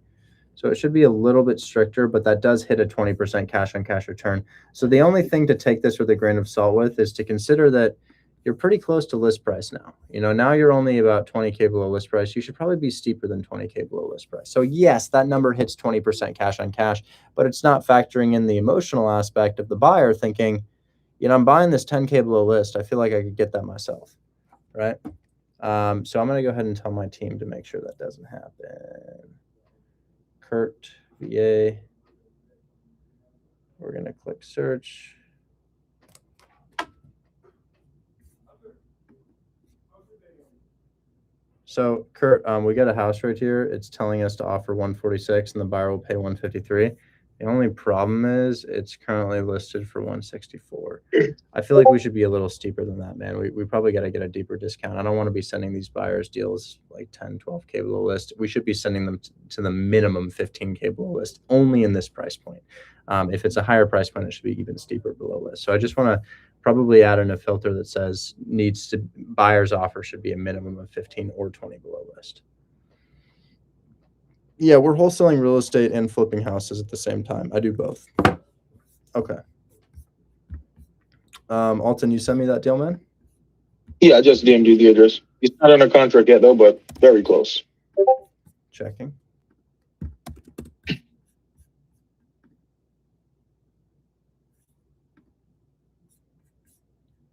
So it should be a little bit stricter, but that does hit a 20% cash on cash return. So the only thing to take this with a grain of salt with is to consider that you're pretty close to list price now. Now you're only about 20K below list price. You should probably be steeper than 20K below list price. So yes, that number hits 20% cash on cash, but it's not factoring in the emotional aspect of the buyer thinking, I'm buying this 10K below list. I feel like I could get that myself, right? So I'm going to go ahead and tell my team to make sure that doesn't happen. Kurt, VA. We're going to click search. So Kurt, we got a house right here. It's telling us to offer 146 and the buyer will pay 153. The only problem is it's currently listed for 164. I feel like we should be a little steeper than that, man. We probably got to get a deeper discount. I don't want to be sending these buyers deals like 10, 12K below list. We should be sending them to the minimum 15K below list only in this price point. If it's a higher price point, it should be even steeper below list. So I just want to probably add in a filter that says buyer's offer should be a minimum of 15 or 20 below list. Yeah, we're wholesaling real estate and flipping houses at the same time. I do both. Okay. Alton, you send me that deal, man? Yeah, I just DM'd you the address. He's not under contract yet, though, but very close. Checking.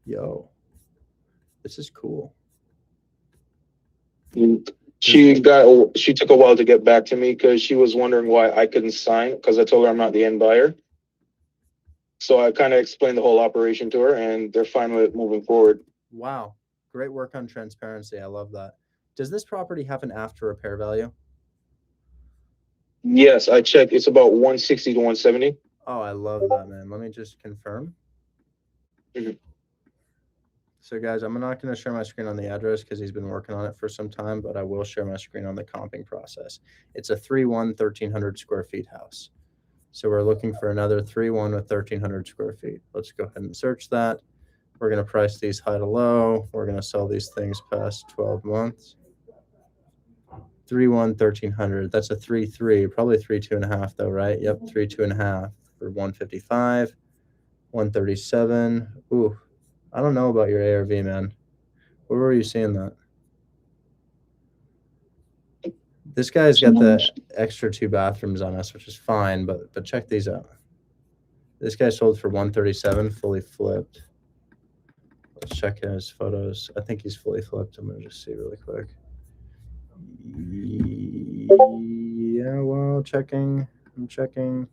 Yo, this is cool. She took a while to get back to me because she was wondering why I couldn't sign because I told her I'm not the end buyer. So I kind of explained the whole operation to her, and they're fine with moving forward. Wow. Great work on transparency. I love that. Does this property have an after repair value? Yes, I checked. It's about 160 to 170. Oh, I love that, man. Let me just confirm. Mm-hmm. So guys, I'm not going to share my screen on the address because he's been working on it for some time, but I will share my screen on the comping process. It's a 3-1, 1,300 square feet house. So we're looking for another 3-1 with 1,300 square feet. Let's go ahead and search that. We're going to price these high to low. We're going to sell these things past 12 months. 3-1, 1,300. That's a 3-3, probably 3-2.5 though, right? Yep, 3-2.5 for 155, 137. Ooh, I don't know about your ARV, man. Where were you seeing that? This guy's got the extra 2 bathrooms on us, which is fine, but check these out. This guy sold for 137, fully flipped. Let's check his photos. I think he's fully flipped. I'm gonna just see really quick. Yeah, well, checking. I'm checking.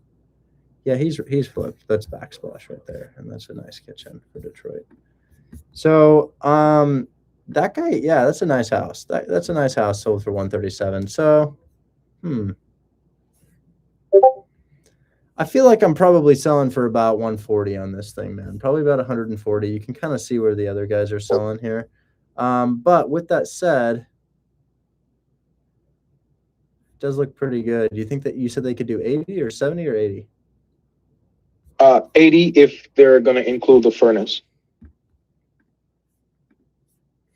Yeah, he's flipped. That's backsplash right there, and that's a nice kitchen for Detroit. So, that guy, yeah, that's a nice house. That's a nice house sold for 137. So, I feel like I'm probably selling for about 140 on this thing, man. Probably about 140. You can kind of see where the other guys are selling here. But with that said, it does look pretty good. Do you think that you said they could do 80 or 70 or 80? 80 if they're going to include the furnace.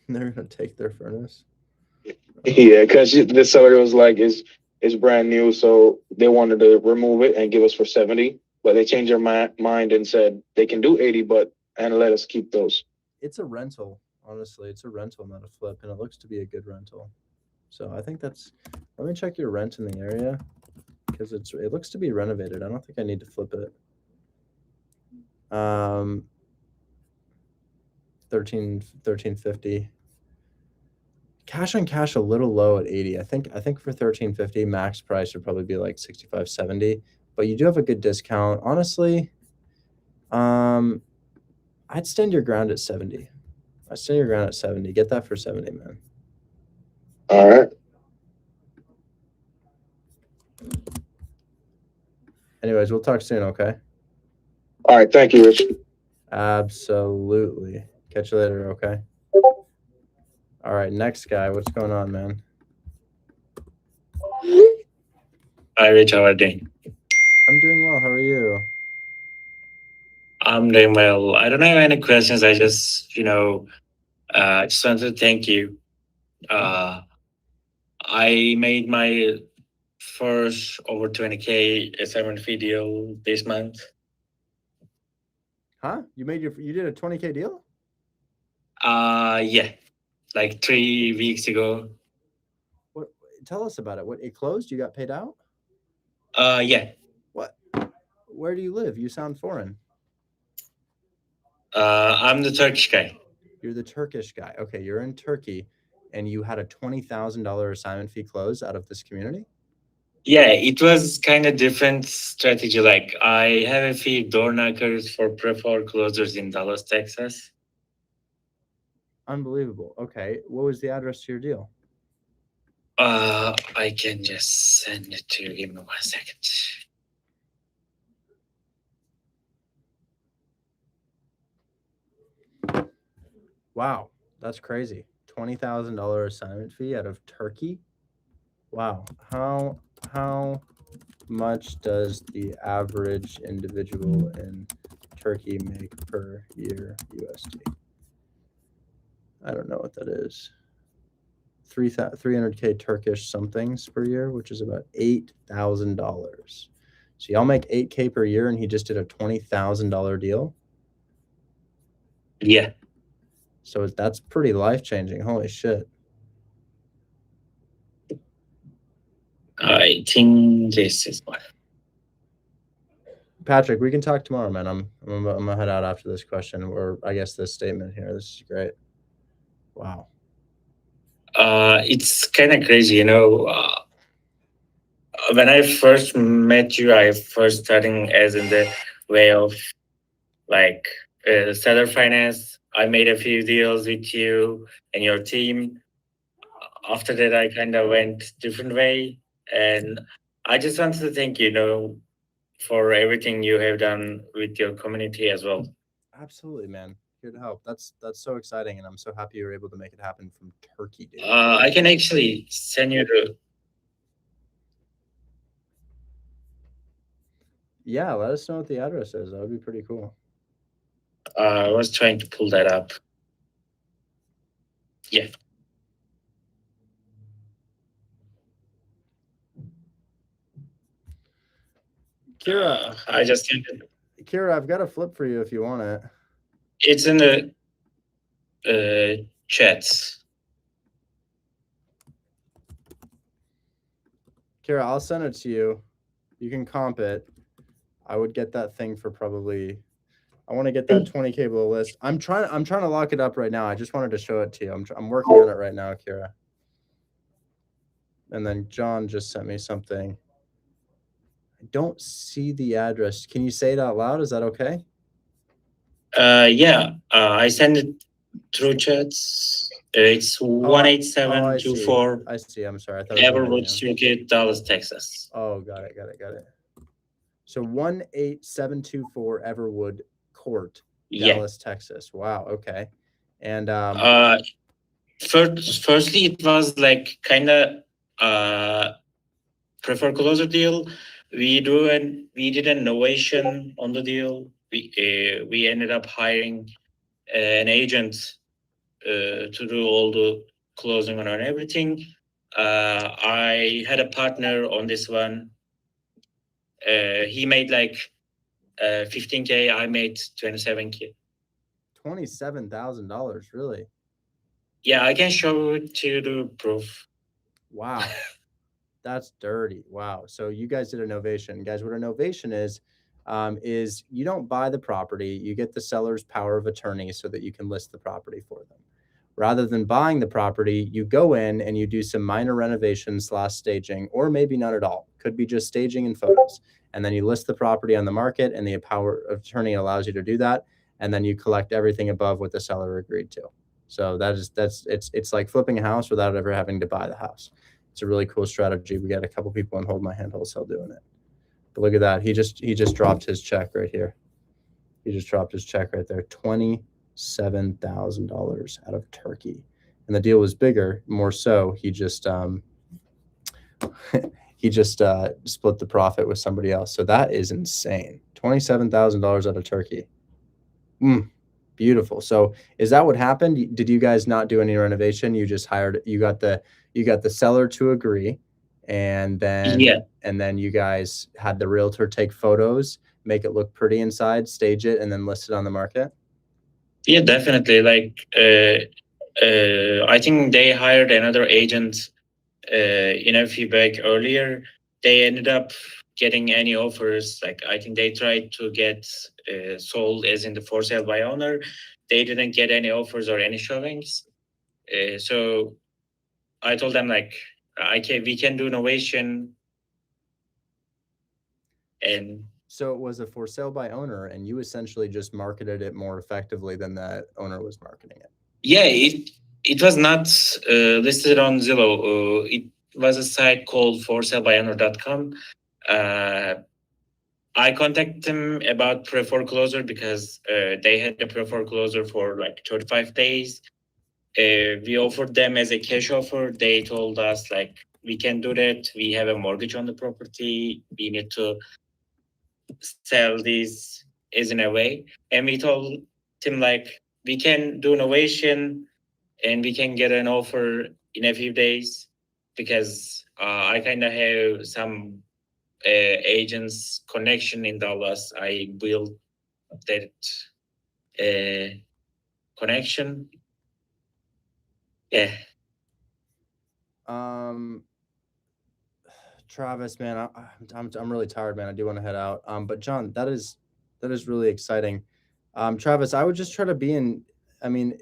They're going to take their furnace? Yeah, because the seller was like, it's brand new, so they wanted to remove it and give us for 70, but they changed their mind and said they can do 80, and let us keep those. It's a rental, honestly. It's a rental, not a flip, and it looks to be a good rental. So I think let me check your rent in the area because it looks to be renovated. I don't think I need to flip it. 1350. Cash on cash a little low at 80. I think for 1350 max price would probably be like 65, 70, but you do have a good discount. Honestly, I'd stand your ground at 70. I'd stand your ground at 70. Get that for 70, man. All right. Anyways, we'll talk soon, okay? All right. Thank you, Rich. Absolutely. Catch you later, okay? All right, next guy. What's going on, man? Hi, Rich. How are you doing? I'm doing well. How are you? I'm doing well. I don't have any questions. I just, just wanted to thank you. I made my first over 20K assignment video this month. Huh? You did a 20K deal? Yeah, like 3 weeks ago. What? Tell us about it. What? It closed? You got paid out? Yeah. What? Where do you live? You sound foreign. I'm the Turkish guy. You're the Turkish guy. Okay, you're in Turkey, and you had a $20,000 assignment fee close out of this community? Yeah, it was kind of different strategy. Like I have a few door knockers for pre-foreclosures in Dallas, Texas. Unbelievable. Okay, what was the address to your deal? I can just send it to you. Give me 1 second. Wow, that's crazy. $20,000 assignment fee out of Turkey? Wow. How much does the average individual in Turkey make per year USD? I don't know what that is. 300K Turkish somethings per year, which is about $8,000. So y'all make 8K per year, and he just did a $20,000 deal. Yeah. So that's pretty life-changing. Holy shit. I think this is one. Patrick, we can talk tomorrow, man. I'm gonna head out after this question, or I guess this statement here. This is great. Wow. It's kind of crazy, you know. When I first met you, I first starting as in the way of like seller finance. I made a few deals with you and your team. After that, I kind of went different way, and I just wanted to thank you, for everything you have done with your community as well. Absolutely, man. Here to help. That's so exciting, and I'm so happy you were able to make it happen from Turkey, dude. I can actually send you the. Yeah, let us know what the address is. That would be pretty cool. I was trying to pull that up. Yeah. Kira, I just sent it. Kira, I've got a flip for you if you want it. It's in the chats. Kira, I'll send it to you. You can comp it. I would get that thing for probably. I want to get that 20K below list. I'm trying to lock it up right now. I just wanted to show it to you. I'm working on it right now, Kira. And then John just sent me something. I don't see the address. Can you say it out loud? Is that okay? Yeah. I send it through chats. It's 18724. I see. I'm sorry. I thought it was Everwood Street, Dallas, Texas. Oh, got it. So 18724 Everwood Court, Dallas, Texas. Wow. Okay. And firstly, it was like kind of prefer closer deal. We did an innovation on the deal. We ended up hiring an agent to do all the closing on everything. I had a partner on this one. He made like 15K. I made 27K. $27,000, really? Yeah, I can show it to you the proof. Wow. That's dirty. Wow. So you guys did a novation. Guys, what a novation is you don't buy the property, you get the seller's power of attorney so that you can list the property for them. Rather than buying the property, you go in and you do some minor renovations / staging, or maybe none at all. Could be just staging and photos. And then you list the property on the market, and the power of attorney allows you to do that. And then you collect everything above what the seller agreed to. So it's like flipping a house without ever having to buy the house. It's a really cool strategy. We got a couple people on Hold My Hand Wholesale doing it. But look at that. He just dropped his check right here. He just dropped his check right there. $27,000 out of Turkey. And the deal was bigger, more so. He just split the profit with somebody else. So that is insane. $27,000 out of Turkey. Beautiful. So is that what happened? Did you guys not do any renovation? You just you got the seller to agree, and then you guys had the realtor take photos, make it look pretty inside, stage it, and then list it on the market? Yeah, definitely. Like, I think they hired another agent in a feedback earlier. They ended up getting any offers. Like, I think they tried to get sold as in the for sale by owner. They didn't get any offers or any showings. So I told them like, we can do innovation. And so it was a for sale by owner, and you essentially just marketed it more effectively than that owner was marketing it. Yeah, it was not listed on Zillow. It was a site called forsalebyowner.com. I contacted them about pre-foreclosure because they had the pre-foreclosure for like 35 days. We offered them as a cash offer. They told us like, we can do that. We have a mortgage on the property. We need to sell this as in a way. And we told him like, we can do innovation and we can get an offer in a few days because I kind of have some agents connection in Dallas. I built that connection. Yeah. Travis, man, I'm really tired, man. I do want to head out. But John, that is really exciting. Travis, I would just try to be in. I mean,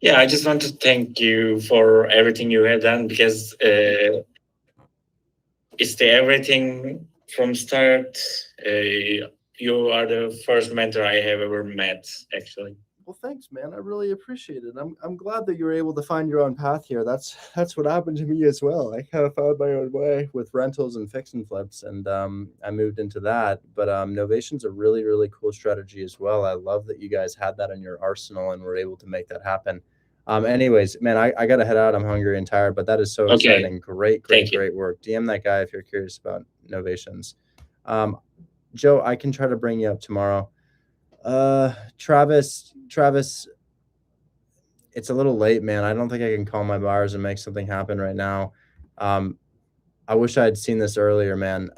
Yeah, I just want to thank you for everything you have done because it's the everything from start. You are the first mentor I have ever met, actually. well, thanks, man. I really appreciate it. I'm glad that you were able to find your own path here. That's what happened to me as well. I kind of found my own way with rentals and fix and flips, and I moved into that. But Novation's a really, really cool strategy as well. I love that you guys had that in your arsenal and were able to make that happen. Anyways, man, I gotta head out. I'm hungry and tired, but that is so exciting. Great work. DM that guy if you're curious about Novations. Joe, I can try to bring you up tomorrow. Travis, it's a little late, man. I don't think I can call my buyers and make something happen right now. I wish I had seen this earlier, man.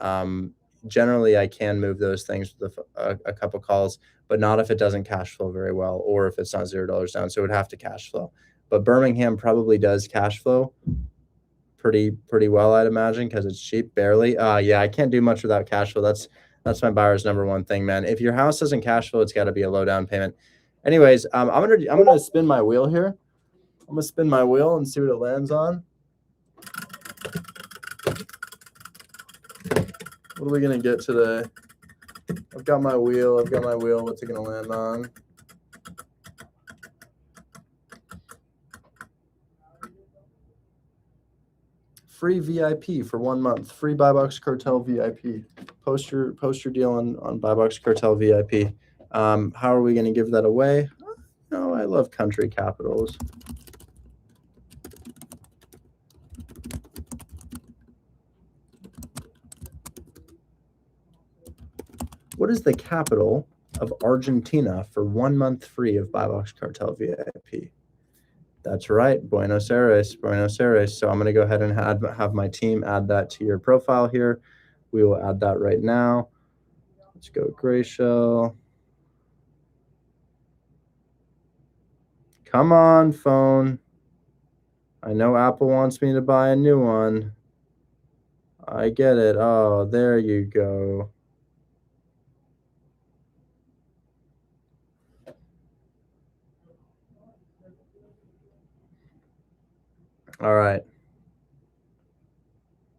Generally, I can move those things with a couple calls, but not if it doesn't cash flow very well or if it's not $0 down. So it would have to cash flow. But Birmingham probably does cash flow pretty well, I'd imagine, because it's cheap, barely. Yeah, I can't do much without cash flow. That's my buyer's number one thing, man. If your house doesn't cash flow, it's got to be a low down payment. Anyways, I'm gonna spin my wheel here. I'm gonna spin my wheel and see what it lands on. What are we gonna get today? I've got my wheel. What's it gonna land on? Free VIP for 1 month. Free Buy Box Cartel VIP. Post your deal on Buy Box Cartel VIP. How are we going to give that away? No, I love country capitals. What is the capital of Argentina for 1 month free of Buy Box Cartel VIP? That's right, Buenos Aires. So I'm going to go ahead and have my team add that to your profile here. We will add that right now. Let's go Grayshaw. Come on, phone. I know Apple wants me to buy a new one. I get it. Oh, there you go. All right.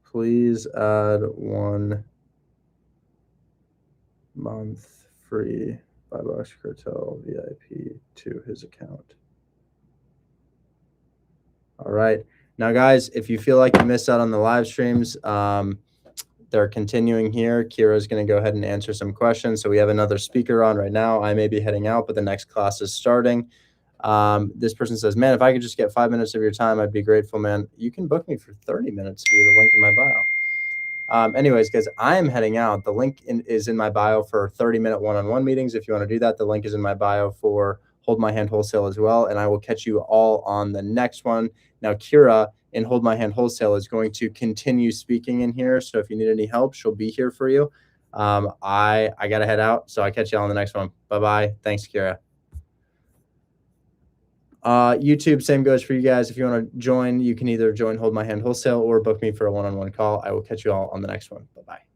Please add 1 month free Buy Box Cartel VIP to his account. All right. Now, guys, if you feel like you missed out on the live streams, they're continuing here. Kira's going to go ahead and answer some questions. So we have another speaker on right now. I may be heading out, but the next class is starting. This person says, man, if I could just get 5 minutes of your time, I'd be grateful, man. You can book me for 30 minutes via the link in my bio. Anyways, guys, I am heading out. The link is in my bio for 30-minute one-on-one meetings. If you want to do that, the link is in my bio for Hold My Hand Wholesale as well. And I will catch you all on the next one. Now, Kira in Hold My Hand Wholesale is going to continue speaking in here. So if you need any help, she'll be here for you. I got to head out. So I'll catch you all on the next one. Bye-bye. Thanks, Kira. YouTube, same goes for you guys. If you want to join, you can either join Hold My Hand Wholesale or book me for a one-on-one call. I will catch you all on the next one. Bye-bye.